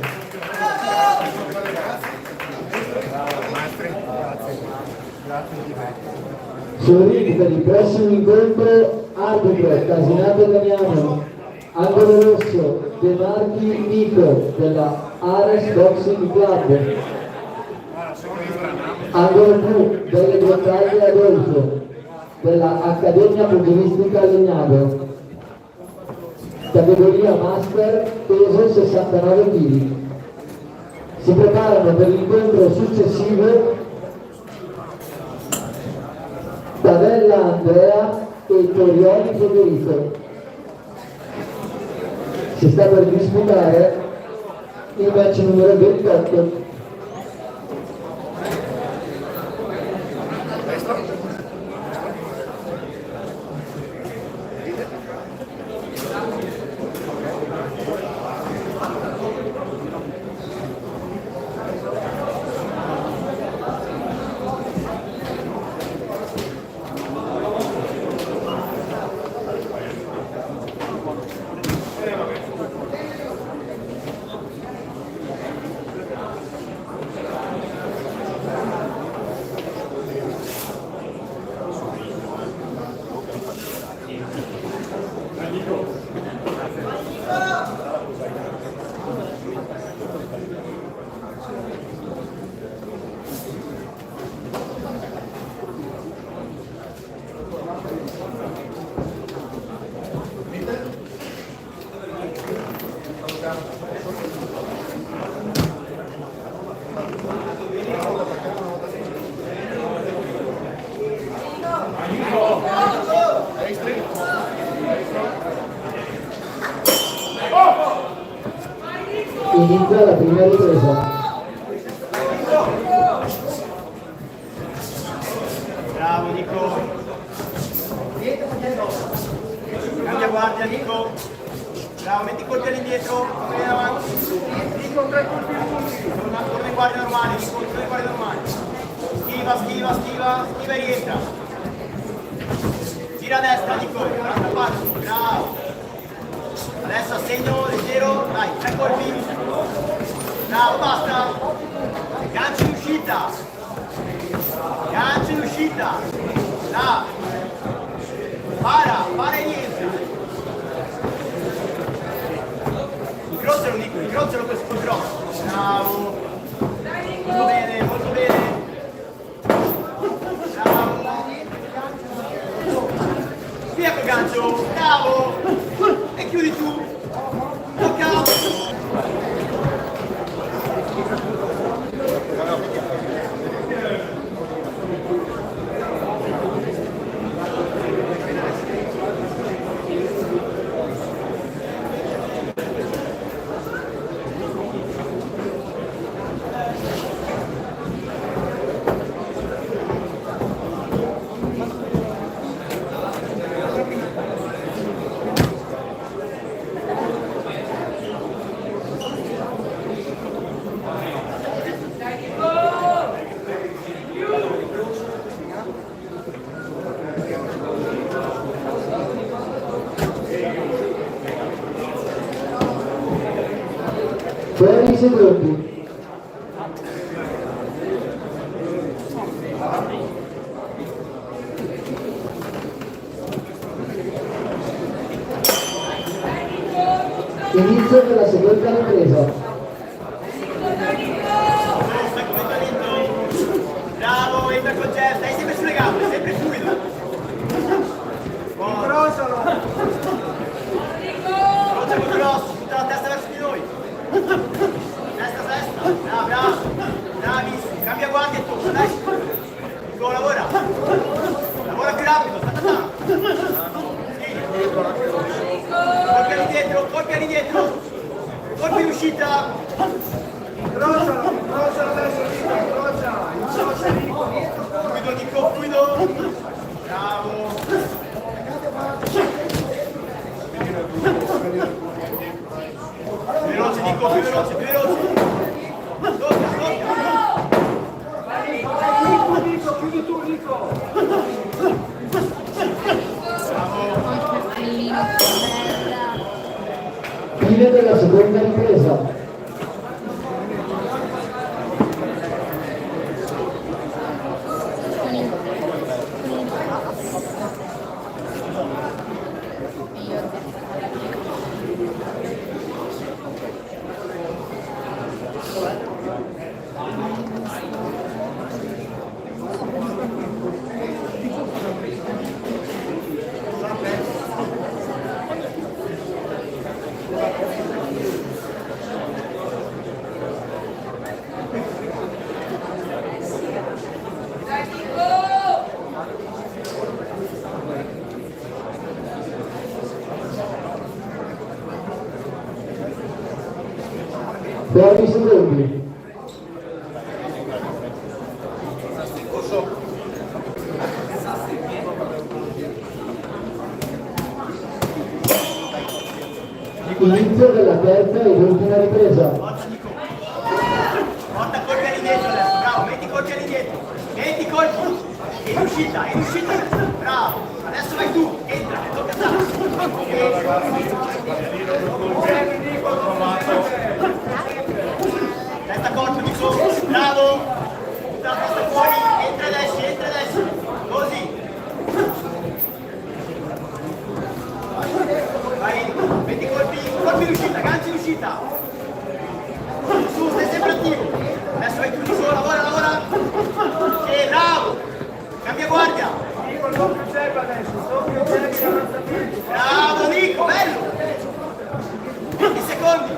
Sul ring per il prossimo incontro arbitro Casinato Damiano, angolo rosso De Marchi Nico della Ares Boxing Club, angolo blu delle Grottaglie Adolfo della Accademia Pugilistica Legnado, categoria Master, peso 69 kg. Si preparano per l'incontro successivo Tavella Andrea e Torioni Federico. Si sta per disputare il match numero 28. Inizia la prima ripresa. Bravo Nico. Cambia guardia Nico. Bravo, metti i coltelli indietro, vieni avanti. Nico, 3 colpi lunghi. Torna in guardia normale, Nico, torna in guardia normale. Schiva e rientra. Gira a destra Nico, dall'altra parte, bravo. Adesso assegno leggero, dai, 3 colpi. Bravo, basta. Gancio in uscita. Bravo. Para e rientra. Incrocialo Nico, incrocialo questo grosso. Bravo. Molto bene. Via col gancio, bravo. E chiudi tu. Tocca. Fuori i secondi. Inizio della seconda ripresa. Bravo, entra con Jeff, stai sempre sulle gambe, sempre fluido. Incrocialo. Incrocia con grosso, tutta la testa verso di noi. Destra, destra. Bravo, bravo. Bravissimo. Cambia guardia e tu, dai. Go, lavora. Lavora più rapido, sta tanto. Colpi all'indietro. Colpi in uscita. Incrocialo verso di te, incrocia Nico. Fluido Nico, fluido. Bravo. Veloce Nico, più veloce, più veloce. Tocca. Nico, chiudi tu Nico. Fine della seconda ripresa. Fuori i secondi. Inizio della terza ed ultima ripresa. Porta colpi all'indietro adesso, bravo, metti colpi all'indietro. Metti colpi. In uscita adesso. Bravo. Adesso vai tu, entra, tocca a te. Testa corpo, Nico. Bravo. Tutta la testa fuori, entra adesso. Così. Vai, metti colpi in uscita, ganci in uscita. Su, stai sempre attivo. Adesso vai tu Nico, lavora. Sì, bravo. Cambia guardia. Nico, il doppio jab adesso, Bravo Nico, bello. 20 secondi.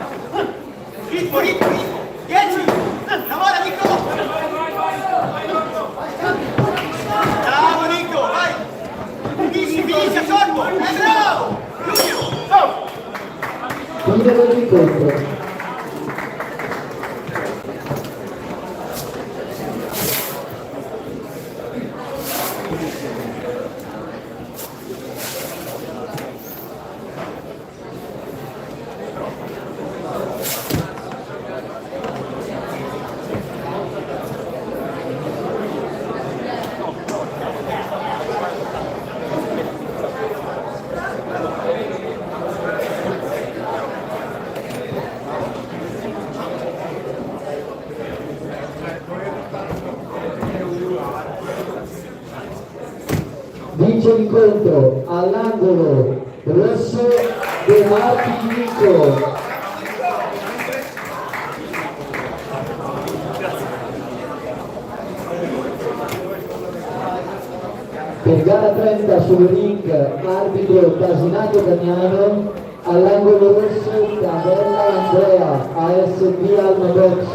Ritmo. 10. Lavora Nico. Bravo Nico, vai. Finisci a corpo. Bravo. Giulio, go. Fine dell'incontro. Vince l'incontro all'angolo rosso De Martinico. Per gara 30 sul ring arbitro Casinato Damiano, all'angolo rosso Cavella Andrea ASB Alma Box,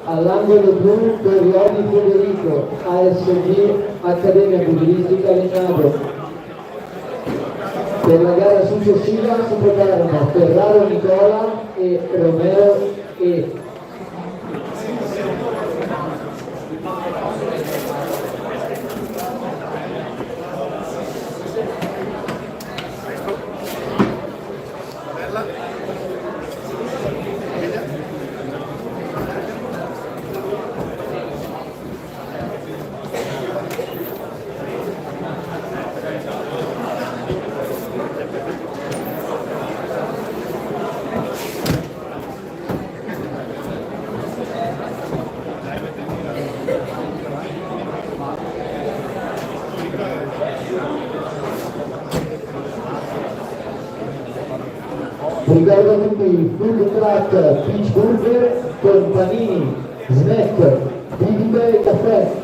all'angolo blu Torioni Federico ASB Accademia Pugilistica Legnano. Per la gara successiva si prepararono Ferraro Nicola e Romeo E. Ricordo tutti il food truck Peach Burger con panini, snack, bibite e caffè.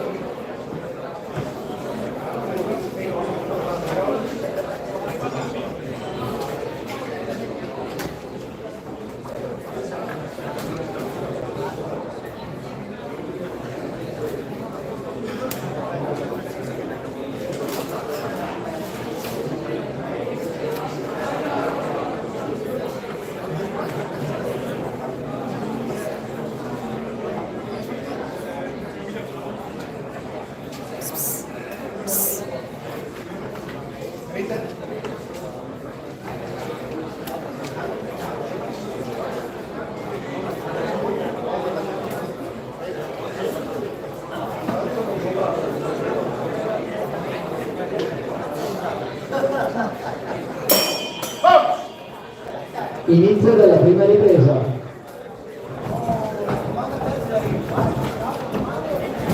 Inizio della prima ripresa.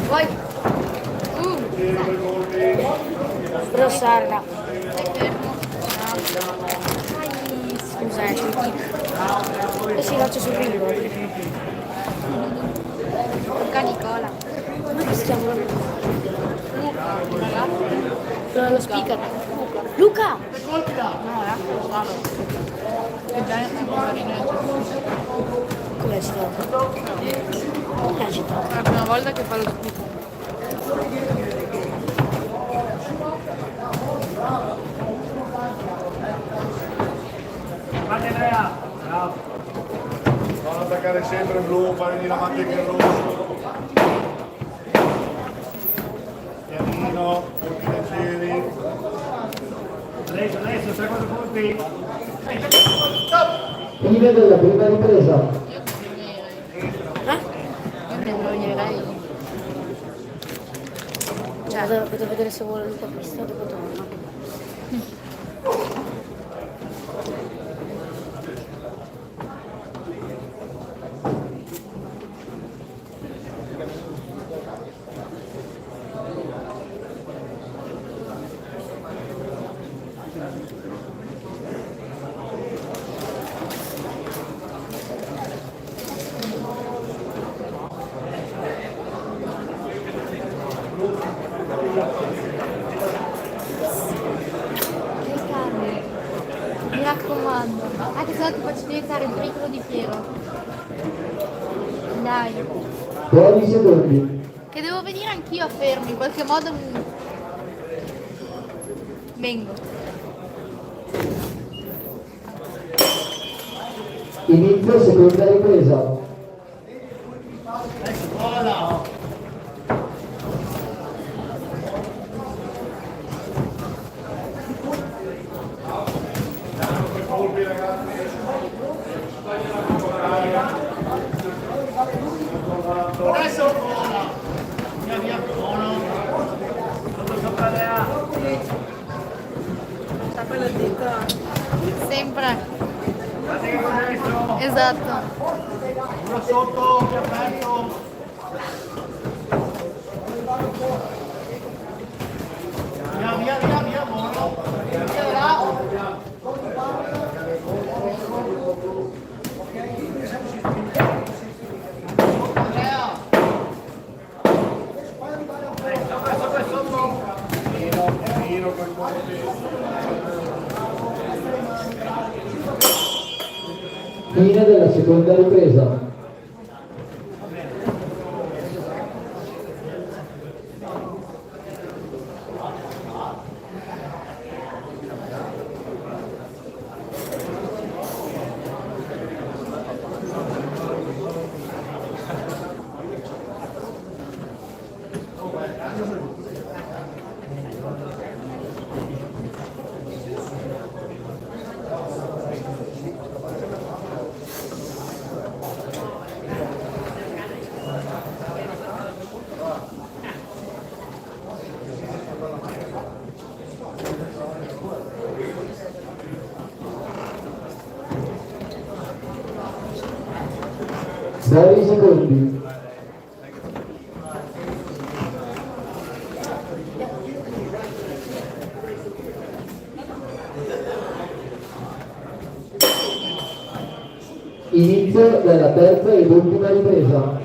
Vai! Sbrossarla. Stai fermo. Scusa, c'è il kick. E si lancia sul ringo. Luca Nicola. Ma che si chiama? Luca. Lo speaker. Luca! No, è anche Salo. È bene che Come si chiama? Come si chiama? è la prima volta che fa lo speaker. Non attaccare sempre il blu, fare di la manteca in rosso. Pianino, punti leggeri. Adesso, 3-4 punti. Fine della prima ripresa. Io mi annoierei. Cioè, potete vedere se vuole Luca Pista dopo torna. Che calmo. Mi raccomando. Anche se no ti faccio diventare il pericolo di Piero. Dai. 12 secondi. Che devo venire anch'io a fermi, in qualche modo vengo. Inizio seconda ripresa. Adesso vola. Via via buono. Sotto sopra le A. Sta quella dita. Sempre. Guardate che cosa hai messo. Esatto. Uno sotto, più aperto. Via via via via buono. Via là. Fine della seconda ripresa. Sei secondi. Inizio della terza ed ultima ripresa.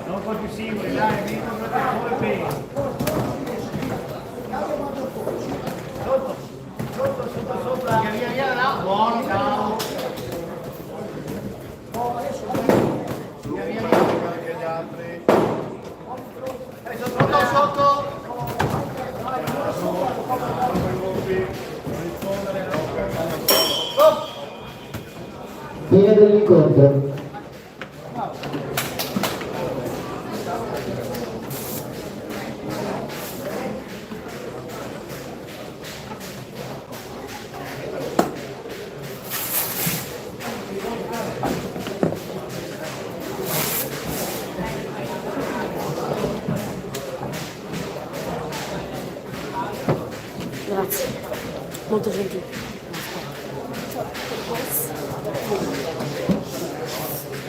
Non può più singoli, dai, vieni con il bene. Sotto, via, là, buono, ciao. Via, perché gli altri. Sotto. Fine dell'incontro. Grazie, molto gentile.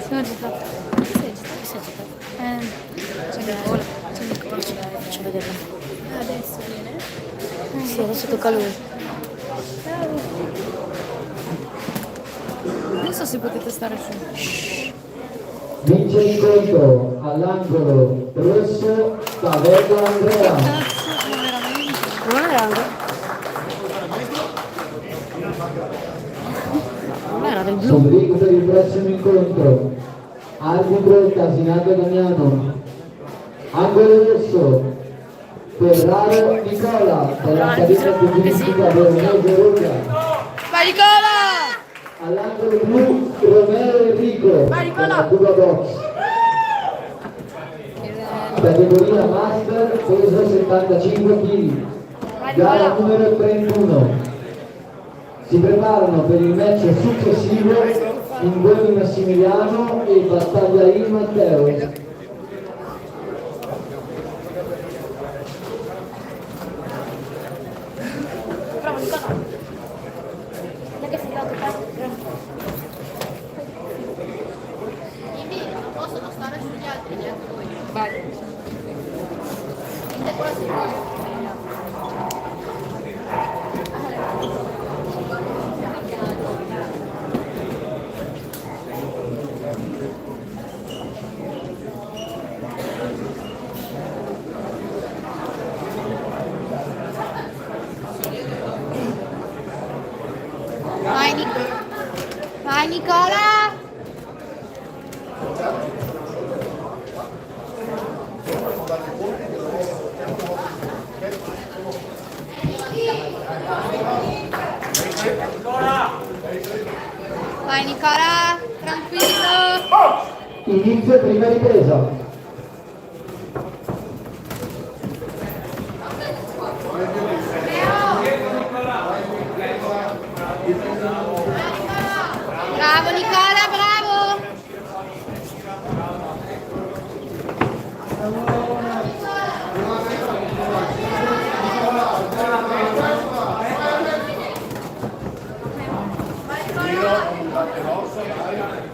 Sono agitato. Sei agitato? C'è il volo. C'è il capace. Faccio vedere. Adesso viene? Sì, adesso tocca a lui. Non so se potete stare su. Vince l'incontro all'angolo rosso Taverna Andrea. Non è angolo. Non era del blu. Sobrico per il prossimo incontro. Arbitro Casinato Damiano. Angolo rosso Ferraro Nicola dell'Accademia Pugilistica Veronese Rocca. Vai Nicola! All'angolo blu Romeo Enrico della Cuba Box. Categoria Master, peso 75 kg. Gara numero 31. Si preparano per il match successivo Ingoni Massimiliano e Battaglia Il Matteo. Bravo Nicola. Dai che sei arrivato qua. Quindi non possono stare sugli altri neanche voi. Vai. Vai Nicola! Vai Nicola, tranquillo! Inizio prima ripresa. Bravo Nicola, bravo!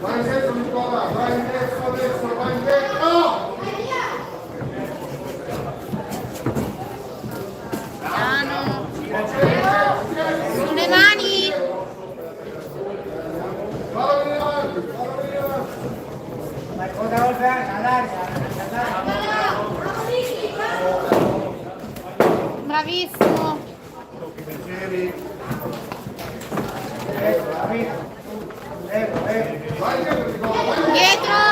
Vai indietro Nicola, vai indietro adesso, vai indietro! Piano! Sulle mani! Bravissimo! Dietro!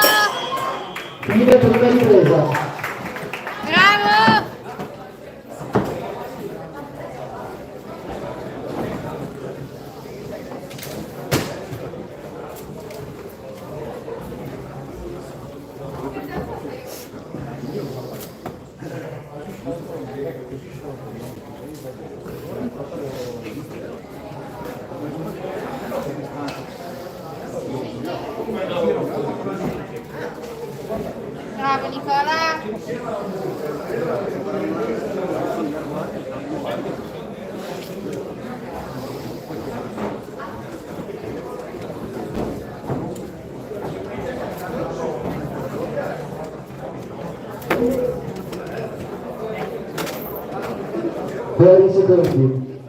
secondi.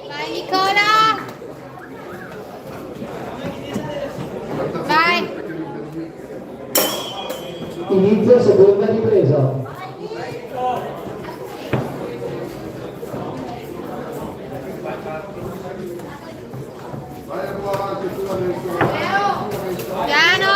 Vai Nicola! Vai! Inizia seconda ripresa. Piano!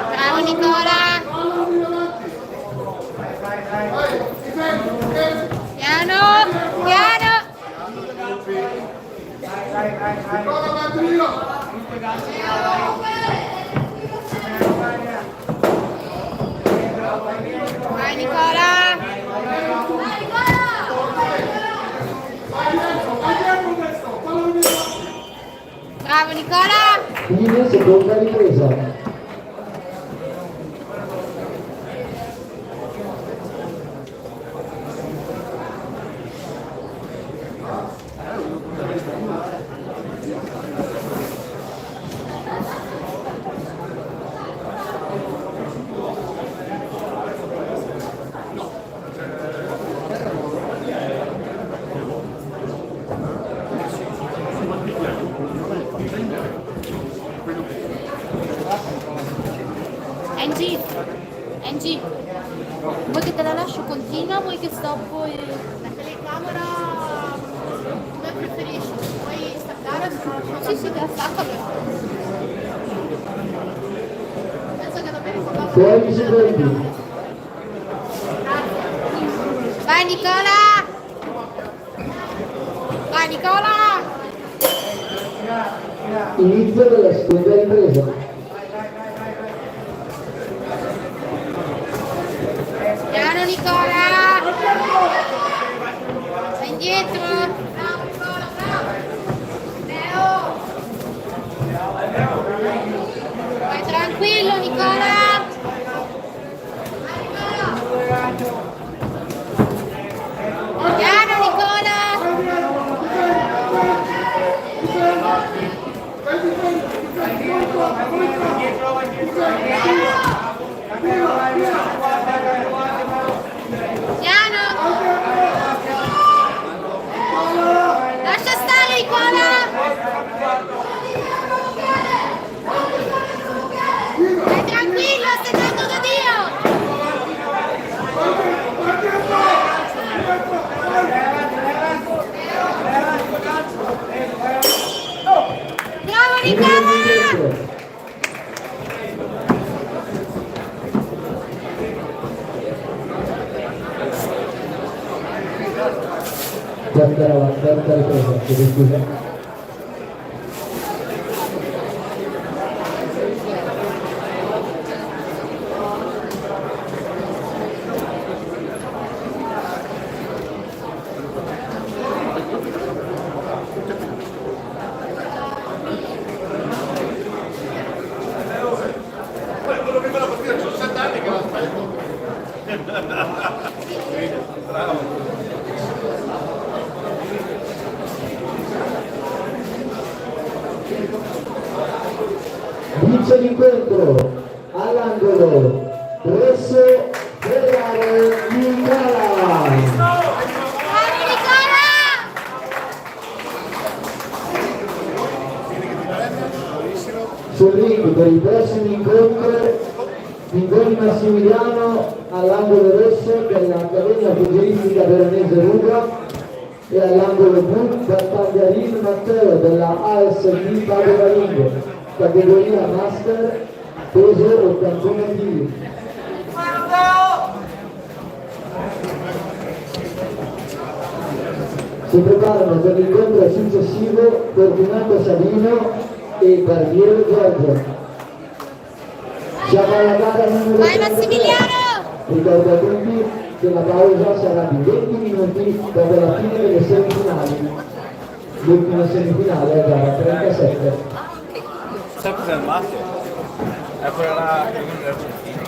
Bravo Nicola! Piano! Piano! Vai Nicola! Bravo Nicola! Fine seconda ripresa. Angie, vuoi che te la lascio continua? Vuoi che stoppo la telecamera? Come preferisci? Vuoi staccare? Sì, sì, te la stacco. Penso che dobbiamo fare 12 secondi. Vai Nicola! Vai Nicola! Inizio della seconda ripresa. Piano Nicola! Vai indietro! Bravo Nicola, bravo! Leo! Vai tranquillo Nicola! Piano Nicola! Piano! Lascia stare Nicola! Stai tranquillo, stai dando da Dio! Bravo Nicola! Questa era la terza ripresa, chiedo scusa. Quello che me la partita sono 7 anni che l'aspetto. Bravo. Vince l'incontro all'angolo presso Ferrare Nicola. Bravo Nicola! Sul ring per il prossimo incontro Mingoni Massimiliano all'angolo rosso dell'Accademia Pugilistica Veronese Ruga e all'angolo blu Tagliarin Matteo della ASB Padova Ring, categoria Master, peso 81 kg. Si preparano per l'incontro successivo Fortunato Savino e Barbiero Giorgio. Siamo alla gara numero 3. Vai Massimiliano! Ricordo a tutti che la pausa sarà di 20 minuti dopo la fine delle semifinali. L'ultima semifinale è gara 37. Sai cos'è il Matteo? È quella là che viene dall'Argentina.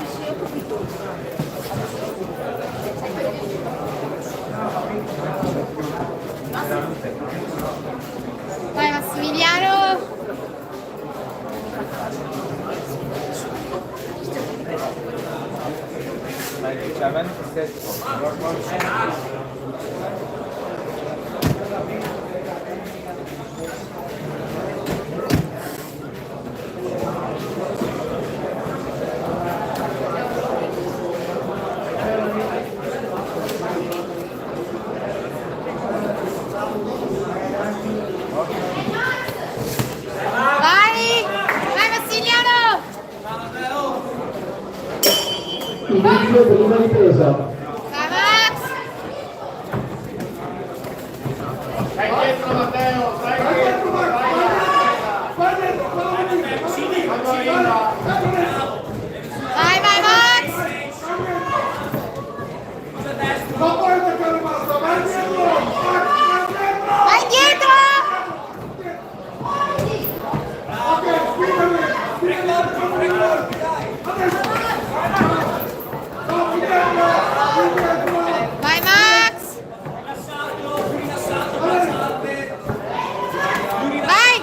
Vai! Vai Massiliano! Inizio prima ripresa. Vai Max! Stai dietro Matteo, stai dietro Vai, vai Max! Vai dietro! Vai Max! Vai!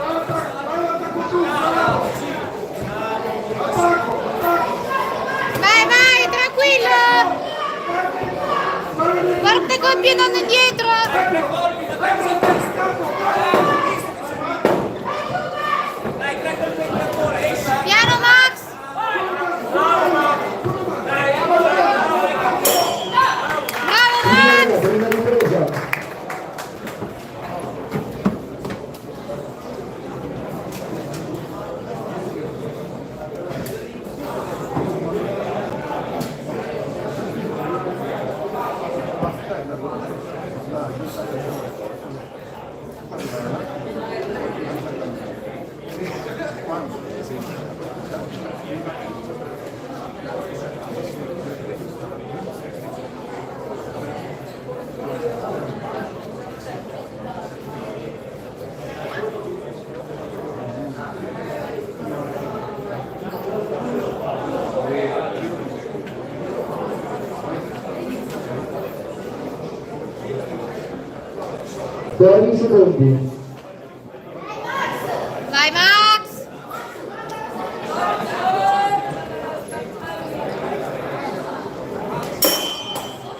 Vai, vai, tranquillo! Guarda col piede indietro! Piano Max! Bravo Max! Prima ripresa. Dodici secondi. Vai Max!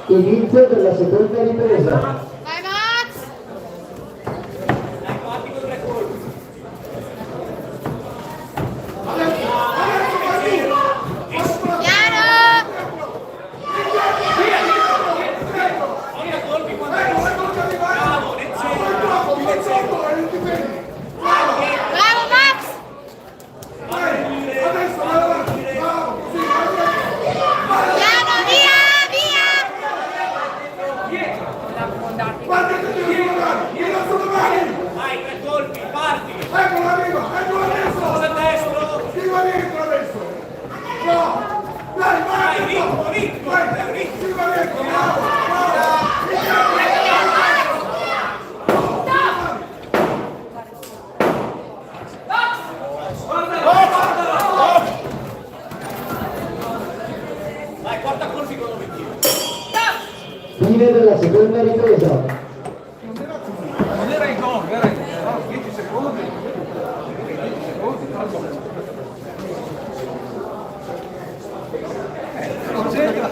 Inizio della seconda ripresa. Vai Max! Piano! Bravo Max! Piano, via, via! Vai, 3 colpi, parti! Eccola arriva, eccola adesso! Cosa destro? Scriva dentro adesso! No! Dai, vai! Ritmo, ritmo! Vai, scriva dentro, bravo! Bravo! Vai, porta colpi con l'obiettivo! Fine della seconda ripresa. Non era in gol, era in 10 secondi. 10 secondi, non c'entra.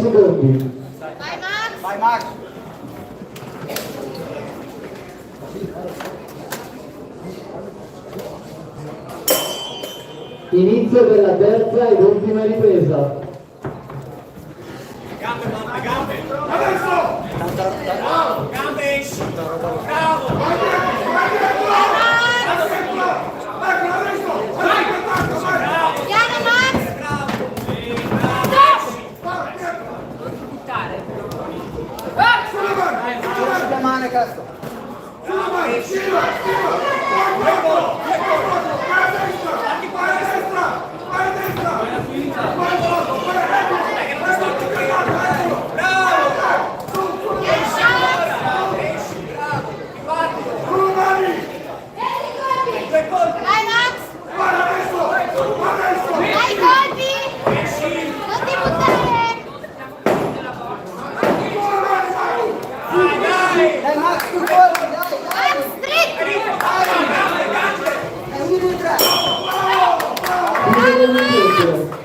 Secondi. Vai Max! Vai Max! Inizio della terza ed ultima ripresa. Gambe, mamma, gambe! Adesso! Bravo! Gambe esci! Bravo! Piano Max! Sulla mano, cazzo. Sulla mano, scivola, scivola! indietro.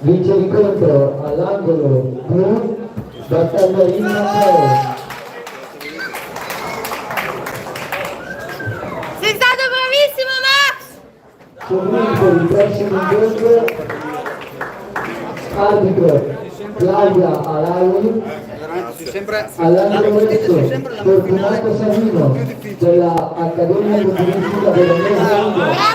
Vince l'incontro all'angolo blu da Tagliarina Matteo. Sei stato bravissimo, Max! Comunque il prossimo incontro arbitro Claudia Alauri, all'angolo destro Fortunato Savino della Accademia Communistica Veronese,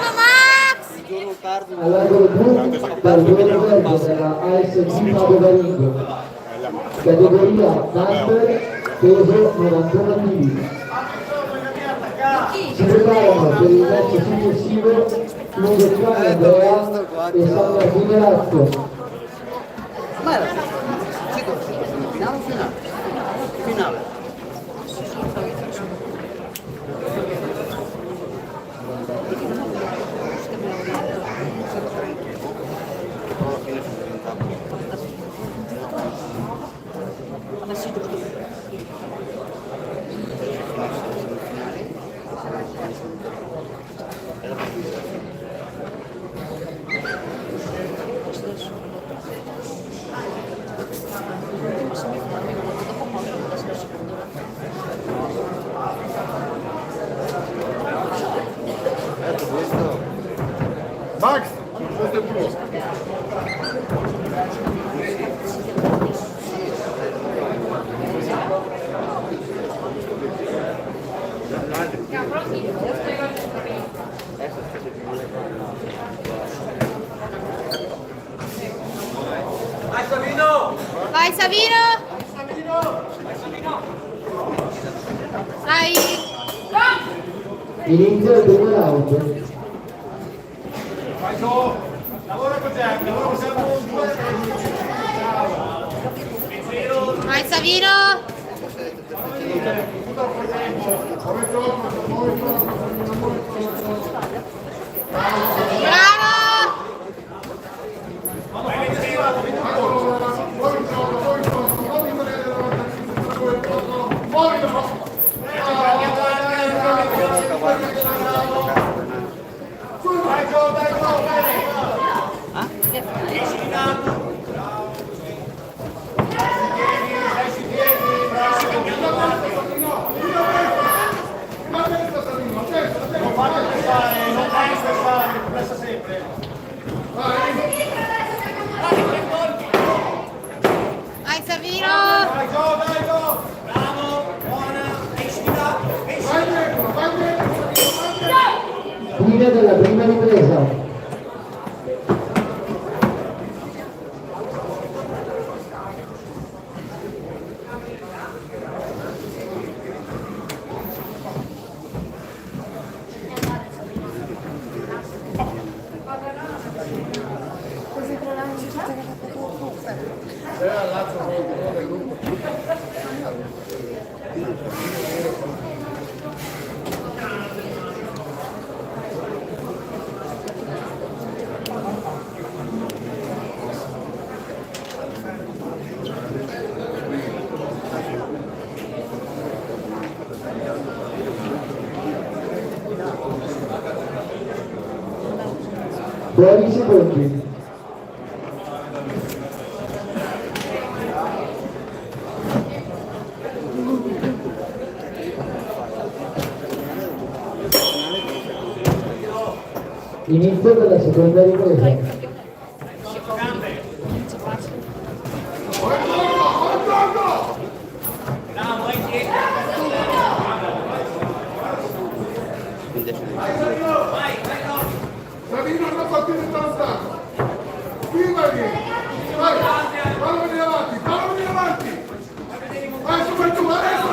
all'angolo blu dal Duomo Verde della ASC Padovaringo, categoria Camper, peso 91 kg. Si preparano per il match successivo Ludovico Andrea e San Martino Razzo. Ma era finale o finale? Finale. Max, questo è blu. Vai Savino! Vai Savino! Vai! Inizio il primo round. Vai Gio! Lavora con Jack, lavora con Vai Savino! Bravo! Vai Savino! Vai Gio, dai Gio! Bravo, buona, esci di là, Fine della prima ripresa. Buoni secondi. Inizio della seconda ripresa. Savino non partire tanto. Qui vai, fallo venire avanti, vai su per tu, adesso.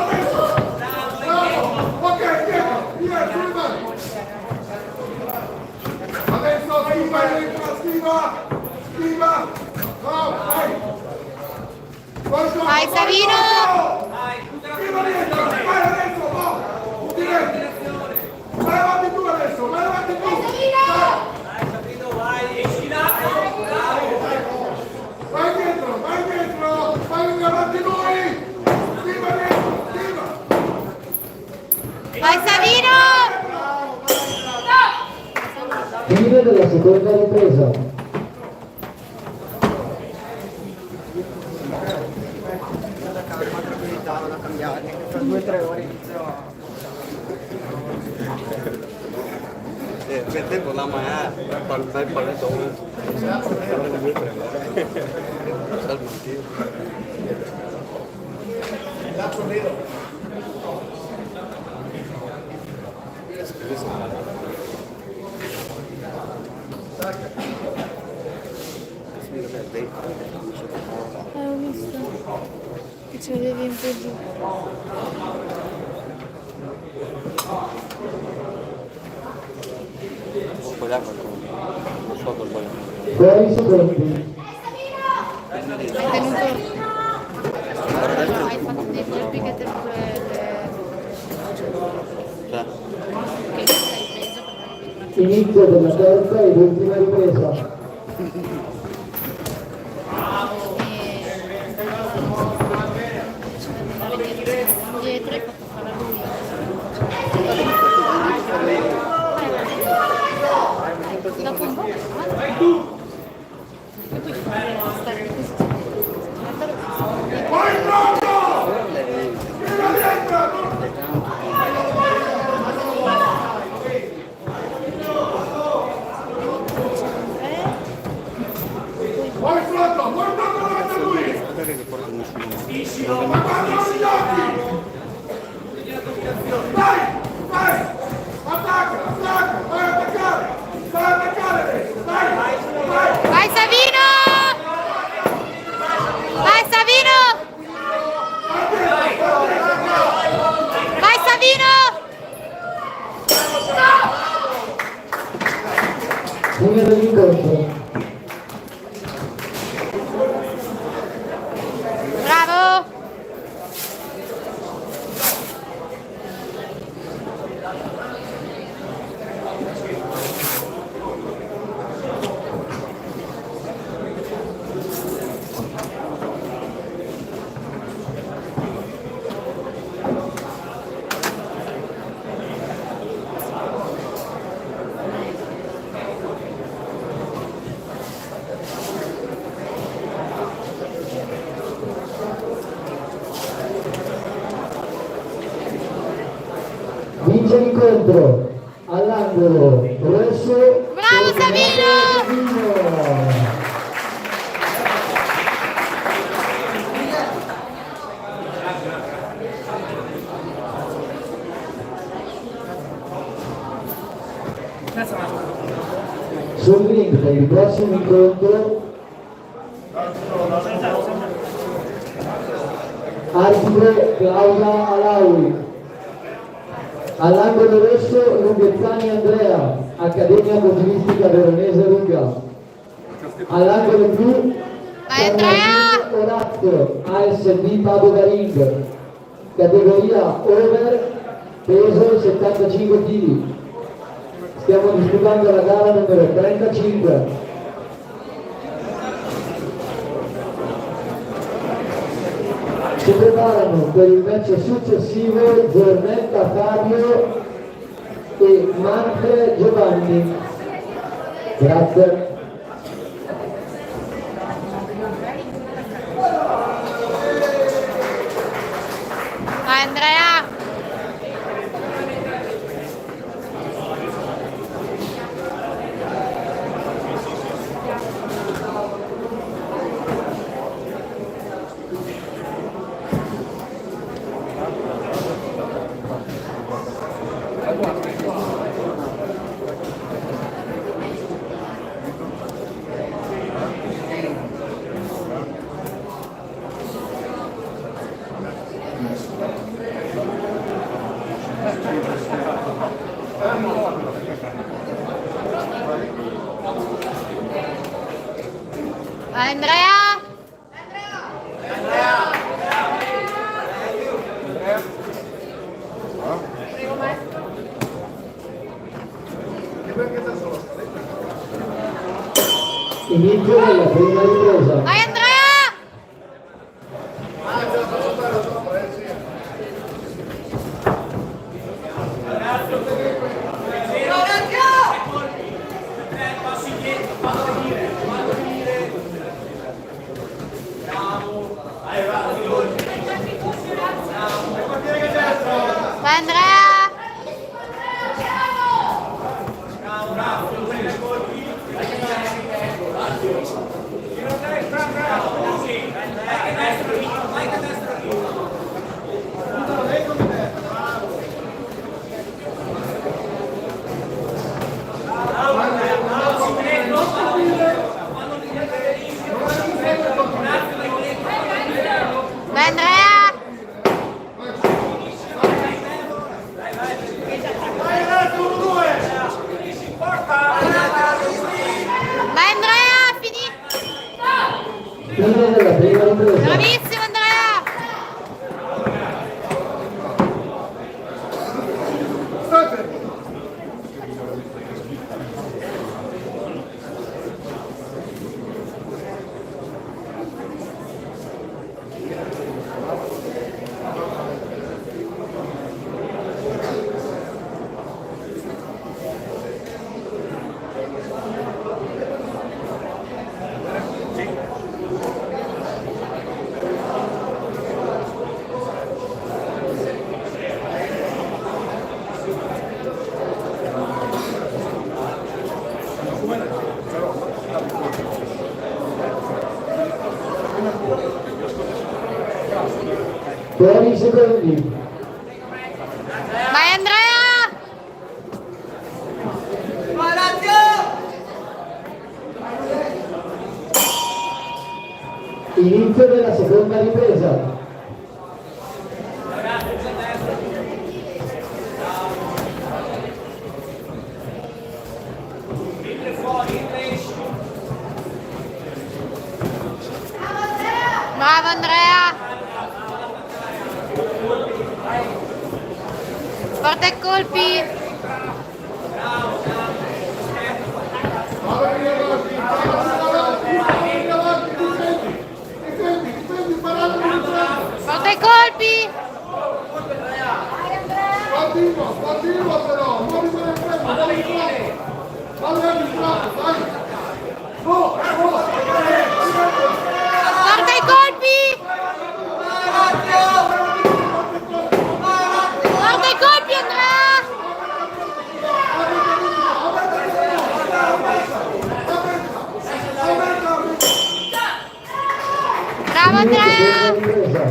Vai Savino! Vai avanti tu adesso, vai avanti tu! Vai dietro, vai avanti lui! Viva dentro, viva! Vai Savino! Fine della seconda ripresa. Tra 2 o 3 ore inizio. Per tempo lama è il pallettone. Ho visto che ce l'avevi un po' giù. Fuori secondi. Hai tenuto... Hai fatto dei colpi che te lo... Che l'hai preso per... Inizio della terza ed ultima ripresa. Dietro hai fatto fare a lui. Dopo un po', vai tu! E poi stare così. Vai pronto! Viva dentro! Vai pronto davanti a lui! Ma guarda gli occhi! Vai! Attacca! Vai a attaccare adesso! Vai! Vai Savino! Vai Savino! Vai Savino! Fine dell'incontro. Bravo! Vince l'incontro all'angolo rosso. Bravo Savino! Sul link per il prossimo incontro arbitro Claudia Alaui. All'angolo rosso Lunghezzani Andrea, Accademia Pugilistica Veronese Ruga. All'angolo blu Carnavini Orazio, ASB Padova Ring, categoria over, peso 75 kg. Stiamo disputando la gara numero 35. Si preparano per il match successivo Giornetta Fabio e Manfred Giovanni. Grazie. Vai Andrea! Vai Andrea! Inizio della prima ripresa. Vai Andrea! Vai Andrea! Vai Andrea! Vai Andrea, finito! Fine della prima ripresa. Bravissimo Andrea! Buoni secondi. Vai Andrea! Inizio della seconda ripresa. Bravo Andrea! Forte colpi! Forte colpi! Continua però, non mi viene preso, Forte i colpi! Forte i colpi Andrea! Bravo Andrea! Ripresa.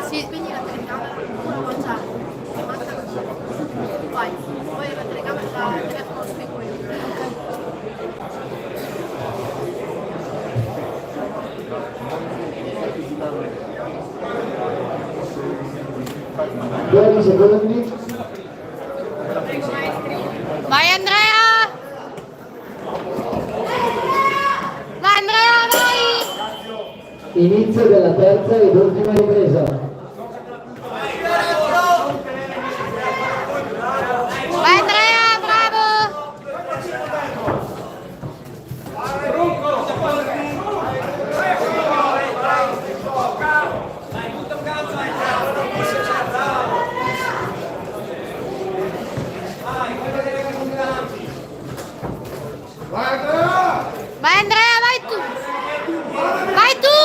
Sì. Spegni la telecamera, una volta che basta così. Vai, poi la telecamera, il telefono spiego io. Buoni secondi. Vai Andrea! Vai Andrea, vai! Inizio della terza ed ultima ripresa. Vai Andrea, bravo! Vai Andrea, vai tu! Vai tu!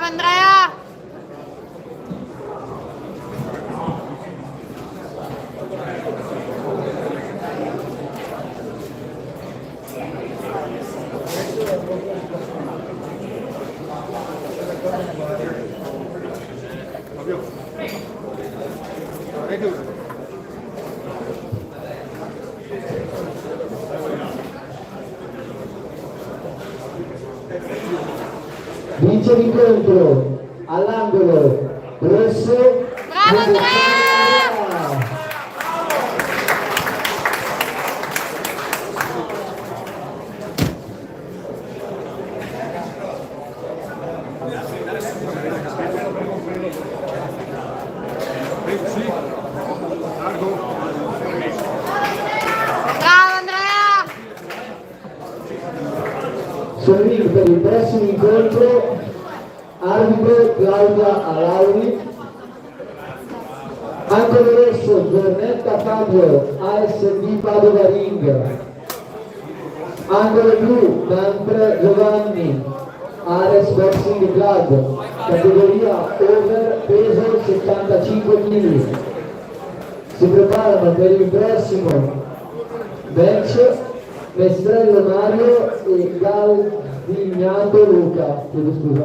Brava Andrea! Vince l'incontro all'angolo rosso. Bravo Andrea! Bravo Andrea! Sorriso per il prossimo incontro, arbitro Claudia Alauri, angolo rosso Giornetta Fabio, ASB Padova Ring, angolo blu Manfred Giovanni, Ares Boxing Club, categoria over, peso 75 kg. Si preparano per il prossimo match Mestrello Mario e Galdignato Luca. Chiedo scusa.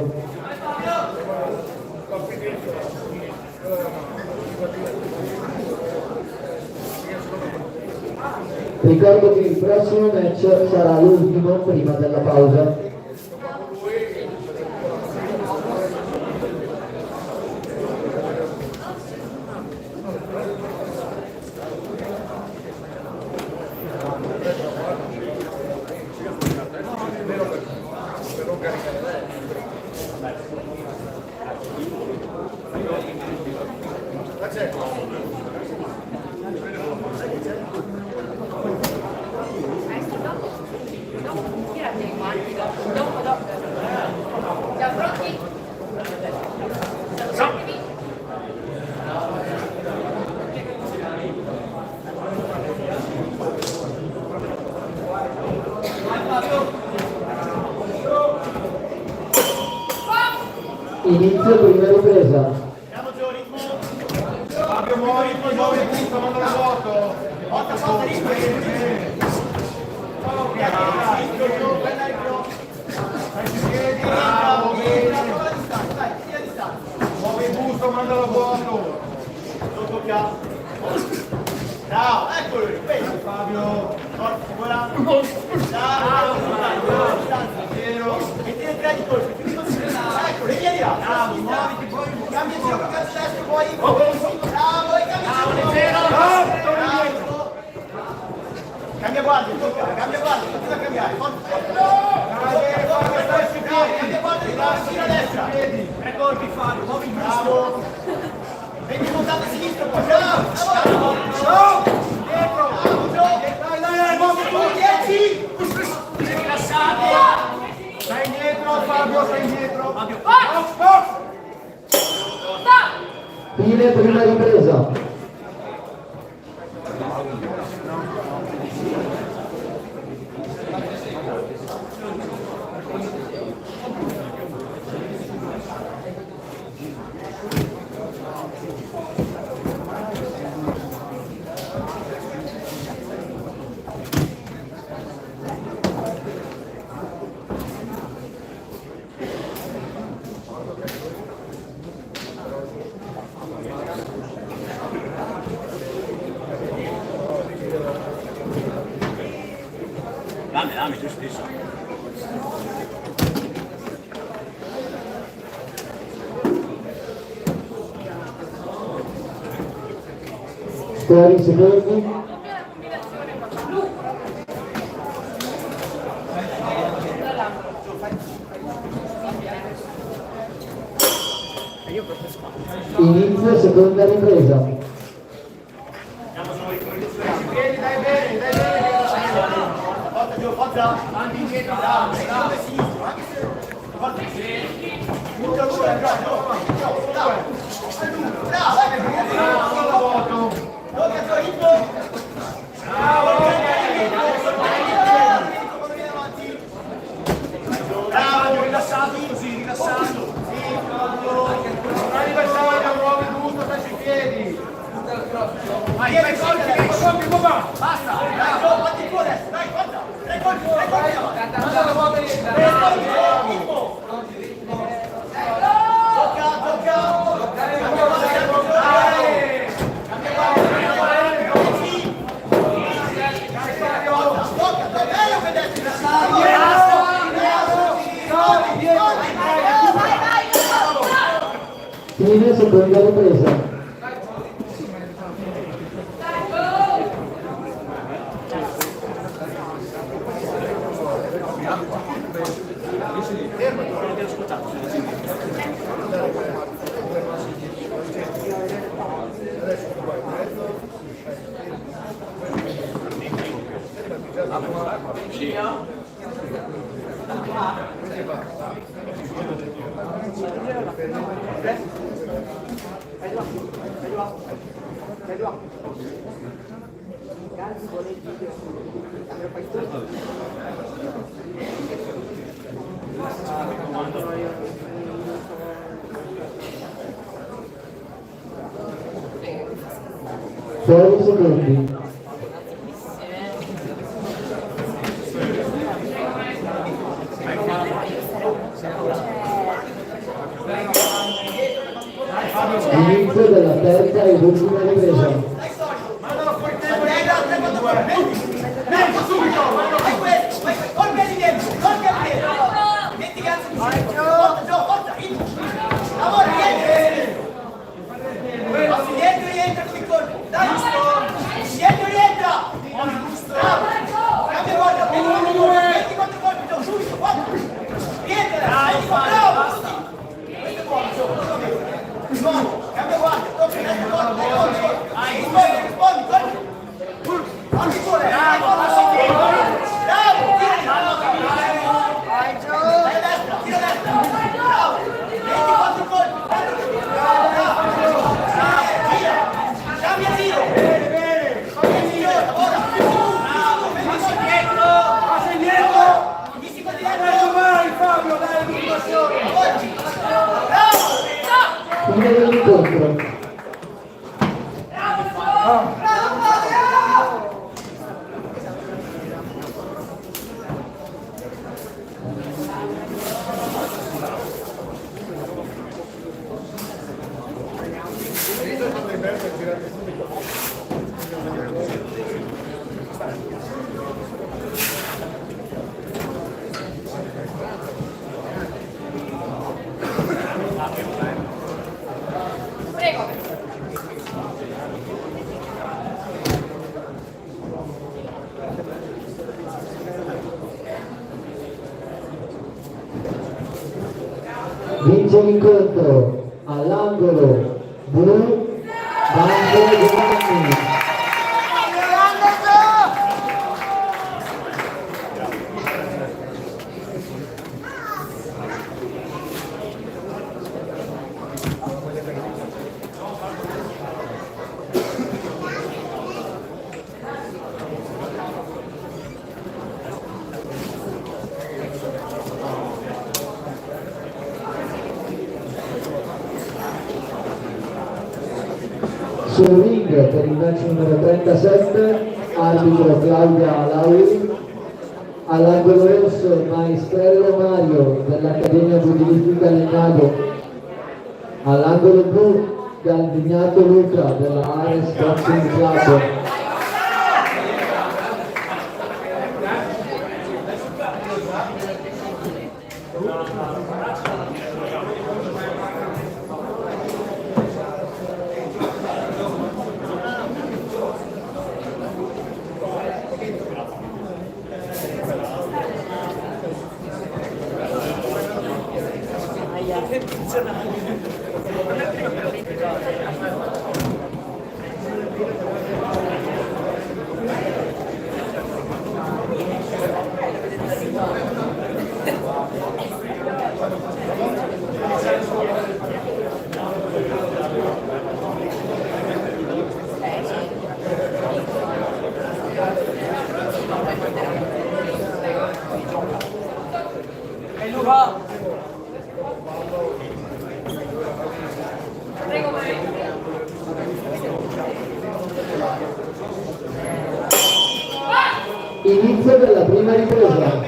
Ricordo che il prossimo match sarà l'ultimo prima della pausa. Siamo pronti? Inizio prima ripresa. Fabio muovi il punto, manda la foto. Porta ritmo. Bravo, muovi il busto, manda la foto. Bravo, eccolo lì, Fabio. Ora. Bravo, metti le tre di colpo. Ecco, le vieni là. Bravo, muoviti poi. Cambia giro con calcio destro, poi. Bravo, e cambia giro. Bravo. Cambia guardia, continua a cambiare. Cambia guardia, gira a destra. Tre colpi, Fabio, muovi il busto. Vedi montato a sinistra, poi. Bravo. Dietro. Dai, muovi tu, 10. Rilassati. Stai indietro, Fabio, stai indietro. Fabio, Fine prima ripresa. Dammi, tu stesso. Fuori secondi. Inizio seconda ripresa. Dai bene. Porta giù, forza. Avanti indietro, bravo, sinistro, anche se... Forza. Bravo, tocca il tuo ritmo. Bravo, bravo, rilassati così, rilassato. Sì. Vai, colpi, papà! Basta! Dai, Gio, fatti tu adesso! Dai, forza! 3 colpi! 3 colpi! Fine, seconda ripresa. Fuori secondi. Inizio della terza ed ultima ripresa. Fine dell'incontro. Vince l'incontro all'angolo blu Bando Giovanni. Sul ring per il match numero 37, arbitro Claudia Lauri, all'angolo rosso Maestrello Mario dell'Accademia Pugilistica Legnado, all'angolo blu Galdignato Luca della Ares Boxing Club. Inizio della prima ripresa.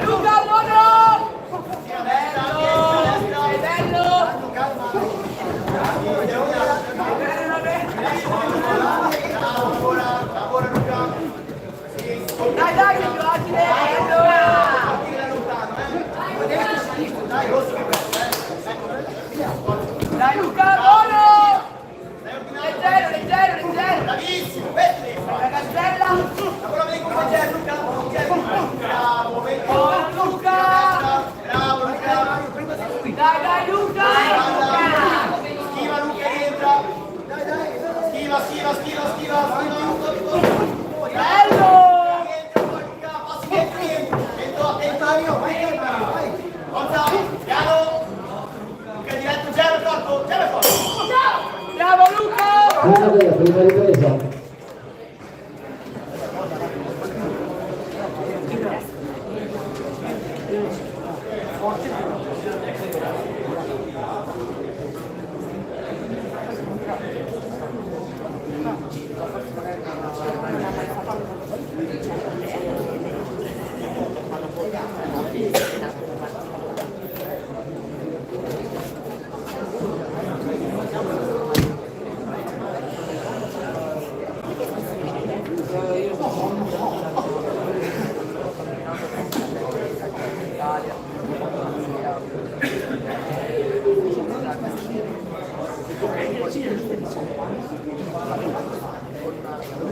Luca, buono! Dai, dai, che più agile! Dai Luca, buono! Leggero, leggero, leggero! Bravissimo, la cancella! Lavora bene con leggero, Luca! Bravo, buono Luca! Bravo Luca! Dai, dai Luca! Schiva Luca, rientra! Dai, dai! Schiva, schiva, schiva, schiva, schiva! Bello! Attento, vai! Forza, piano! Luca diretto, gelo corpo, gelo corpo! Bravo Luca! Una della prima ripresa.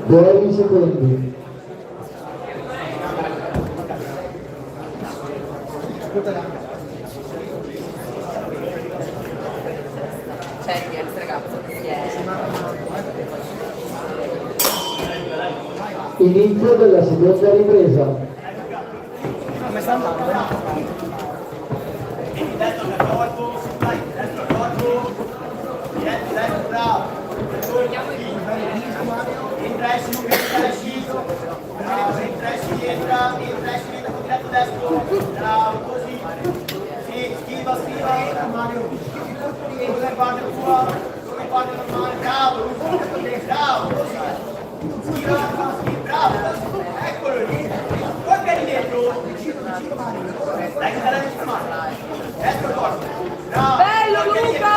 Buoni secondi. Senti, ragazzo, Inizio della seconda ripresa. come sta andando? Destro corpo, dai, destro corpo, diretto, bravo. Entra esci, Luca, entra esci, entra con diretto destro, bravo, così. Sì, schiva, Mario. Come parte normale, bravo, bravo, così. Schiva, bravo, eccolo lì. Guarda lì dietro. Dai, che dalla destra mano. Destro corpo. Bravo. Bello Luca!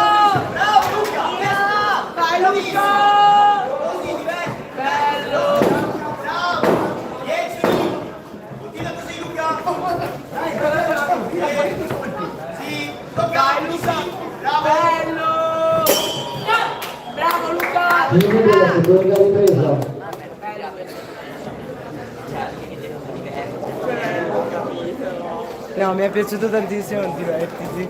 Bravo Luca! Vai Luca! Così diventi. Bello! Bravo! 10 minuti. Continua così Luca. Dai, sì, tocca Luca. Bravo! Bello! Bravo Luca! Fine della seconda ripresa. No, mi è piaciuto tantissimo, divertiti.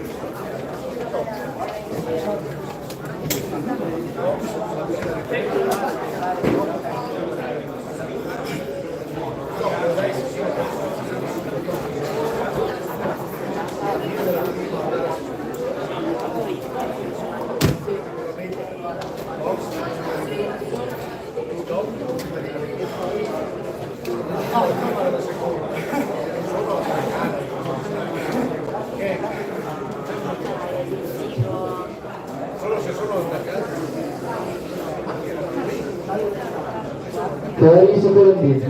Buoni secondi.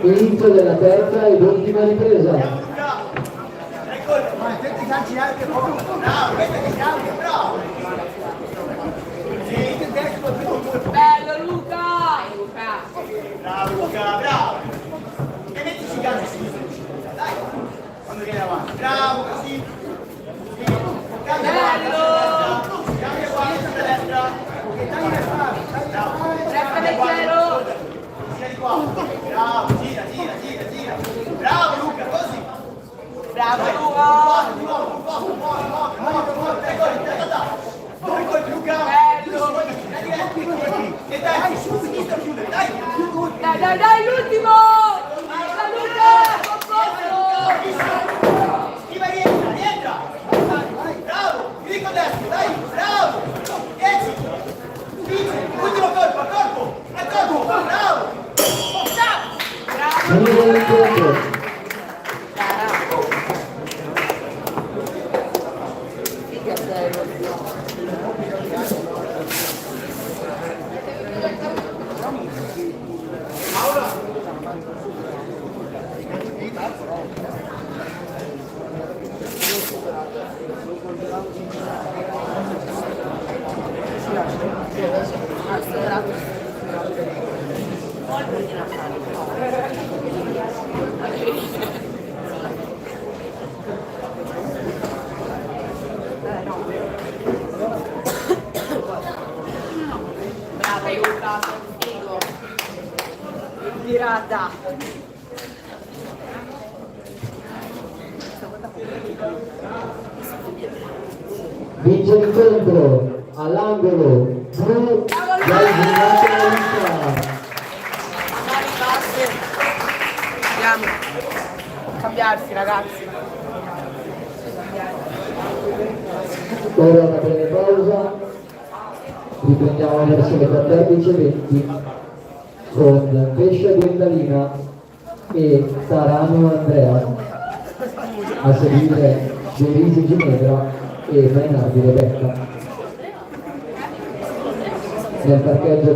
Inizio della terza ed ultima ripresa. Senti calci anche poco. Bravo, vedi che calci, bravo. Bello Luca! Bravo Luca, bravo. E mettici calci sinistra. Dai, quando viene avanti. Bravo, così. Bello! Cambia qua, destra, destra. Bravo. Destra leggero. Gira di qua. Bravo, gira. Bravo Luca, così. Bravo Luca! Luca! Bello! E dai, su sinistra chiude, dai! Dai, l'ultimo! Luca! Schiva rientra! l'incontro. Bravo, aiutato, figo. Virata. Vince l'incontro all'angolo blu dal ginnasio. Mani basse. Andiamo. Cambiarsi, ragazzi. Ora una breve pausa, riprendiamo verso le 14:20 con Pesce Guendalina e Tarano Andrea, a seguire Denise Ginevra e Mainardi Rebecca. Nel parcheggio c'è